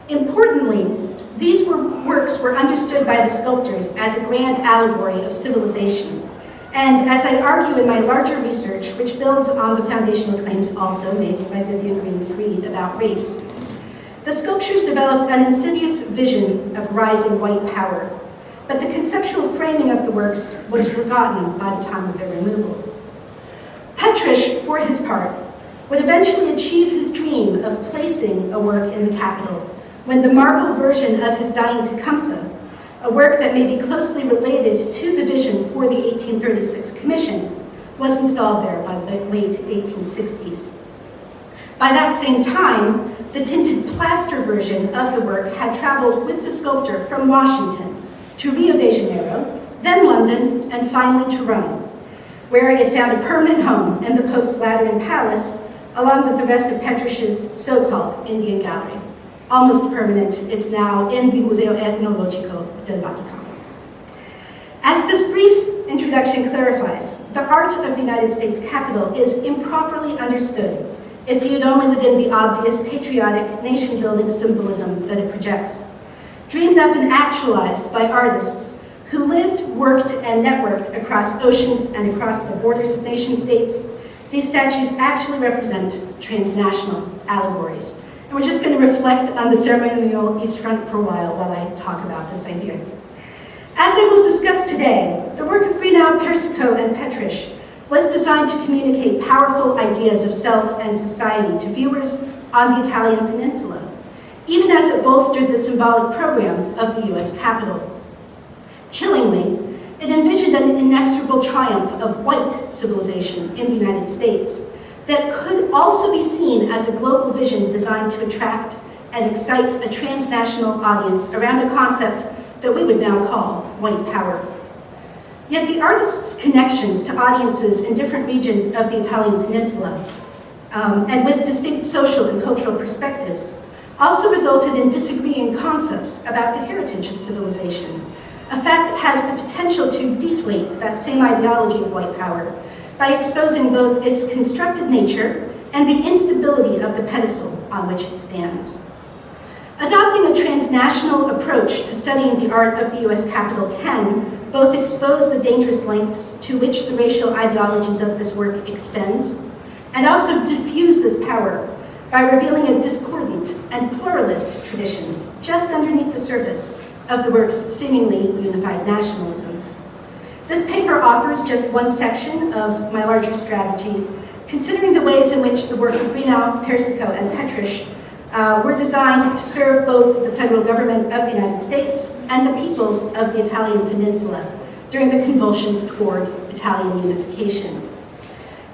Importantly, these works were understood by the sculptors as a grand allegory of civilization. And as I argue in my larger research, which builds on the foundational claims also made by Vivian Green-Fried about race, the sculptures developed an insidious vision of rising white power, but the conceptual framing of the works was forgotten by the time of their removal. Petrus, for his part, would eventually achieve his dream of placing a work in the Capitol when the marble version of his Dying Tecumseh, a work that may be closely related to the vision for the 1836 Commission, was installed there by the late 1860s. By that same time, the tinted plaster version of the work had traveled with the sculptor from Washington to Rio de Janeiro, then London, and finally to Rome, where it found a permanent home in the Pope's Lateran Palace, along with the rest of Petrus's so-called Indian Gallery. Almost permanent, it's now in the Museo Etnologico del Vaticano. As this brief introduction clarifies, the art of the United States Capitol is improperly understood if viewed only within the obvious patriotic nation-building symbolism that it projects. Dreamed up and actualized by artists who lived, worked, and networked across oceans and across the borders of nation-states, these statues actually represent transnational allegories. And we're just going to reflect on the ceremonial East Front for a while I talk about this idea. As I will discuss today, the work of Greenough, Persico, and Petrus was designed to communicate powerful ideas of self and society to viewers on the Italian peninsula, even as it bolstered the symbolic program of the US Capitol. Chillingly, it envisioned an inexorable triumph of white civilization in the United States that could also be seen as a global vision designed to attract and excite a transnational audience around a concept that we would now call white power. Yet the artist's connections to audiences in different regions of the Italian peninsula, and with distinct social and cultural perspectives, also resulted in disagreeing concepts about the heritage of civilization, a fact that has the potential to deflate that same ideology of white power by exposing both its constructed nature and the instability of the pedestal on which it stands. Adopting a transnational approach to studying the art of the US Capitol can both expose the dangerous lengths to which the racial ideologies of this work extends, and also diffuse this power by revealing a discordant and pluralist tradition just underneath the surface of the work's seemingly unified nationalism. This paper offers just one section of my larger strategy, considering the ways in which the work of Greenau, Persico, and Petrish were designed to serve both the federal government of the United States and the peoples of the Italian peninsula during the convulsions toward Italian unification.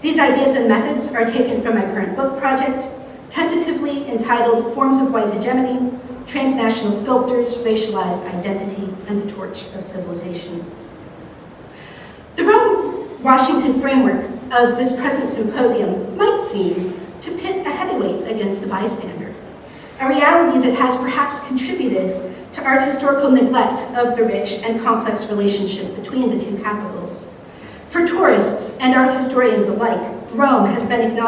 These ideas and methods are taken from my current book project, tentatively entitled Forms of White Hegemony, Transnational Sculptors, Racialized Identity, and the Torch of Civilization. The Rome-Washington framework of this present symposium might seem to pit a heavyweight against a bystander, a reality that has perhaps contributed to art historical neglect of the rich and complex relationship between the two capitals. For tourists and art historians alike, Rome has been an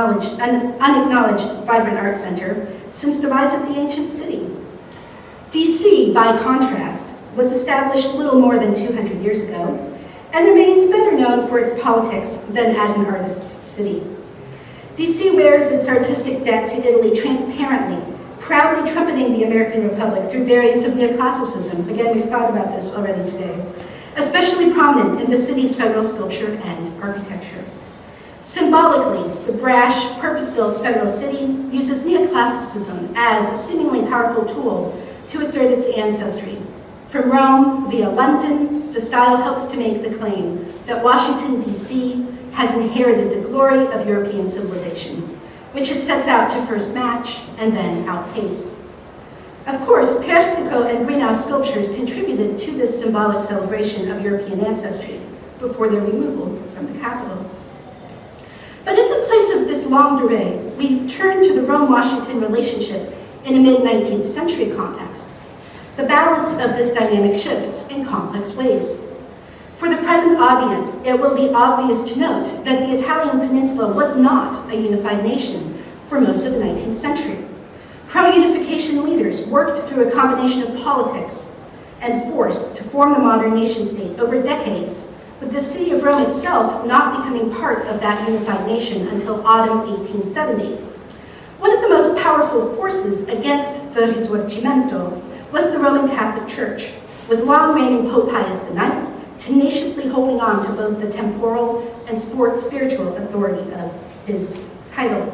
unacknowledged vibrant art center since the rise of the ancient city. DC, by contrast, was established little more than 200 years ago and remains better known for its politics than as an artist's city. DC wears its artistic debt to Italy transparently, proudly trumpeting the American Republic through variants of neoclassicism. Again, we've thought about this already today. Especially prominent in the city's federal sculpture and architecture. Symbolically, the brash, purpose-built federal city uses neoclassicism as a seemingly powerful tool to assert its ancestry. From Rome via London, the style helps to make the claim that Washington, D.C. has inherited the glory of European civilization, which it sets out to first match and then outpace. Of course, Persico and Greenau sculptures contributed to this symbolic celebration of European ancestry before their removal from the capital. But if in place of this longue durée, we turn to the Rome-Washington relationship in a mid-19th century context, the balance of this dynamic shifts in complex ways. For the present audience, it will be obvious to note that the Italian peninsula was not a unified nation for most of the 19th century. Pro-unification leaders worked through a combination of politics and force to form the modern nation-state over decades, with the city of Rome itself not becoming part of that unified nation until autumn 1870. One of the most powerful forces against the Risorgimento was the Roman Catholic Church, with long-reigning Pope Pius IX tenaciously holding on to both the temporal and spiritual authority of his title.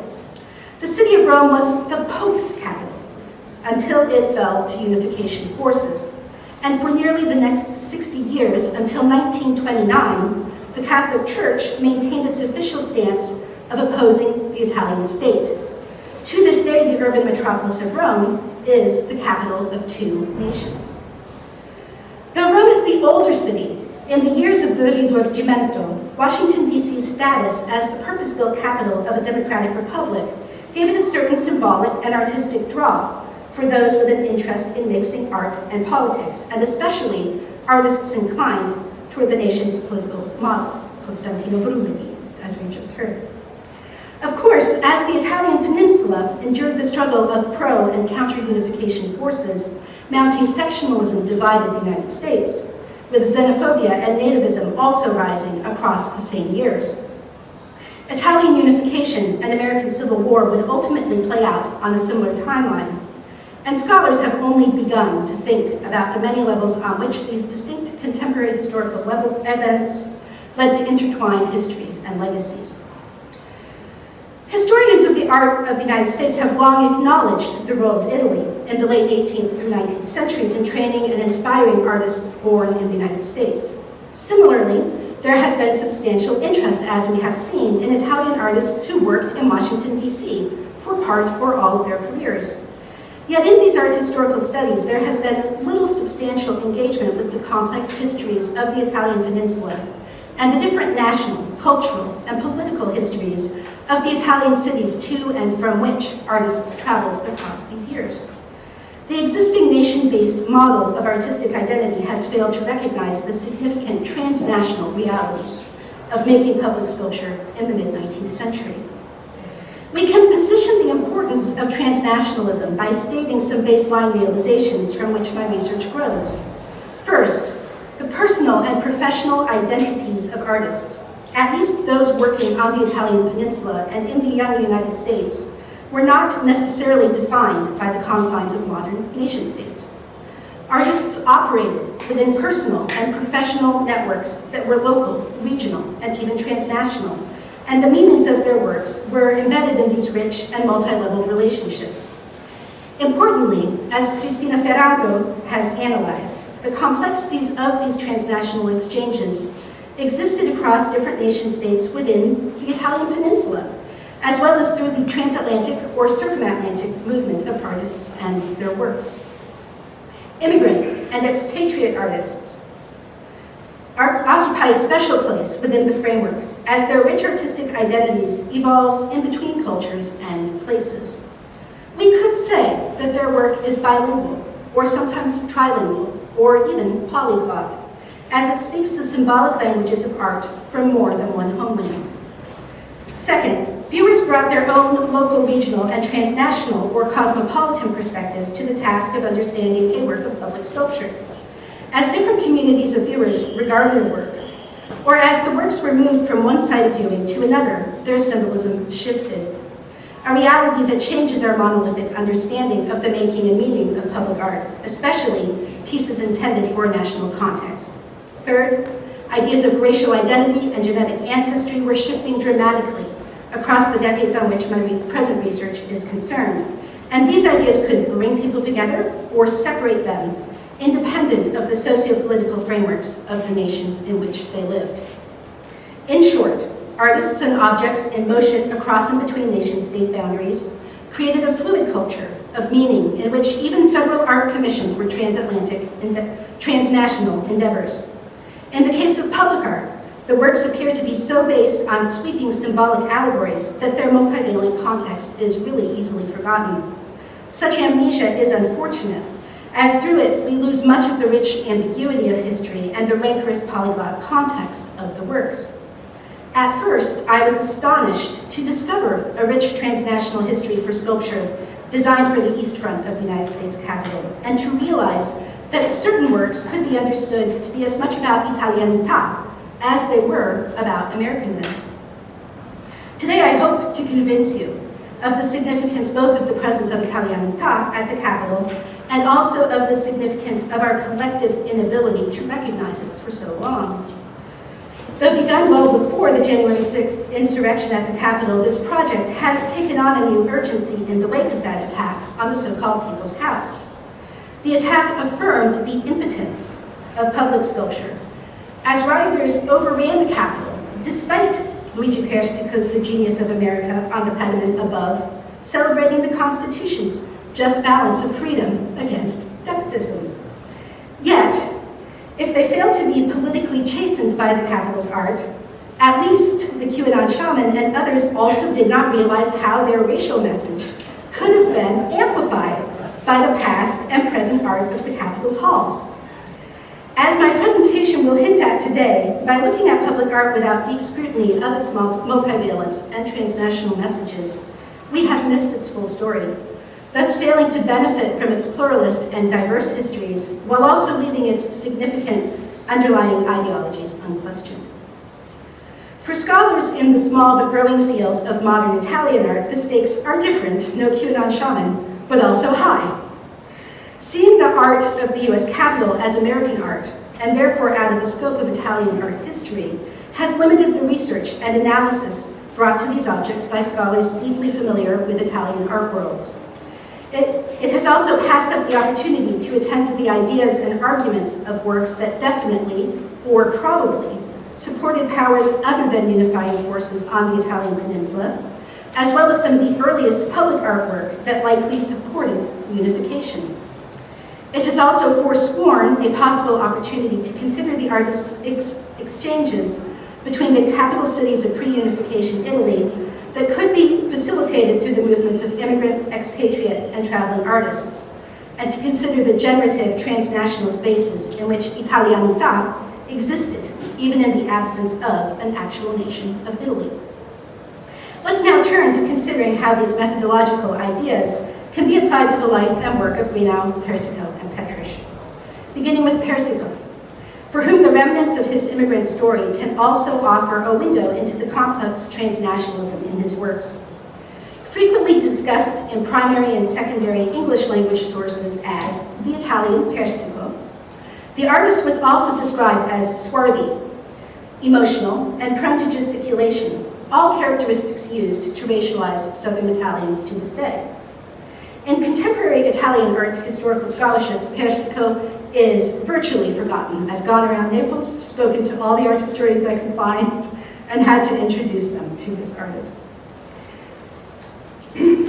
The city of Rome was the Pope's capital until it fell to unification forces. And for nearly the next 60 years, until 1929, the Catholic Church maintained its official stance of opposing the Italian state. To this day, the urban metropolis of Rome is the capital of two nations. Though Rome is the older city, in the years of the Risorgimento, Washington, D.C.'s status as the purpose-built capital of a democratic republic gave it a certain symbolic and artistic draw for those with an interest in mixing art and politics, and especially artists inclined toward the nation's political model, Costantino Brumidi, as we've just heard. Of course, as the Italian peninsula endured the struggle of pro- and counter-unification forces, mounting sectionalism divided the United States, with xenophobia and nativism also rising across the same years. Italian unification and American Civil War would ultimately play out on a similar timeline, and scholars have only begun to think about the many levels on which these distinct contemporary historical events led to intertwined histories and legacies. Historians of the art of the United States have long acknowledged the role of Italy in the late 18th through 19th centuries in training and inspiring artists born in the United States. Similarly, there has been substantial interest, as we have seen, in Italian artists who worked in Washington, D.C. for part or all of their careers. Yet in these art historical studies, there has been little substantial engagement with the complex histories of the Italian peninsula and the different national, cultural, and political histories of the Italian cities to and from which artists traveled across these years. The existing nation-based model of artistic identity has failed to recognize the significant transnational realities of making public sculpture in the mid-19th century. We can position the importance of transnationalism by stating some baseline realizations from which my research grows. First, the personal and professional identities of artists, at least those working on the Italian peninsula and in the young United States, were not necessarily defined by the confines of modern nation-states. Artists operated within personal and professional networks that were local, regional, and even transnational, and the meanings of their works were embedded in these rich and multi-leveled relationships. Importantly, as Cristina Ferrago has analyzed, the complexities of these transnational exchanges existed across different nation-states within the Italian peninsula, as well as through the transatlantic or circumatlantic movement of artists and their works. Immigrant and expatriate artists occupy a special place within the framework as their rich artistic identities evolves in between cultures and places. We could say that their work is bilingual, or sometimes trilingual, or even polyglot, as it speaks the symbolic languages of art from more than one homeland. Second, viewers brought their own local, regional, and transnational or cosmopolitan perspectives to the task of understanding a work of public sculpture. As different communities of viewers regarded the work, or as the works were moved from one site of viewing to another, their symbolism shifted. A reality that changes our monolithic understanding of the making and meaning of public art, especially pieces intended for a national context. Third, ideas of racial identity and genetic ancestry were shifting dramatically across the decades on which my present research is concerned. And these ideas could bring people together or separate them, independent of the socio-political frameworks of the nations in which they lived. In short, artists and objects in motion across and between nation-state boundaries created a fluid culture of meaning in which even federal art commissions were transatlantic and transnational endeavors. In the case of public art, the works appear to be so based on sweeping symbolic allegories that their multivalent context is really easily forgotten. Such amnesia is unfortunate, as through it we lose much of the rich ambiguity of history and the rancorous polyglot context of the works. At first, I was astonished to discover a rich transnational history for sculpture designed for the East Front of the United States Capitol, and to realize that certain works could be understood to be as much about Italianità as they were about Americanness. Today, I hope to convince you of the significance both of the presence of Italianità at the Capitol and also of the significance of our collective inability to recognize it for so long. Though begun well before the January 6th insurrection at the Capitol, this project has taken on a new urgency in the wake of that attack on the so-called People's House. The attack affirmed the impotence of public sculpture, as rioters overran the Capitol, despite Luigi Persico's The Genius of America on the pediment above, celebrating the Constitution's just balance of freedom against despotism. Yet, if they failed to be politically chastened by the Capitol's art, at least the QAnon shaman and others also did not realize how their racial message could have been amplified by the past and present art of the Capitol's halls. As my presentation will hint at today, by looking at public art without deep scrutiny of its multivalence and transnational messages, we have missed its full story, thus failing to benefit from its pluralist and diverse histories, while also leaving its significant underlying ideologies unquestioned. For scholars in the small but growing field of modern Italian art, the stakes are different, no QAnon shaman, but also high. Seeing the art of the US Capitol as American art, and therefore out of the scope of Italian art history, has limited the research and analysis brought to these objects by scholars deeply familiar with Italian art worlds. It has also passed up the opportunity to attend to the ideas and arguments of works that definitely, or probably, supported powers other than unifying forces on the Italian peninsula, as well as some of the earliest public artwork that likely supported unification. It has also forsworn a possible opportunity to consider the artists' exchanges between the capital cities of pre-unification Italy that could be facilitated through the movements of immigrant, expatriate, and traveling artists, and to consider the generative transnational spaces in which Italianità existed, even in the absence of an actual nation of Italy. Let's now turn to considering how these methodological ideas can be applied to the life and work of Greenau, Persico, and Petrish. Beginning with Persico, for whom the remnants of his immigrant story can also offer a window into the complex transnationalism in his works. Frequently discussed in primary and secondary English language sources as the Italian Persico, the artist was also described as swarthy, emotional, and prone to gesticulation, all characteristics used to racialize Southern Italians to this day. In contemporary Italian art historical scholarship, Persico is virtually forgotten. I've gone around Naples, spoken to all the art historians I could find, and had to introduce them to this artist.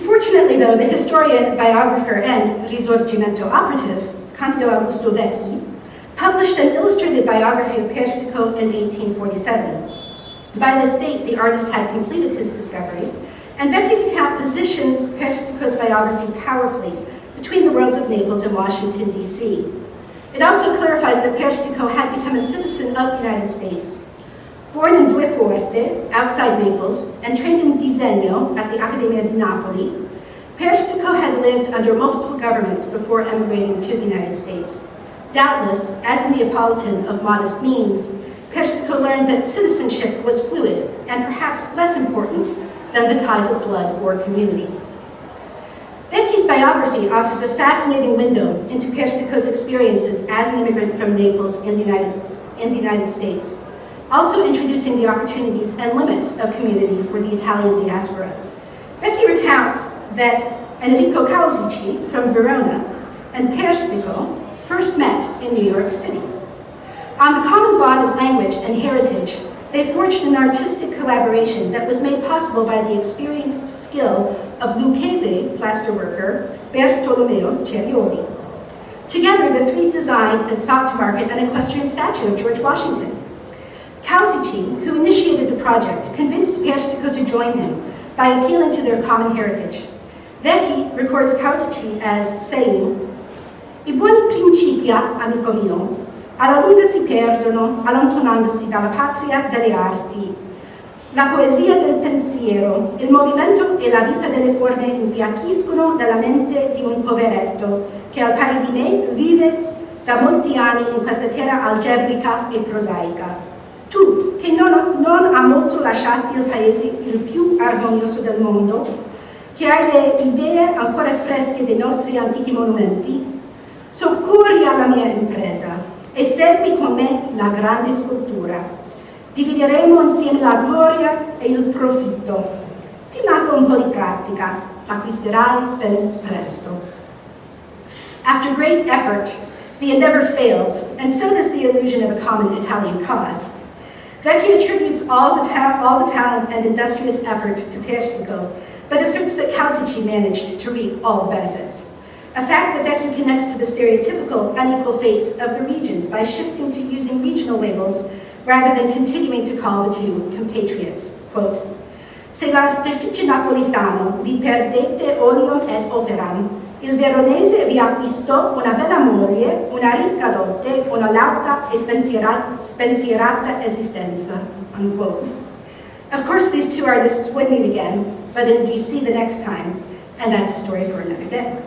Fortunately, though, the historian, biographer, and Risorgimento operative, Candido Augusto Vecchi, published an illustrated biography of Persico in 1847. By this date, the artist had completed his discovery, and Vecchi's account positions Persico's biography powerfully between the worlds of Naples and Washington, D.C. It also clarifies that Persico had become a citizen of the United States. Born in Due Porte, outside Naples, and trained in disegno at the Accademia di Napoli, Persico had lived under multiple governments before emigrating to the United States. Doubtless, as a Neapolitan of modest means, Persico learned that citizenship was fluid and perhaps less important than the ties of blood or community. Vecchi's biography offers a fascinating window into Persico's experiences as an immigrant from Naples in the United States, also introducing the opportunities and limits of community for the Italian diaspora. Vecchi recounts that Enrico Causici from Verona and Persico first met in New York City. On the common bond of language and heritage, they forged an artistic collaboration that was made possible by the experienced skill of Lucchese plasterworker Bartolomeo Cerioli. Together, the three designed and sought to market an equestrian statue of George Washington. Causici, who initiated the project, convinced Persico to join him by appealing to their common heritage. Vecchi records Causici as saying, "I buoni principia, amico mio, alla lunga si perdono, allontanandosi dalla patria delle arti. La poesia del pensiero, il movimento e la vita delle forme infiacchiscono dalla mente di un poveretto che al pari di me vive da molti anni in questa terra algebrica e prosaica. Tu, che non ha molto lasciasti il paese il più armonioso del mondo, che hai le idee ancora fresche dei nostri antichi monumenti, soccorri alla mia impresa e segui con me la grande scultura. Divideremo insieme la gloria e il profitto. Ti manca un po' di pratica, acquisterai ben presto." After great effort, the endeavor fails, and so does the illusion of a common Italian cause. Vecchi attributes all the talent and industrious effort to Persico, but asserts that Causici managed to reap all benefits. A fact that Vecchi connects to the stereotypical unequal fates of the regions by shifting to using regional labels rather than continuing to call the two compatriots. Quote, "Se l'artefice napolitano vi perdette olium et operam, il veronese vi acquistò una bella moglie, una ricca dote, una lauta e spensierata esistenza." Unquote. Of course, these two artists would meet again, but in DC the next time, and that's a story for another day.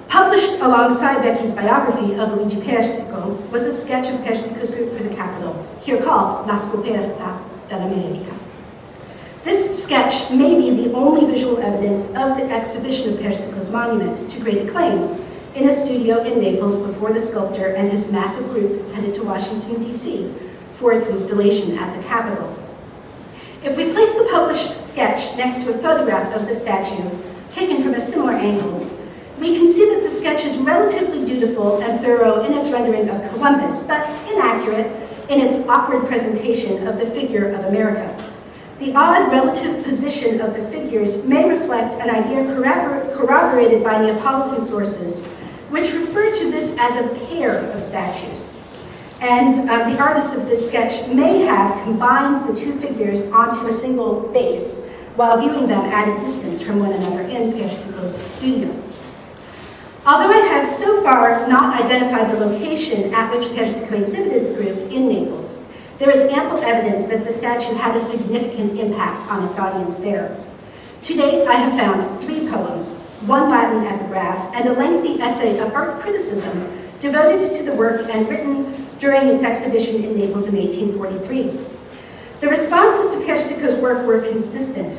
Published alongside Vecchi's biography of Luigi Persico was a sketch of Persico's route for the capital, here called La Scoperta dell'America. This sketch may be the only visual evidence of the exhibition of Persico's monument to great acclaim in a studio in Naples before the sculptor and his massive group headed to Washington, D.C. for its installation at the Capitol. If we place the published sketch next to a photograph of the statue taken from a similar angle, we can see that the sketch is relatively dutiful and thorough in its rendering of Columbus, but inaccurate in its awkward presentation of the figure of America. The odd relative position of the figures may reflect an idea corroborated by Neapolitan sources, which refer to this as a pair of statues. And the artist of this sketch may have combined the two figures onto a single base while viewing them at a distance from one another in Persico's studio. Although I have so far not identified the location at which Persico exhibited the group in Naples, there is ample evidence that the statue had a significant impact on its audience there. To date, I have found 3 poems, 1 Latin epigraph, and a lengthy essay of art criticism devoted to the work and written during its exhibition in Naples in 1843. The responses to Persico's work were consistent.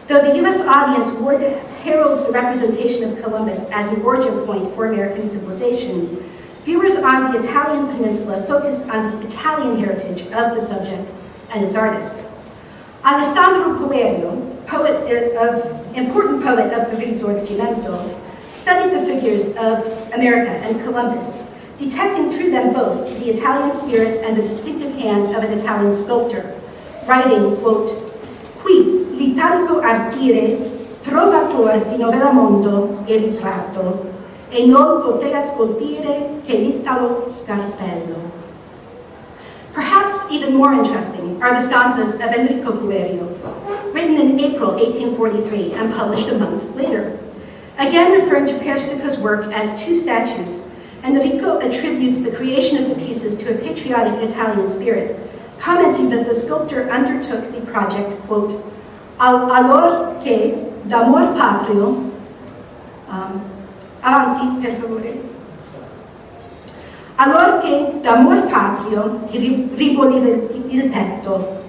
Though the US audience would herald the representation of Columbus as an origin point for American civilization, viewers on the Italian peninsula focused on the Italian heritage of the subject and its artist. Alessandro Poerio, important poet of the Risorgimento, studied the figures of America and Columbus, detecting through them both the Italian spirit and the distinctive hand of an Italian sculptor, writing, quote, "Qui l'italico ardire trovator di novella mondo e ritratto, e non potea scolpire che l'italo scarpello." Perhaps even more interesting are the stanzas of Enrico Poerio, written in April 1843 and published a month later. Again referring to Persico's work as two statues, Enrico attributes the creation of the pieces to a patriotic Italian spirit, commenting that the sculptor undertook the project, quote, "allor che d'amor patrio," avanti per favore, "allor che d'amor patrio ti riboliva il petto."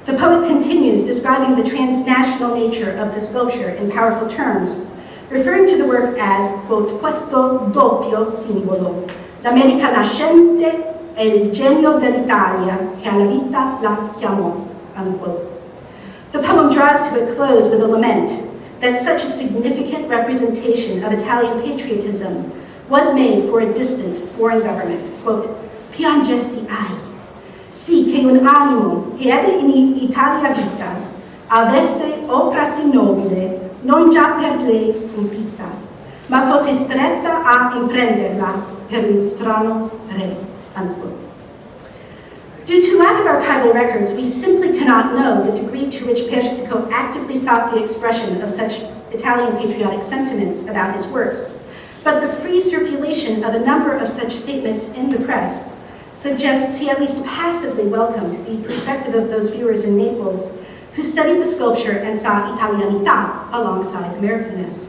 The poet continues, describing the transnational nature of the sculpture in powerful terms, referring to the work as, quote, "questo doppio simbolo, l'America nascente e il genio dell'Italia che alla vita la chiamò," unquote. The poem draws to a close with a lament that such a significant representation of Italian patriotism was made for a distant foreign government, quote, "piangesti ai, sì che un animo che ebbe in Italia vita avesse opera sì nobile, non già per lei compita, ma fosse stretta a imprenderla per un strano re," unquote. Due to lack of archival records, we simply cannot know the degree to which Persico actively sought the expression of such Italian patriotic sentiments about his works, but the free circulation of a number of such statements in the press suggests he at least passively welcomed the perspective of those viewers in Naples who studied the sculpture and saw Italianità alongside Americanness.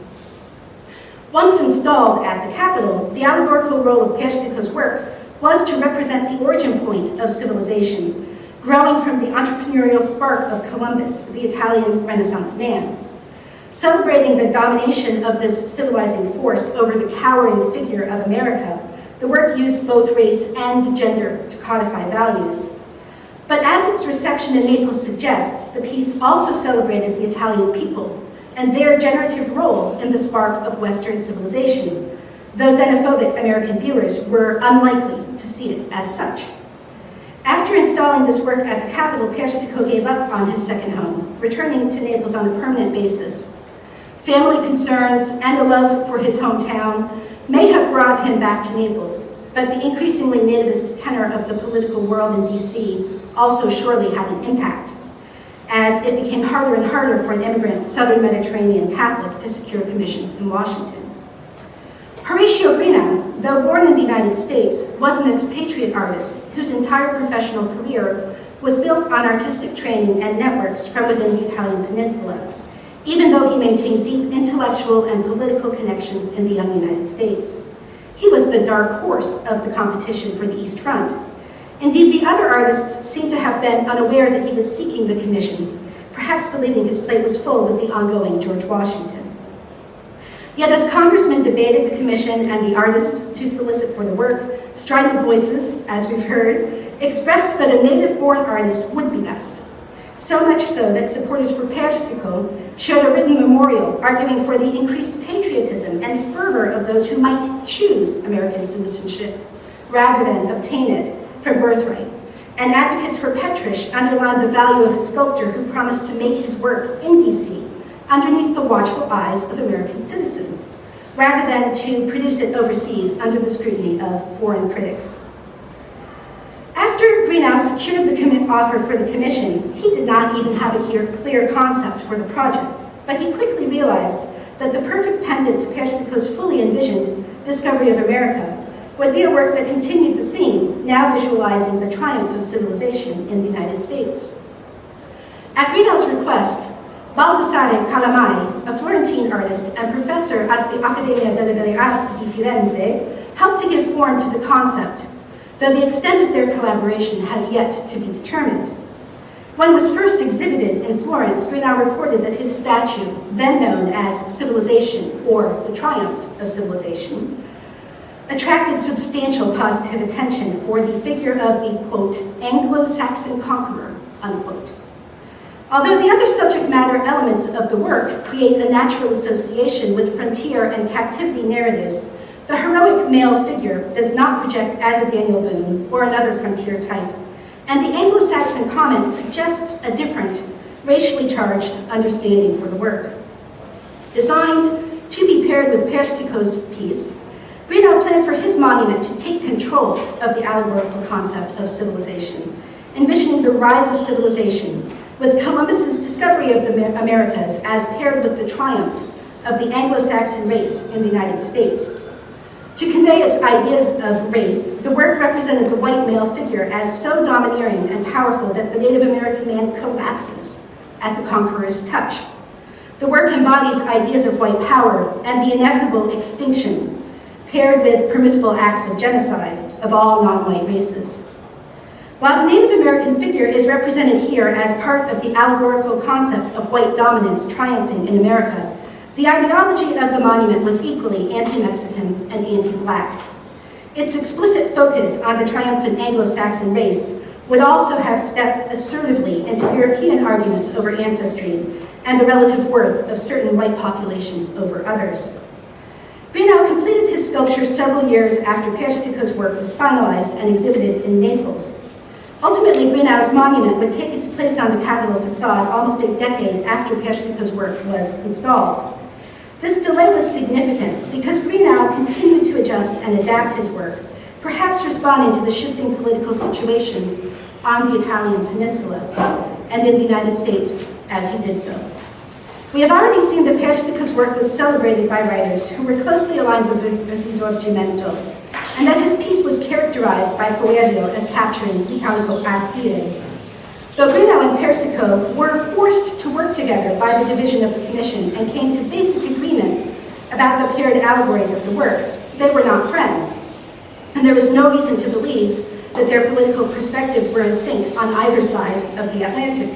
Once installed at the capital, the allegorical role of Persico's work was to represent the origin point of civilization, growing from the entrepreneurial spark of Columbus, the Italian Renaissance man. Celebrating the domination of this civilizing force over the cowering figure of America, the work used both race and gender to codify values. But as its reception in Naples suggests, the piece also celebrated the Italian people and their generative role in the spark of Western civilization. Those xenophobic American viewers were unlikely to see it as such. After installing this work at the capital, Persico gave up on his second home, returning to Naples on a permanent basis. Family concerns and a love for his hometown may have brought him back to Naples, but the increasingly nativist tenor of the political world in DC also surely had an impact, as it became harder and harder for an immigrant Southern Mediterranean Catholic to secure commissions in Washington. Horatio Greenough, though born in the United States, was an expatriate artist whose entire professional career was built on artistic training and networks from within the Italian peninsula, even though he maintained deep intellectual and political connections in the young United States. He was the dark horse of the competition for the East Front. Indeed, the other artists seem to have been unaware that he was seeking the commission, perhaps believing his plate was full with the ongoing George Washington. Yet as congressmen debated the commission and the artist to solicit for the work, strident voices, as we've heard, expressed that a native-born artist would be best. So much so that supporters for Persico shared a written memorial arguing for the increased patriotism and fervor of those who might choose American citizenship rather than obtain it from birthright. And advocates for Petrish underlined the value of a sculptor who promised to make his work in DC underneath the watchful eyes of American citizens, rather than to produce it overseas under the scrutiny of foreign critics. After Greenough secured the offer for the commission, he did not even have a clear concept for the project, but he quickly realized that the perfect pendant to Persico's fully envisioned discovery of America would be a work that continued the theme, now visualizing the triumph of civilization in the United States. At Greenough's request, Baldassare Calamai, a Florentine artist and professor at the Accademia delle Belle Arti di Firenze, helped to give form to the concept, though the extent of their collaboration has yet to be determined. When it was first exhibited in Florence, Greenough reported that his statue, then known as Civilization, or the Triumph of Civilization, attracted substantial positive attention for the figure of the, quote, Anglo-Saxon conqueror, unquote. Although the other subject matter elements of the work create a natural association with frontier and captivity narratives, the heroic male figure does not project as a Daniel Boone or another frontier type, and the Anglo-Saxon comment suggests a different, racially charged understanding for the work. Designed to be paired with Persico's piece, Greenough planned for his monument to take control of the allegorical concept of civilization, envisioning the rise of civilization, with Columbus's discovery of the Americas as paired with the triumph of the Anglo-Saxon race in the United States. To convey its ideas of race, the work represented the white male figure as so domineering and powerful that the Native American man collapses at the conqueror's touch. The work embodies ideas of white power and the inevitable extinction, paired with permissible acts of genocide of all non-white races. While the Native American figure is represented here as part of the allegorical concept of white dominance triumphing in America, the ideology of the monument was equally anti-Mexican and anti-Black. Its explicit focus on the triumphant Anglo-Saxon race would also have stepped assertively into European arguments over ancestry and the relative worth of certain white populations over others. Greenough completed his sculpture several years after Persico's work was finalized and exhibited in Naples. Ultimately, Greenough's monument would take its place on the Capitol facade almost a decade after Persico's work was installed. This delay was significant because Greenough continued to adjust and adapt his work, perhaps responding to the shifting political situations on the Italian peninsula and in the United States as he did so. We have already seen that Persico's work was celebrated by writers who were closely aligned with the Risorgimento, and that his piece was characterized by Coelho as capturing l'Italico ardire. Though Greenough and Persico were forced to work together by the division of the commission and came to basic agreement about the paired allegories of the works, they were not friends, and there was no reason to believe that their political perspectives were in sync on either side of the Atlantic.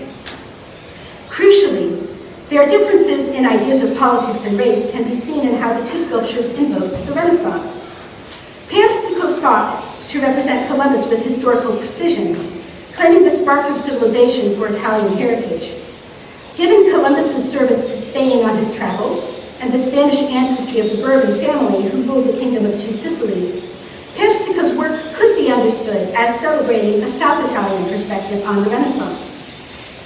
Crucially, their differences in ideas of politics and race can be seen in how the two sculptures invoked the Renaissance. Persico sought to represent Columbus with historical precision, claiming the spark of civilization for Italian heritage. Given Columbus's service to Spain on his travels and the Spanish ancestry of the Bourbon family who ruled the Kingdom of Two Sicilies, Persico's work could be understood as celebrating a South Italian perspective on the Renaissance.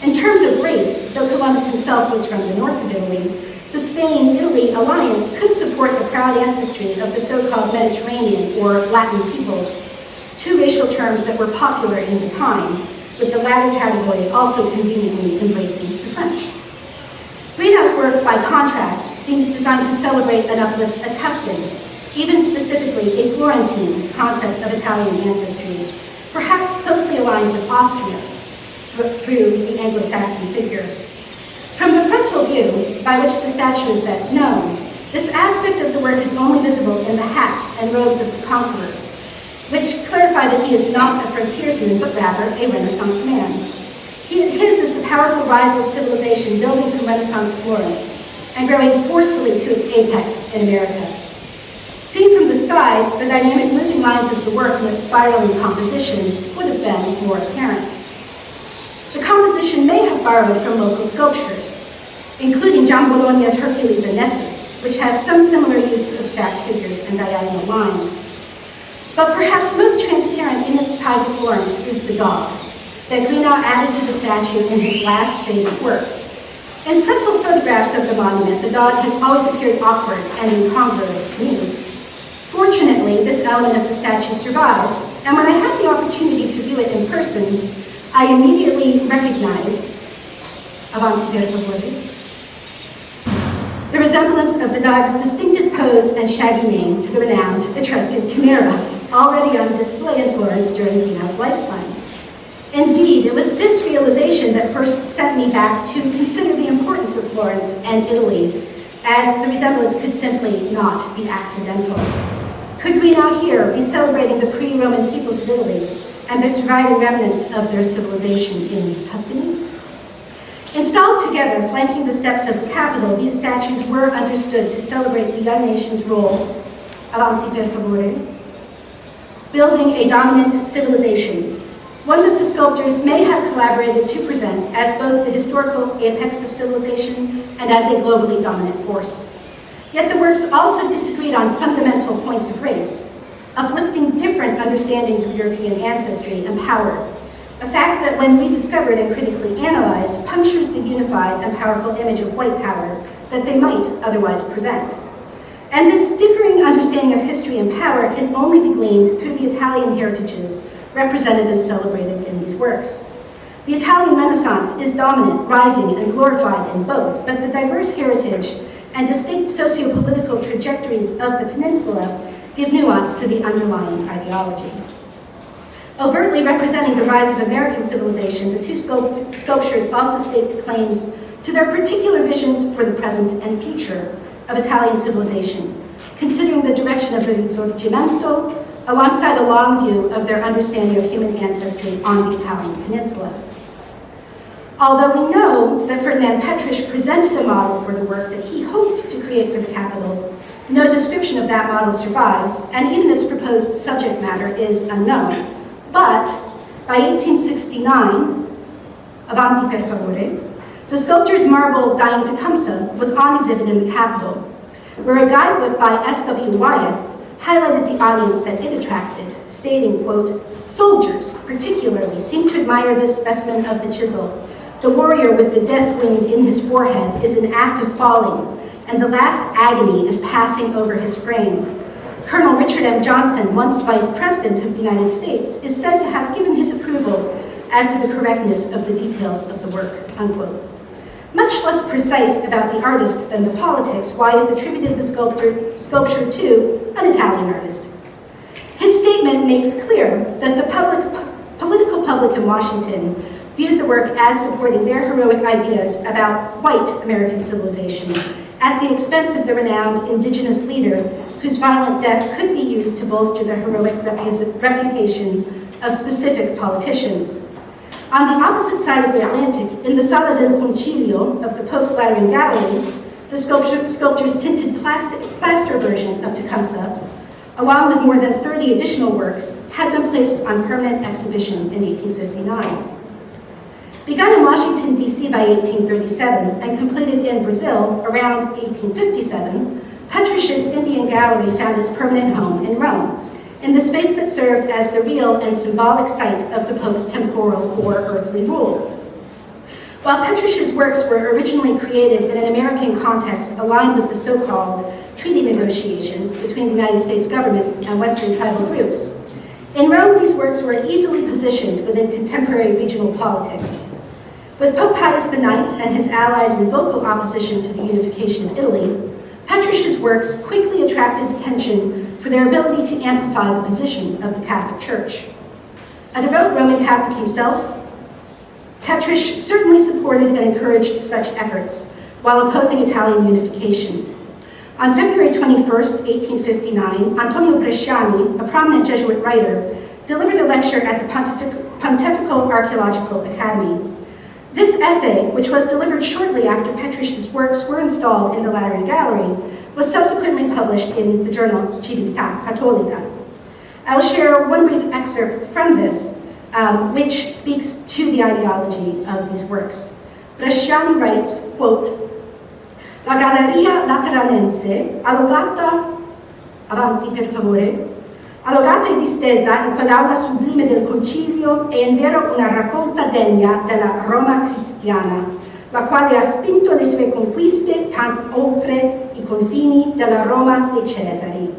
In terms of race, though Columbus himself was from the north of Italy, the Spain-Italy alliance could support the proud ancestry of the so-called Mediterranean or Latin peoples, two racial terms that were popular in the time, with the latter category also conveniently embracing the French. Greenough's work, by contrast, seems designed to celebrate and uplift a Tuscan, even specifically a Florentine, concept of Italian ancestry, perhaps closely aligned with Austria through the Anglo-Saxon figure. From the frontal view, by which the statue is best known, this aspect of the work is only visible in the hat and robes of the conqueror, which clarify that he is not a frontiersman, but rather a Renaissance man. His is the powerful rise of civilization building from Renaissance Florence and growing forcefully to its apex in America. Seen from the side, the dynamic moving lines of the work and its spiraling composition would have been more apparent. The composition may have borrowed from local sculptures, including John Bologna's Hercules and Nessus, which has some similar use of stacked figures and diagonal lines. But perhaps most transparent in its tie to Florence is the dog that Greenough added to the statue in his last phase of work. In frontal photographs of the monument, the dog has always appeared awkward and incongruous to me. Fortunately, this element of the statue survives, and when I had the opportunity to view it in person, I immediately recognized the resemblance of the dog's distinctive pose and shaggy mane to the renowned Etruscan chimera, already on display in Florence during Greenough's lifetime. Indeed, it was this realization that first sent me back to consider the importance of Florence and Italy, as the resemblance could simply not be accidental. Could Greenough here be celebrating the pre-Roman peoples of Italy and the surviving remnants of their civilization in Tuscany? Installed together, flanking the steps of the Capitol, these statues were understood to celebrate the young nation's role, avanti per favore, building a dominant civilization, one that the sculptors may have collaborated to present as both the historical apex of civilization and as a globally dominant force. Yet the works also disagreed on fundamental points of race, uplifting different understandings of European ancestry and power, a fact that when rediscovered and critically analyzed punctures the unified and powerful image of white power that they might otherwise present. And this differing understanding of history and power can only be gleaned through the Italian heritages represented and celebrated in these works. The Italian Renaissance is dominant, rising, and glorified in both, but the diverse heritage and distinct socio-political trajectories of the peninsula give nuance to the underlying ideology. Overtly representing the rise of American civilization, the two sculptures also state claims to their particular visions for the present and future of Italian civilization, considering the direction of the Risorgimento alongside a long view of their understanding of human ancestry on the Italian peninsula. Although we know that Ferdinand Petrich presented a model for the work that he hoped to create for the capital, no description of that model survives, and even its proposed subject matter is unknown. But by 1869, avanti per favore, the sculptor's marble Dying Tecumseh was on exhibit in the Capitol, where a guidebook by S.W. Wyeth highlighted the audience that it attracted, stating, quote, "Soldiers, particularly, seem to admire this specimen of the chisel. The warrior with the death wound in his forehead is in act of falling, and the last agony is passing over his frame. Colonel Richard M. Johnson, once Vice President of the United States, is said to have given his approval as to the correctness of the details of the work," unquote. Much less precise about the artist than the politics, Wyeth attributed the sculpture to an Italian artist. His statement makes clear that the political public in Washington viewed the work as supporting their heroic ideas about white American civilization at the expense of the renowned indigenous leader whose violent death could be used to bolster the heroic reputation of specific politicians. On the opposite side of the Atlantic, in the Sala del Concilio of the Pope's Lateran Gallery, the sculptor's tinted plaster version of Tecumseh, along with more than 30 additional works, had been placed on permanent exhibition in 1859. Begun in Washington, D.C. by 1837 and completed in Brazil around 1857, Petrich's Indian Gallery found its permanent home in Rome, in the space that served as the real and symbolic site of the Pope's temporal or earthly rule. While Petrich's works were originally created in an American context aligned with the so-called treaty negotiations between the United States government and Western tribal groups, in Rome these works were easily positioned within contemporary regional politics. With Pope Pius IX and his allies in vocal opposition to the unification of Italy, Petrich's works quickly attracted attention for their ability to amplify the position of the Catholic Church. A devout Roman Catholic himself, Petrich certainly supported and encouraged such efforts while opposing Italian unification. On February 21st, 1859, Antonio Bresciani, a prominent Jesuit writer, delivered a lecture at the Pontifical Archaeological Academy. This essay, which was delivered shortly after Petrich's works were installed in the Lateran Gallery, was subsequently published in the journal Civiltà Cattolica. I will share one brief excerpt from this, which speaks to the ideology of these works. Bresciani writes, quote, "La Galleria Lateranense, allogata, avanti per favore, allogata e distesa in quell'aula sublime del Concilio è in vero una raccolta degna della Roma cristiana, la quale ha spinto le sue conquiste tanto oltre i confini della Roma dei Cesari."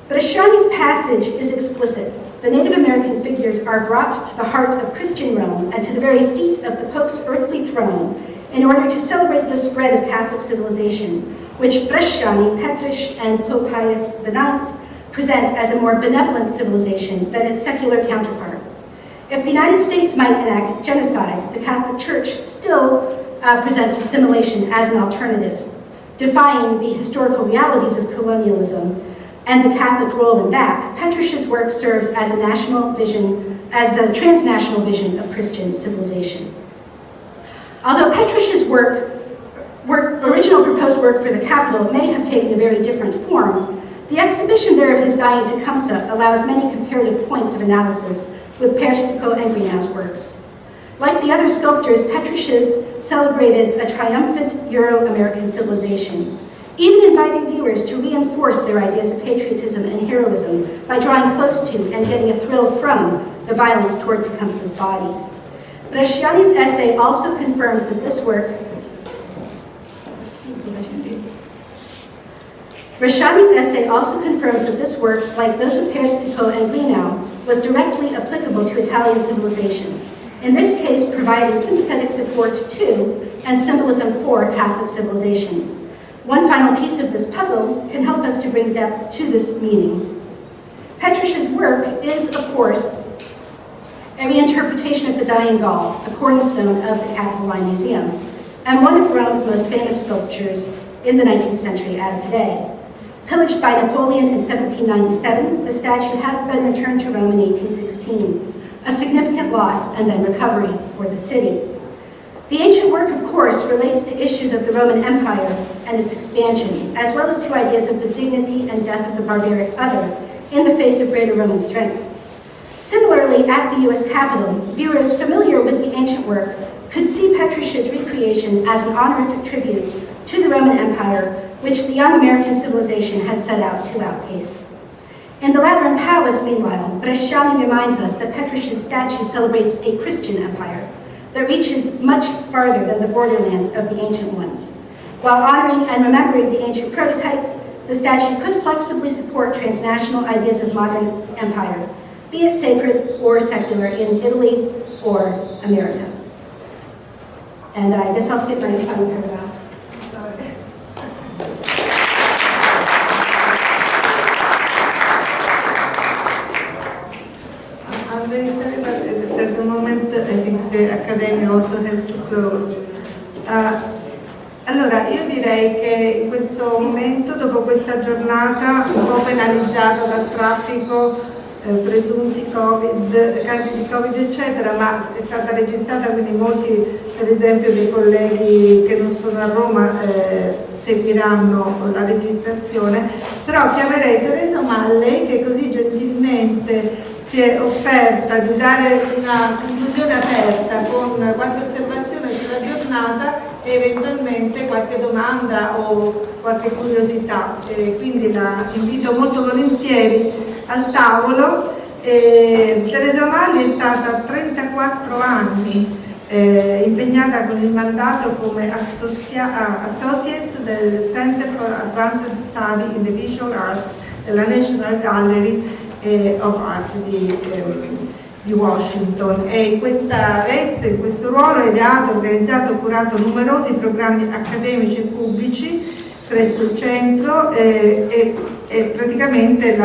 Bresciani's passage is explicit. The Native American figures are brought to the heart of Christian Rome and to the very feet of the Pope's earthly throne in order to celebrate the spread of Catholic civilization, which Bresciani, Petrich, and Pope Pius IX present as a more benevolent civilization than its secular counterpart. If the United States might enact genocide, the Catholic Church still presents assimilation as an alternative, defying the historical realities of colonialism and the Catholic role in that. Petrich's work serves as a national vision, as a transnational vision of Christian civilization. Although Petrich's original proposed work for the capital may have taken a very different form, the exhibition there of his Dying Tecumseh allows many comparative points of analysis with Persico and Greenough's works. Like the other sculptors, Petrusches celebrated a triumphant Euro-American civilization, even inviting viewers to reinforce their ideas of patriotism and heroism by drawing close to and getting a thrill from the violence toward Tecumseh's body. Bresciani's essay also confirms that this work like those of Persico and Greenough, was directly applicable to Italian civilization, in this case providing sympathetic support to and symbolism for Catholic civilization. One final piece of this puzzle can help us to bring depth to this meaning. Petrusch's work is, of course, a reinterpretation of the Dying Gaul, a cornerstone of the Capitoline Museum, and one of Rome's most famous sculptures in the 19th century as today. Pillaged by Napoleon in 1797, the statue had been returned to Rome in 1816, a significant loss and then recovery for the city. The ancient work, of course, relates to issues of the Roman Empire and its expansion, as well as to ideas of the dignity and death of the barbaric other in the face of greater Roman strength. Similarly, at the US Capitol, viewers familiar with the ancient work could see Petrusch's recreation as an honorific tribute to the Roman Empire, which the young American civilization had set out to outpace. In the Lateran Palace, meanwhile, Bresciani reminds us that Petrusch's statue celebrates a Christian empire that reaches much farther than the borderlands of the ancient one. While honoring and remembering the ancient prototype, the statue could flexibly support transnational ideas of modern empire, be it sacred or secular in Italy or America. And I guess I'll skip my final paragraph. I'm very sorry, but at a certain moment I think the Accademia also has to close. Allora, io direi che in questo momento, dopo questa giornata un po' penalizzata dal traffico, presunti Covid, casi di Covid eccetera, ma è stata registrata, quindi molti per esempio dei colleghi che non sono a Roma seguiranno la registrazione, però chiamerei Teresa Malley, che così gentilmente si è offerta di dare una conclusione aperta con qualche osservazione sulla giornata e eventualmente qualche domanda o qualche curiosità. Quindi la invito molto volentieri al tavolo. Teresa Malley è stata 34 anni impegnata con il mandato come Associates del Center for Advanced Study in the Visual Arts della National Gallery of Art di Washington, e in questa veste, in questo ruolo, ha ideato, organizzato e curato numerosi programmi accademici e pubblici presso il centro e praticamente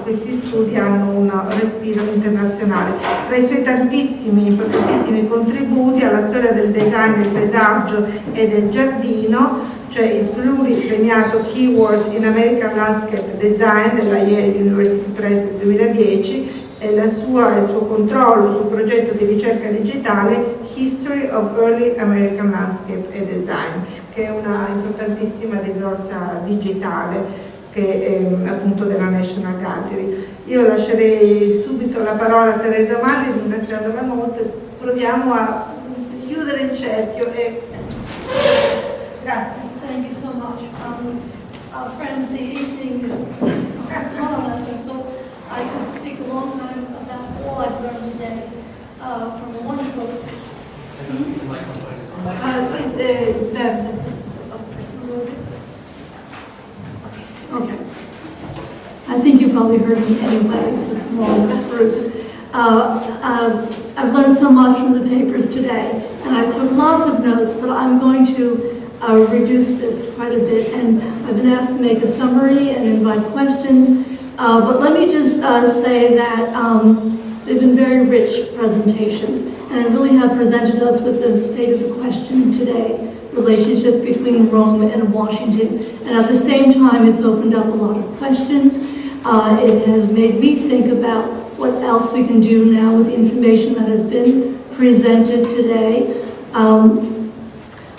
questi studi hanno un respiro internazionale. Tra i suoi tantissimi, importantissimi contributi alla storia del design del paesaggio e del giardino, cioè il pluripremiato Keywords in American Landscape Design della Yale University Press del 2010 e il suo controllo sul progetto di ricerca digitale History of Early American Landscape and Design, che è una importantissima risorsa digitale che è appunto della National Gallery. Io lascerei subito la parola a Teresa Malley, ringraziandola molto, e proviamo a chiudere il cerchio. Grazie. Thank you so much. Friends, the evening is upon us, and so I could speak a long time about all I've learned today from a wonderful... Okay. I think you probably heard me anyway, this long group. I've learned so much from the papers today, and I took lots of notes, but I'm going to reduce this quite a bit, and I've been asked to make a summary and invite questions. But let me just say that they've been very rich presentations, and really have presented us with the state of the question today, relationships between Rome and Washington. And at the same time, it's opened up a lot of questions. It has made me think about what else we can do now with the information that has been presented today.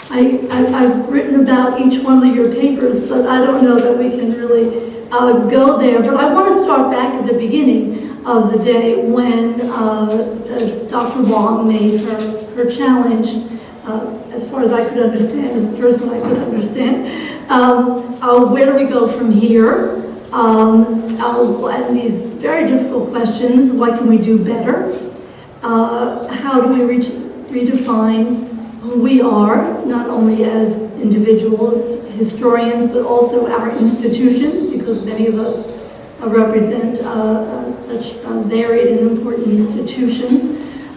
I've written about each one of your papers, but I don't know that we can really go there. But I want to start back at the beginning. of the day when Dr. Wong made her challenge. As far as I could understand, is the first one I could understand. Where do we go from here? And these very difficult questions: what can we do better? How do we redefine who we are, not only as individual historians, but also our institutions, because many of us represent such varied and important institutions.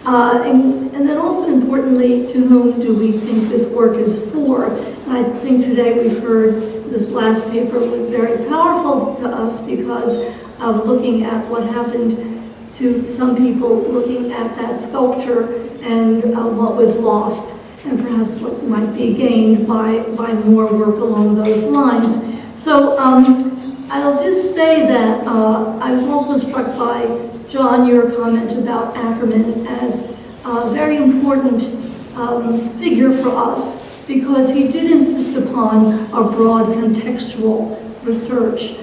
And then also importantly, to whom do we think this work is for? And I think today we've heard this last paper was very powerful to us because of looking at what happened to some people, looking at that sculpture and what was lost, and perhaps what might be gained by more work along those lines. So I'll just say that I was also struck by, John, your comment about Ackerman as a very important figure for us, because he did insist upon a broad contextual research,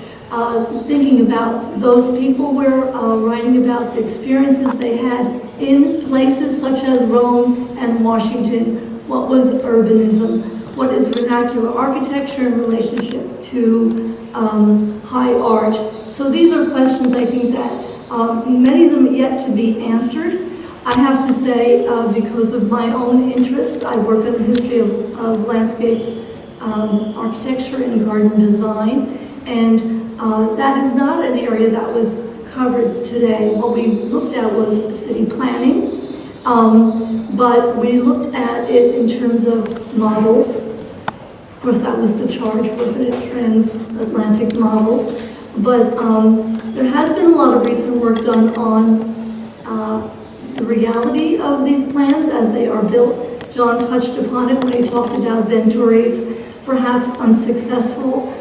thinking about those people we're writing about, the experiences they had in places such as Rome and Washington. What was urbanism? What is vernacular architecture in relationship to high art? So these are questions I think that many of them yet to be answered. I have to say, because of my own interest, I work in the history of landscape architecture and garden design, and that is not an area that was covered today. What we looked at was city planning, but we looked at it in terms of models. Of course, that was the charge, wasn't it? Transatlantic models. But there has been a lot of recent work done on the reality of these plans as they are built. John touched upon it when he talked about Venturi's perhaps unsuccessful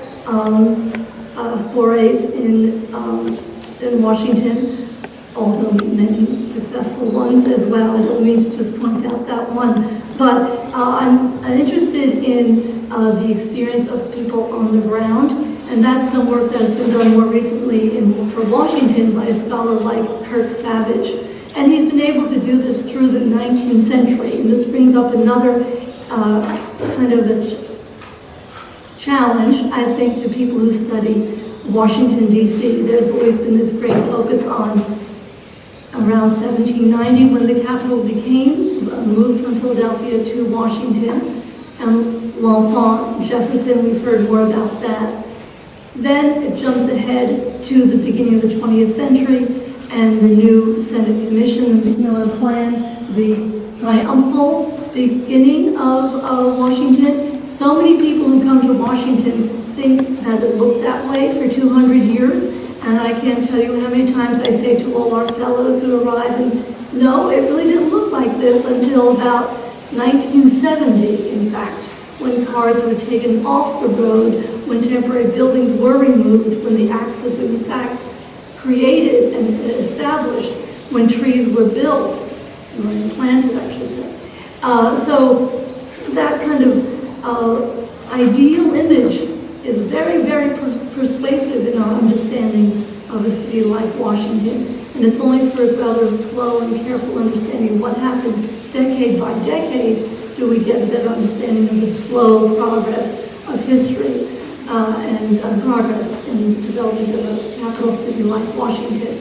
forays in Washington, although many successful ones as well. I don't mean to just point out that one. But I'm interested in the experience of people on the ground, and that's some work that has been done more recently for Washington by a scholar like Kirk Savage. And he's been able to do this through the 19th century. And this brings up another kind of a challenge, I think, to people who study Washington, D.C. There's always been this great focus on around 1790 when the capital became moved from Philadelphia to Washington, and L'Enfant, Jefferson, we've heard more about that. Then it jumps ahead to the beginning of the 20th century and the new Senate Commission, the McMillan Plan, the triumphal beginning of Washington. So many people who come to Washington think that it looked that way for 200 years, and I can't tell you how many times I say to all our fellows who arrive, and no, it really didn't look like this until about 1970, in fact, when cars were taken off the road, when temporary buildings were removed, when the axis was in fact created and established, when trees were built, or planted, I should say. So that kind of ideal image is very, very persuasive in our understanding of a city like Washington. And it's only through a rather slow and careful understanding of what happened decade by decade do we get a better understanding of the slow progress of history and progress in the development of a capital city like Washington.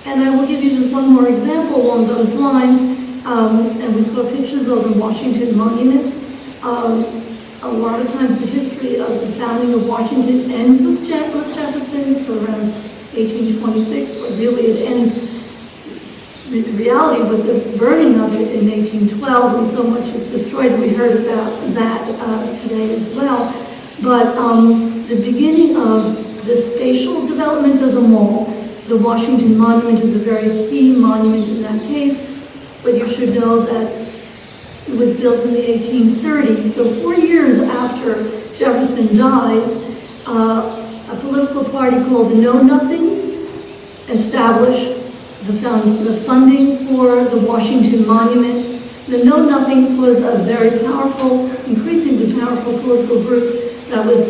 And I will give you just one more example along those lines. And we saw pictures of the Washington Monument. A lot of times the history of the founding of Washington ends with Jefferson, so around 1826, but really it ends in reality with the burning of it in 1812, and so much is destroyed. We heard about that today as well. But the beginning of the spatial development of the mall, the Washington Monument is a very key monument in that case, but you should know that it was built in the 1830s, so 4 years after Jefferson dies, a political party called the Know-Nothings established the funding for the Washington Monument. The Know-Nothings was a very powerful, increasingly powerful political group that was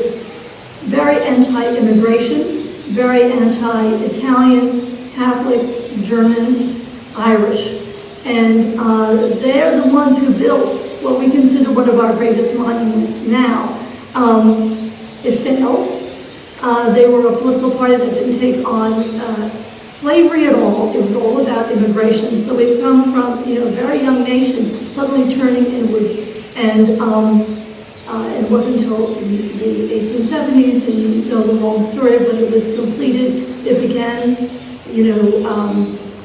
very anti-immigration, very anti-Italians, Catholics, Germans, Irish. And they're the ones who built what we consider one of our greatest monuments now. It failed. They were a political party that didn't take on slavery at all. It was all about immigration. So we've come from, a very young nation suddenly turning inward. And it wasn't until the 1870s, and you know the long story, when it was completed. It began,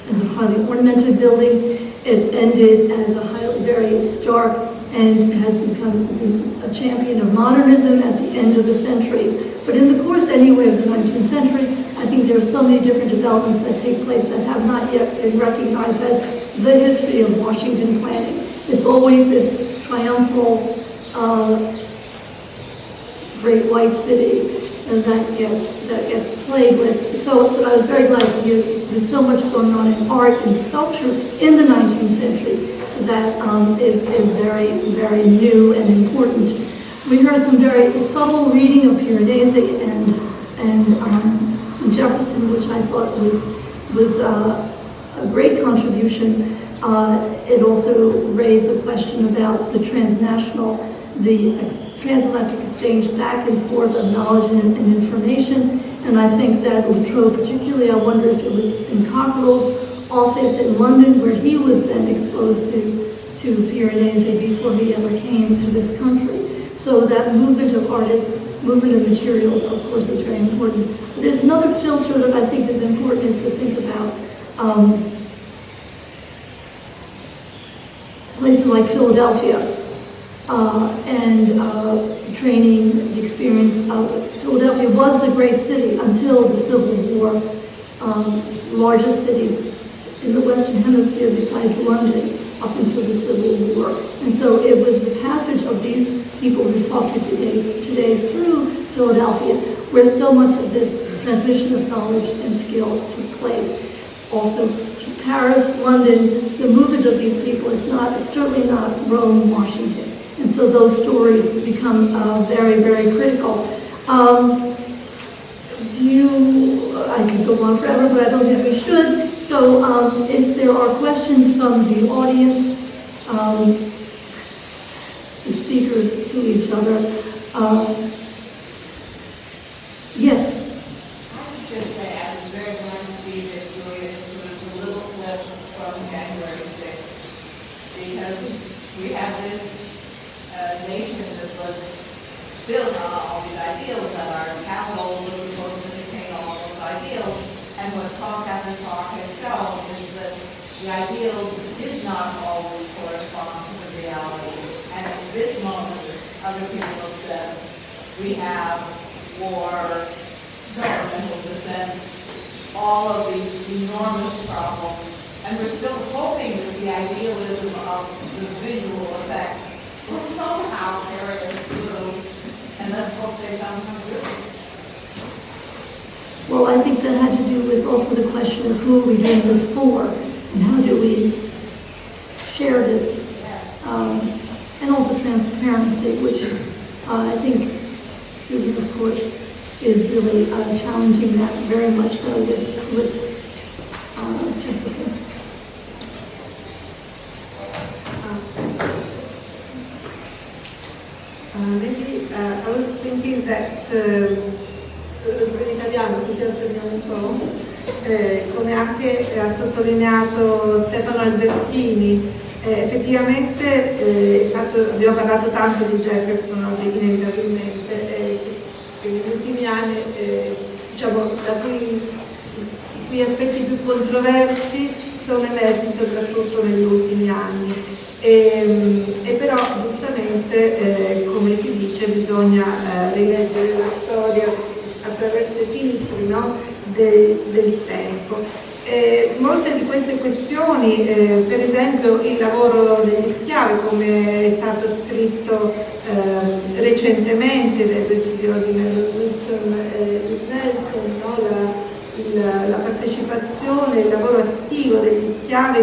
as a highly ornamented building. It ended as a very stark and has become a champion of modernism at the end of the century. But in the course, anyway, of the 19th century, I think there are so many different developments that take place that have not yet been recognized as the history of Washington planning. It's always this triumphal, great white city, and that gets played with. So, but I was very glad to hear there's so much going on in art and sculpture in the 19th century that is very, very new and important. We heard some very subtle reading of Piranesi and Jefferson, which I thought was a great contribution. It also raised the question about the transatlantic exchange back and forth of knowledge and information. And I think that Latrobe particularly, I wonder if it was in Cockerell's office in London, where he was then exposed to Piranesi before he ever came to this country. So that movement of artists, movement of materials, of course, is very important. But there's another filter that I think is important, is to think about places like Philadelphia and training, the experience of Philadelphia was the great city until the Civil War, largest city in the Western Hemisphere besides London up until the Civil War. And so it was the passage of these people we're talking today through Philadelphia where so much of this transmission of knowledge and skill took place. Also, Paris, London, the movement of these people is certainly not Rome-Washington. And so those stories become very, very critical. I could go on forever, but I don't think we should. So if there are questions from the audience, the speakers to each other, yes. I would just say I was very glad to see that Julia included a little clip from January 6th, because we have this nation that was built on all these ideals, that our capital was supposed to contain all those ideals, and what talk after talk has shown is that the ideals did not always correspond to the reality. And at this moment, as other people have said, we have war, governmental dissent, all of these enormous problems, and we're still hoping that the idealism of the visual effect will somehow carry us through, and let's hope they come through. Well, I think that had to do with also the question of who are we doing this for, and how do we share this, and also transparency, which I think Susan, of course, is really challenging that very much so with Jefferson. Maybe I was thinking that in italiano, così assegniamo un po', come anche ha sottolineato Stefano Albertini, effettivamente abbiamo parlato tanto di Jefferson oggi inevitabilmente, che negli ultimi anni diciamo da cui aspetti più controversi sono emersi soprattutto negli ultimi anni. E però giustamente, come si dice, bisogna rileggere la storia attraverso i filtri, no? del tempo. Molte di queste questioni, per esempio il lavoro degli schiavi, come è stato scritto recentemente dai studiosi Wilson e Nelson, no? la partecipazione, il lavoro attivo degli schiavi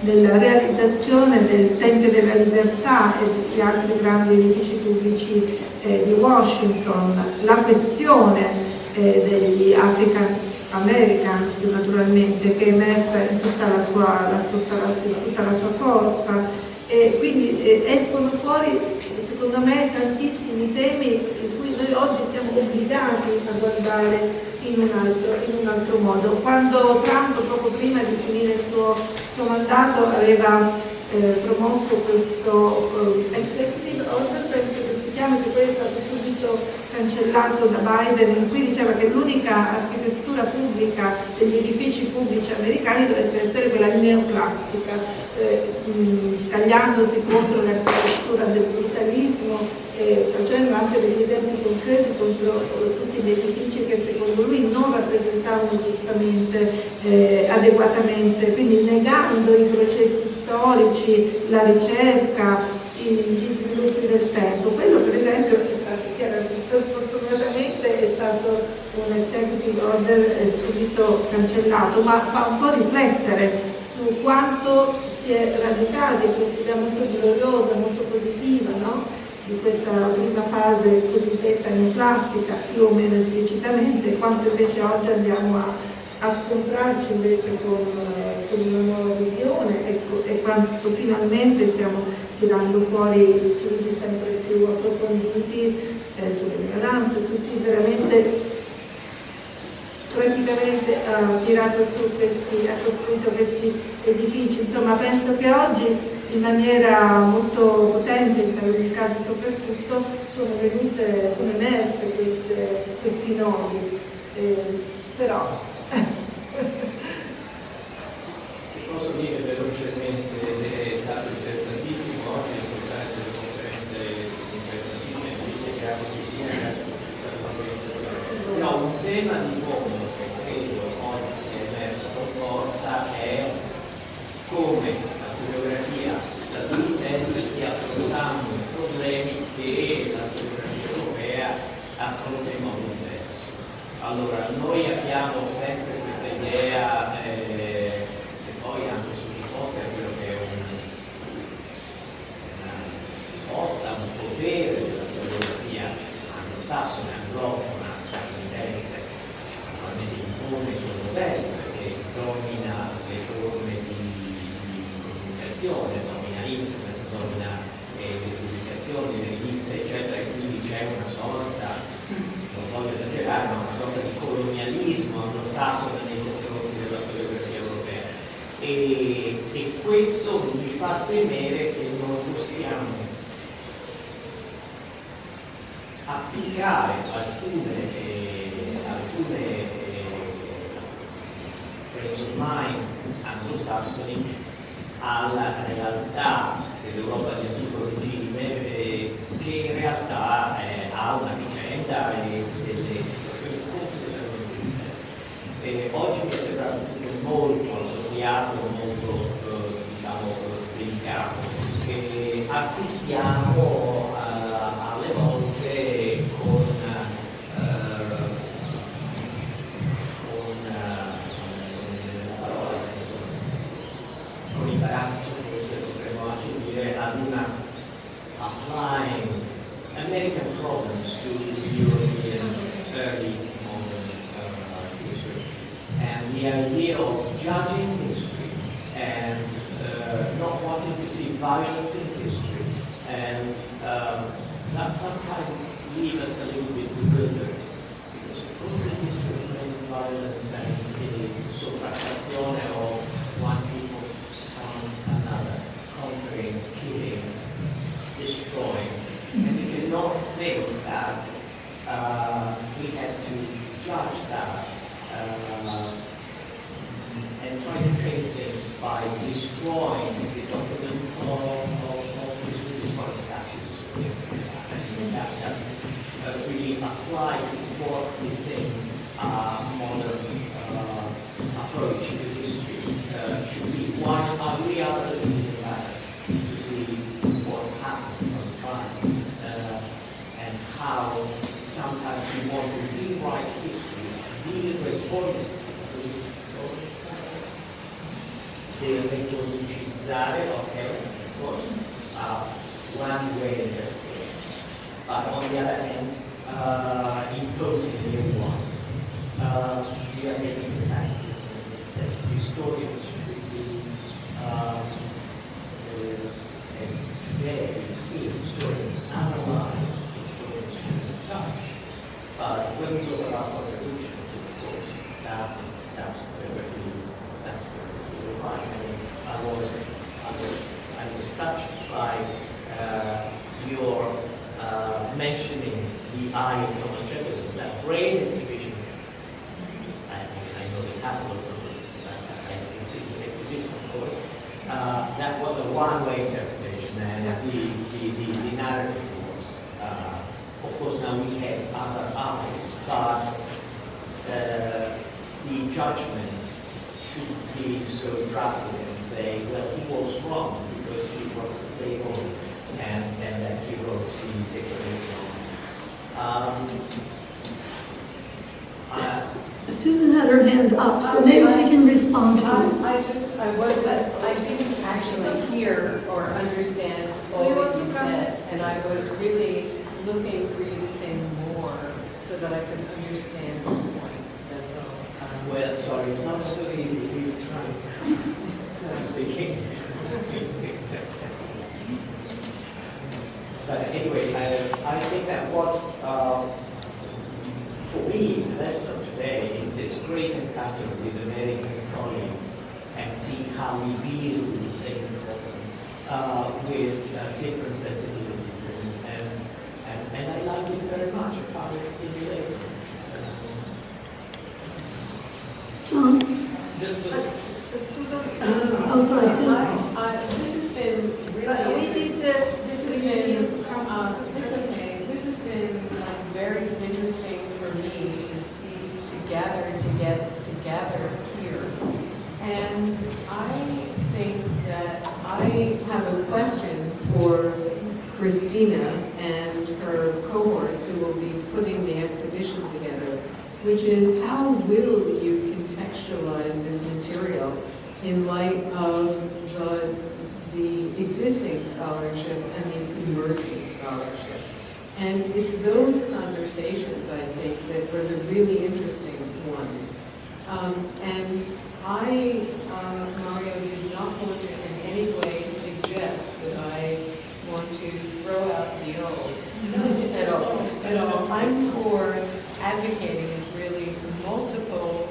nella realizzazione del Tempio della Libertà e di altri grandi edifici pubblici di Washington, la questione degli African Americans, naturalmente, che è emersa in tutta la sua forza, e quindi escono fuori, secondo me, tantissimi temi in cui noi oggi siamo obbligati a guardare in un altro modo. Quando Trump, poco prima di finire il suo mandato, aveva promosso questo executive order, penso che si chiama, che poi è stato subito cancellato da Biden, in cui diceva che l'unica architettura pubblica degli edifici pubblici americani dovesse essere quella neoclassica, scagliandosi contro l'architettura del brutalismo, facendo anche degli esempi concreti contro tutti gli edifici che secondo lui non rappresentavano giustamente, adeguatamente, quindi negando i processi storici, la ricerca, gli sviluppi del tempo. Quello per esempio è stato, fortunatamente è stato un executive order subito cancellato, ma fa un po' riflettere su quanto si è radicati, su un'idea molto gloriosa, molto positiva, no? Di questa prima fase cosiddetta neoclassica, più o meno esplicitamente, quanto invece oggi andiamo a scontrarci invece con una nuova visione, e quanto finalmente stiamo tirando fuori studi sempre più approfonditi sulle minoranze, su chi veramente praticamente ha tirato su ha costruito questi edifici. Insomma, penso che oggi in maniera molto potente, in taluni casi soprattutto, sono emerse questi nodi, però se posso dire velocemente, è stato interessantissimo oggi ascoltare delle conferenze interessantissime, grazie Cristina, grazie per questa organizzazione. Però un tema di fondo che credo oggi sia emerso con forza è come la fotografia statunitense stia affrontando i problemi che la fotografia europea affronta in modo diverso. Allora, noi abbiamo sempre questa idea, e poi anche sottoposta a quello che è una forza, un potere della fotografia anglosassone, anglofona, statunitense, naturalmente impone i suoi modelli, perché domina le forme di comunicazione, domina internet, domina le pubblicazioni, le riviste, eccetera, e quindi c'è una sorta, non voglio esagerare, ma una sorta di colonialismo anglosassone nei confronti della fotografia europea. E questo mi fa temere che non possiamo applicare alcune frame of mind anglosassoni alla realtà dell'Europa di antico regime, che in realtà ha una vicenda e delle situazioni completamente. Oggi mi è sembrato tutto molto appropriato, molto delicato, e assistiamo alle volte con imbarazzo, forse potremmo anche dire, ad una applying American problems to European early modern history, and the idea of judging history and not wanting to see violence in history, and that sometimes leave us a little bit bewildered, because of course the history remains violence and it is sopraffazione of one people another, conquering, killing, destroying, and we cannot think that we have to judge that and try to change things by destroying the document of historic statues. That doesn't really apply to what we think modern approach to history should be. One, we are looking back to see what happens sometimes and how sometimes we want to rewrite history, deve riproducizzare, okay, of course, one way and the other. But on the other hand, imposing a new one. We are getting historians should be, as today you see, historians analyze, historians should touch. But when we talk about contributions, of course, that's perfectly right. I mean, I was touched by your mentioning the Eye of Thomas Jefferson, that great exhibition. I know the title of the exhibition, of course. That was a one-way interpretation, and the narrative was, of course, now we have other eyes, but the judgment should be so drastic and say, well, he was wrong because he was a slave owner, and that he wrote the Declaration. Susan had her hand up, so maybe she can respond to it. I didn't actually hear or understand all that you said, and I was really looking for you to say more so that I could understand your point. That's all. Well, sorry, it's not so easy. Please try. Speaking. But anyway, I think that what, for me, the lesson of today is this great encounter with American colleagues and see how we deal with the same problems with different sensitivities. And I like it very much, how it's stimulating. Oh, sorry, this has been really interesting. This has been like very interesting for me to see, to get together here. And I think that I have a question for Cristina and her cohorts who will be putting the exhibition together, which is how will you contextualize this material in light of the existing scholarship and the emerging scholarship? And it's those conversations, I think, that are the really interesting ones. And I, Mario, did not want to in any way suggest that I want to throw out the old at all. I'm for advocating really multiple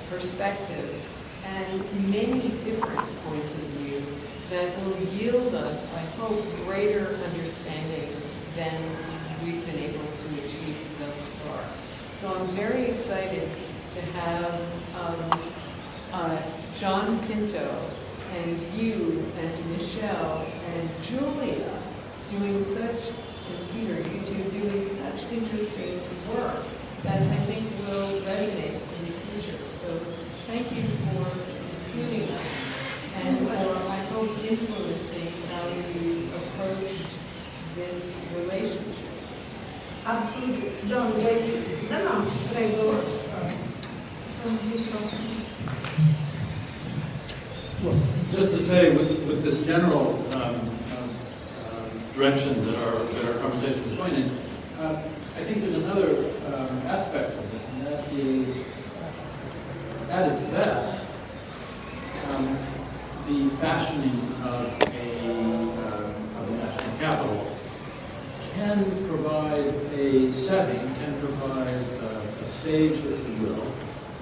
perspectives and many different points of view that will yield us, I hope, greater understanding than we've been able to achieve thus far. So I'm very excited to have John Pinto and you and Michelle and Julia doing such, and Peter, you two doing such interesting work that I think will resonate in the future. So thank you for including us and for, I hope, influencing how you approach this relationship. Absolutely. John, no, prego. Well, just to say, with this general direction that our conversation is going in, I think there's another aspect of this, and that is, at its best, the fashioning of a national capital can provide a setting, can provide a stage, if you will,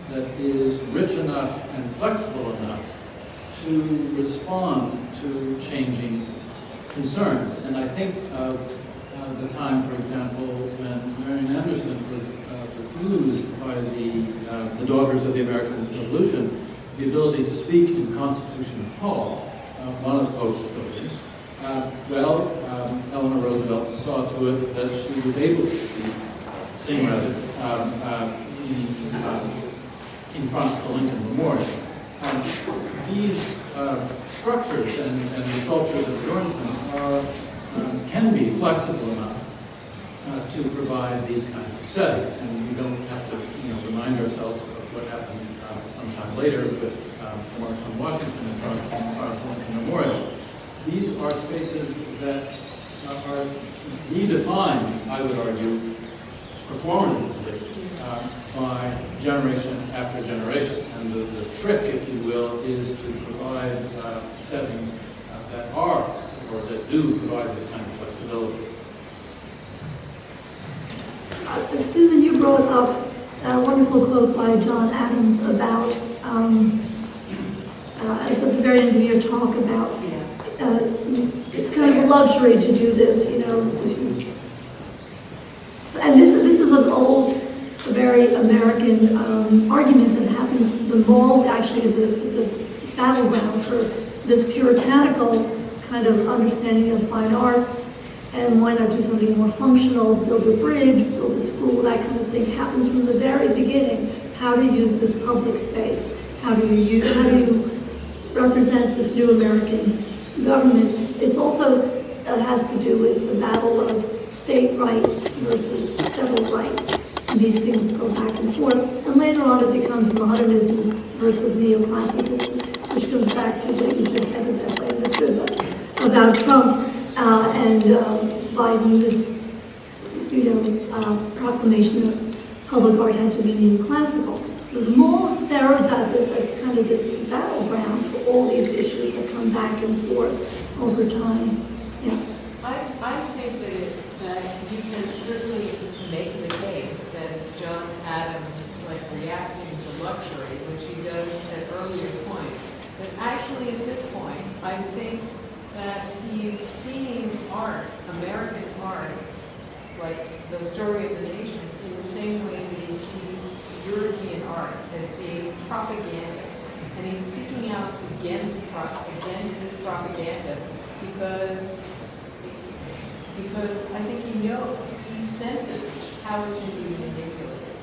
that is rich enough and flexible enough to respond to changing concerns. And I think of the time, for example, when Marian Anderson was refused by the Daughters of the American Revolution the ability to speak in Constitution Hall, one of the Pope's buildings. Eleanor Roosevelt saw to it that she was able to sing rather, in front of the Lincoln Memorial. These structures and the sculptures that adorn them can be flexible enough to provide these kinds of settings, and we don't have to remind ourselves of what happened sometime later with the March on Washington and Charles Lincoln Memorial. These are spaces that are redefined, I would argue, performatively by generation after generation. And the trick, if you will, is to provide settings that are, or that do provide this kind of flexibility. Susan, you brought up a wonderful quote by John Adams about, as at the very end of your talk, about it's kind of a luxury to do this, you know. And this is an old, very American argument that happens. The mall actually is a battleground for this puritanical kind of understanding of fine arts. And why not do something more functional, build a bridge, build a school, that kind of thing happens from the very beginning. How to use this public space? How do you represent this new American government? It's also has to do with the battle of state rights versus civil rights. And these things go back and forth. And later on it becomes modernism versus neoclassicism, which goes back to what you just said about Trump. And Biden's, proclamation that public art had to be neoclassical. So the mall serves as kind of this battleground for all these issues that come back and forth over time. Yeah. I think that you can certainly make the case that it's John Adams reacting to luxury, which he does at earlier points. But actually at this point, I think that he's seeing art, American art, like the story of the nation, in the same way that he sees European art as being propaganda. And he's speaking out against this propaganda because I think he senses how it can be manipulated.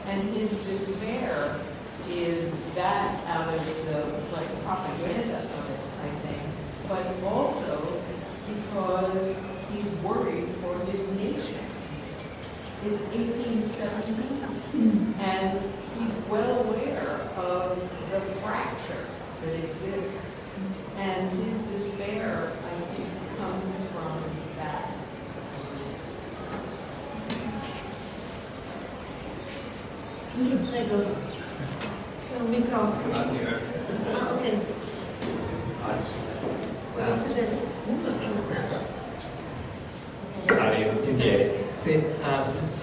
And his despair is that out of the propaganda of it, I think. But also because he's worried for his nation. It's 1817, and he's well aware of the fracture that exists. And his despair, I think, comes from that. Okay.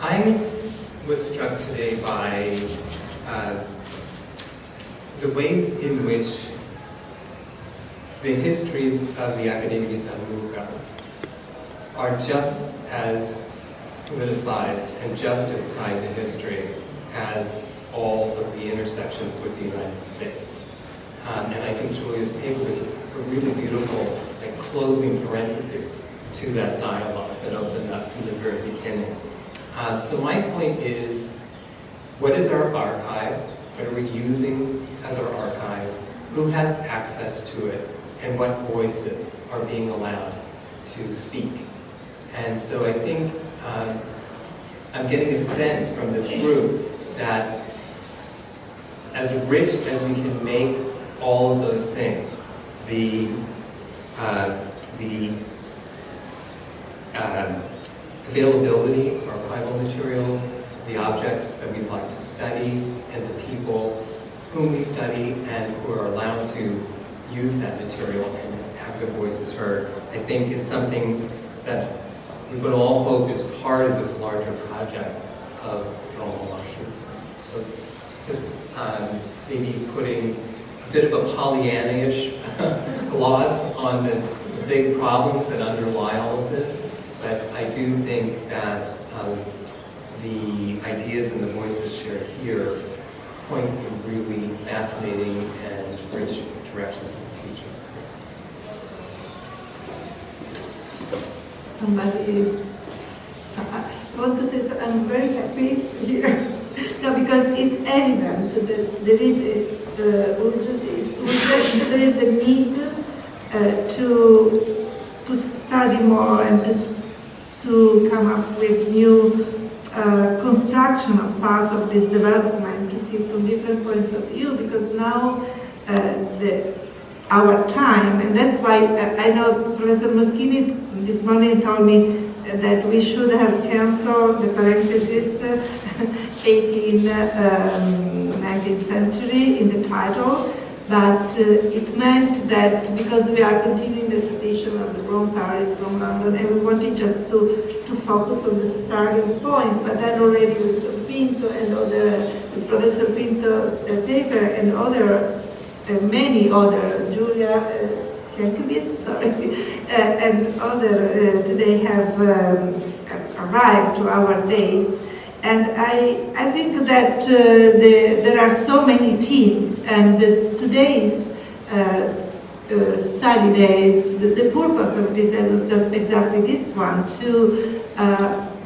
I was struck today by the ways in which the histories of the Accademia di San Luca are just as politicized and just as tied to history as all of the intersections with the United States. And I think Julia's paper was a really beautiful closing parentheses to that dialogue that opened up from the very beginning. So my point is, what is our archive? What are we using as our archive? Who has access to it? And what voices are being allowed to speak? And so I think I'm getting a sense from this group that as rich as we can make all of those things, the availability of archival materials, the objects that we'd like to study, and the people whom we study and who are allowed to use that material and have their voices heard, I think is something that we would all hope is part of this larger project of Roma-Washington. So just maybe putting a bit of a Pollyanna-ish gloss on the big problems that underlie all of this, but I do think that the ideas and the voices shared here point in really fascinating and rich directions for the future. Somebody, I want to say that I'm very happy here. No, because it's evident that there is a need to study more and to come up with new construction of parts of this development, to see from different points of view, because now our time, and that's why I know Professor Moschini this morning told me that we should have canceled the parenthesis 19th century in the title, but it meant that because we are continuing the tradition of the Rome-Paris, Rome-London, and we wanted just to focus on the starting point, but then already with Pinto and with Professor Pinto paper and many other, Julia Sienkiewicz, sorry, and other, they have arrived to our days. And I think that there are so many themes, and today's study days, the purpose of this was just exactly this one, to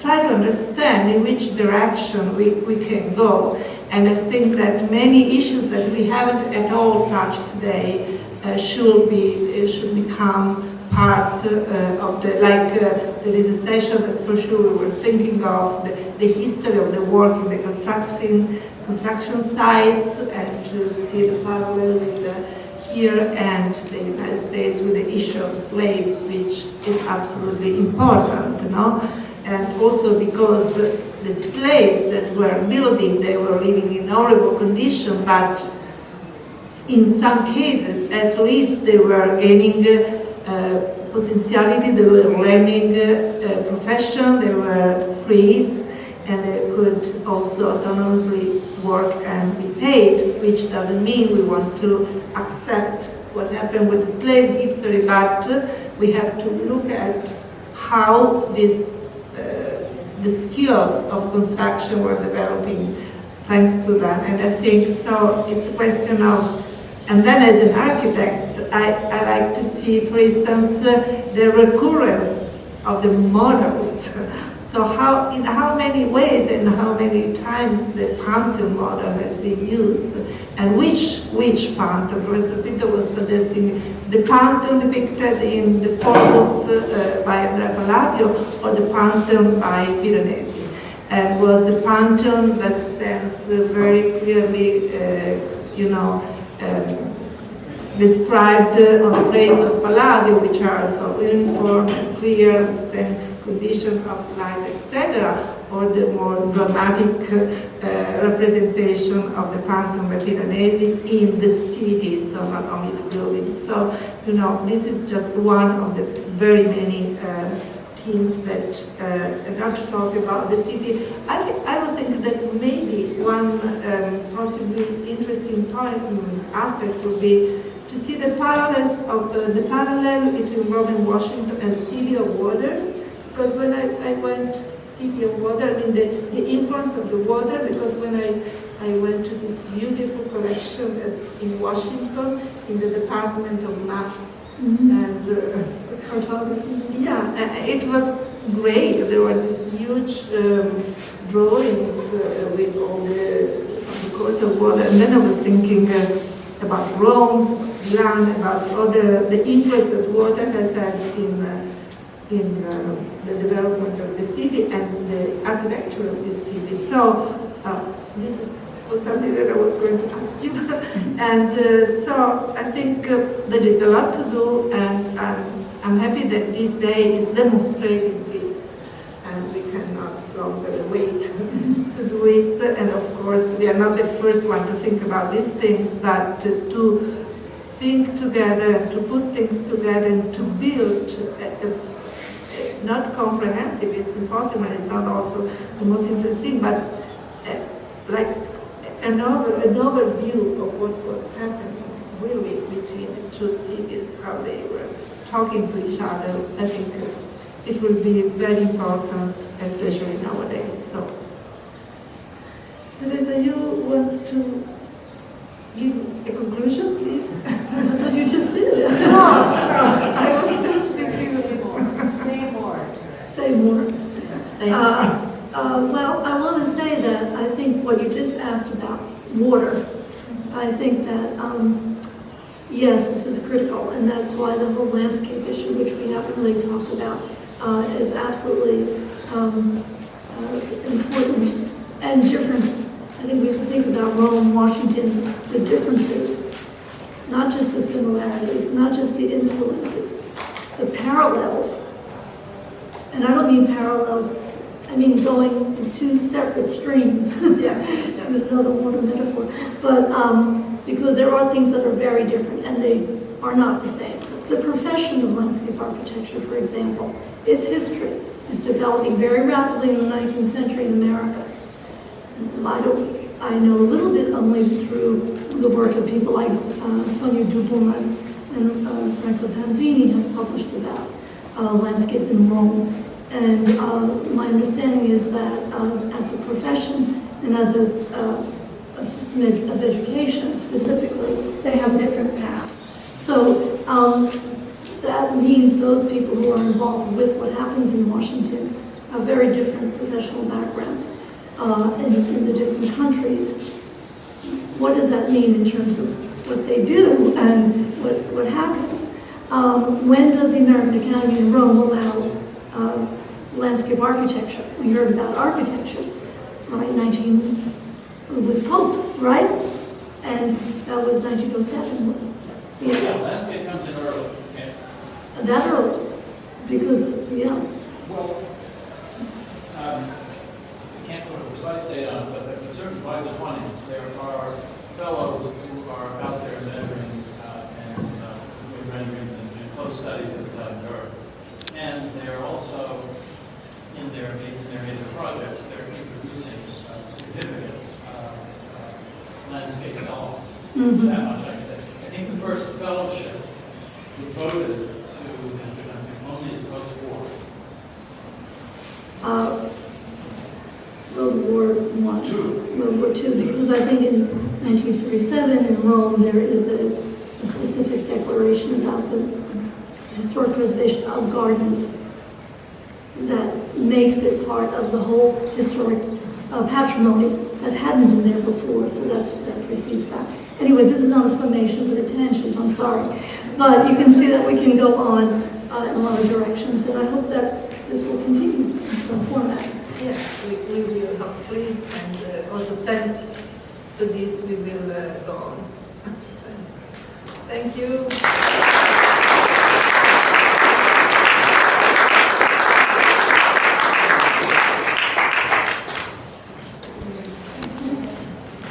try to understand in which direction we can go. And I think that many issues that we haven't at all touched today should become part of the, there is a session that for sure we were thinking of, the history of the work in the construction sites, and to see the parallel with here and the United States with the issue of slaves, which is absolutely important, you know? And also because the slaves that were building, they were living in horrible conditions, but in some cases, at least, they were gaining potentiality, they were learning profession, they were free, and they could also autonomously work and be paid, which doesn't mean we want to accept what happened with the slave history, but we have to look at how the skills of construction were developing thanks to that. And I think so it's a question of, and then as an architect, I like to see, for instance, the recurrence of the models. So in how many ways and how many times the Pantheon model has been used, and which Pantheon? Professor Pinto was suggesting the Pantheon depicted in the 4 books by Andrea Palladio, or the Pantheon by Piranesi. And was the Pantheon that stands very clearly, described on the plays of Palladio, which are so uniform and clear, the same condition of light, etc., or the more dramatic representation of the Pantheon by Piranesi in the city, so not only the buildings. So, this is just one of the very many things that not to talk about the city. I would think that maybe one possibly interesting point aspect would be to see the parallels of the parallel between Rome and Washington and City of Waters. Because when I went City of Water, I mean the influence of the water, because when I went to this beautiful collection in Washington, in the Department of Maps, and it was great. There were these huge drawings with all the course of water, and then I was thinking about Rome, Milan, about the influence that water has had in the development of the city and the architecture of the city. So this was something that I was going to ask you. And so I think there is a lot to do, and I'm happy that this day is demonstrating this, and we cannot longer wait to do it. And of course, we are not the first one to think about these things, but to think together, to put things together, and to build not comprehensive, it's impossible, it's not also the most interesting, but like an overview of what was happening really between the two cities, how they were talking to each other. I think it will be very important, especially nowadays. So, Teresa, you want to give a conclusion, please? I thought you just did. No, I was just thinking of it. Say more. Say more. Say more. Well, I want to say that I think what you just asked about water, I think that, yes, this is critical, and that's why the whole landscape issue, which we haven't really talked about, is absolutely important and different. I think we have to think about Rome, Washington, the differences, not just the similarities, not just the influences, the parallels. And I don't mean parallels I mean, going in two separate streams. There's another water metaphor. But because there are things that are very different and they are not the same. The profession of landscape architecture, for example, its history is developing very rapidly in the 19th century in America. I know a little bit only through the work of people like Sonia Dupont and Franco Panzini have published about landscape in Rome. And my understanding is that as a profession and as a system of education specifically, they have different paths. So that means those people who are involved with what happens in Washington have very different professional backgrounds in the different countries. What does that mean in terms of what they do and what happens? When does the American Academy in Rome allow landscape architecture? We heard about architecture, right? It was Pope, right? And that was 1907. Yeah, landscape comes in early. Yeah. That early, because, yeah. Well, I can't put a precise date on it, but certainly by the 20s, there are fellows who are out there measuring and doing renderings and close studies of the time Earth. And they're also, in their major projects, they're introducing significant landscape elements. That much I can say. I think the first fellowship devoted to Mr. Duncan only is post-war. World War I, World War II, because I think in 1937 in Rome there is a specific declaration about the historic preservation of gardens that makes it part of the whole historic patrimony that hadn't been there before, so that precedes that. Anyway, this is not a summation of the tangent, I'm sorry. But you can see that we can go on in a lot of directions, and I hope that this will continue in some format. Yes, we will hopefully, and also thanks to this we will go on. Thank you.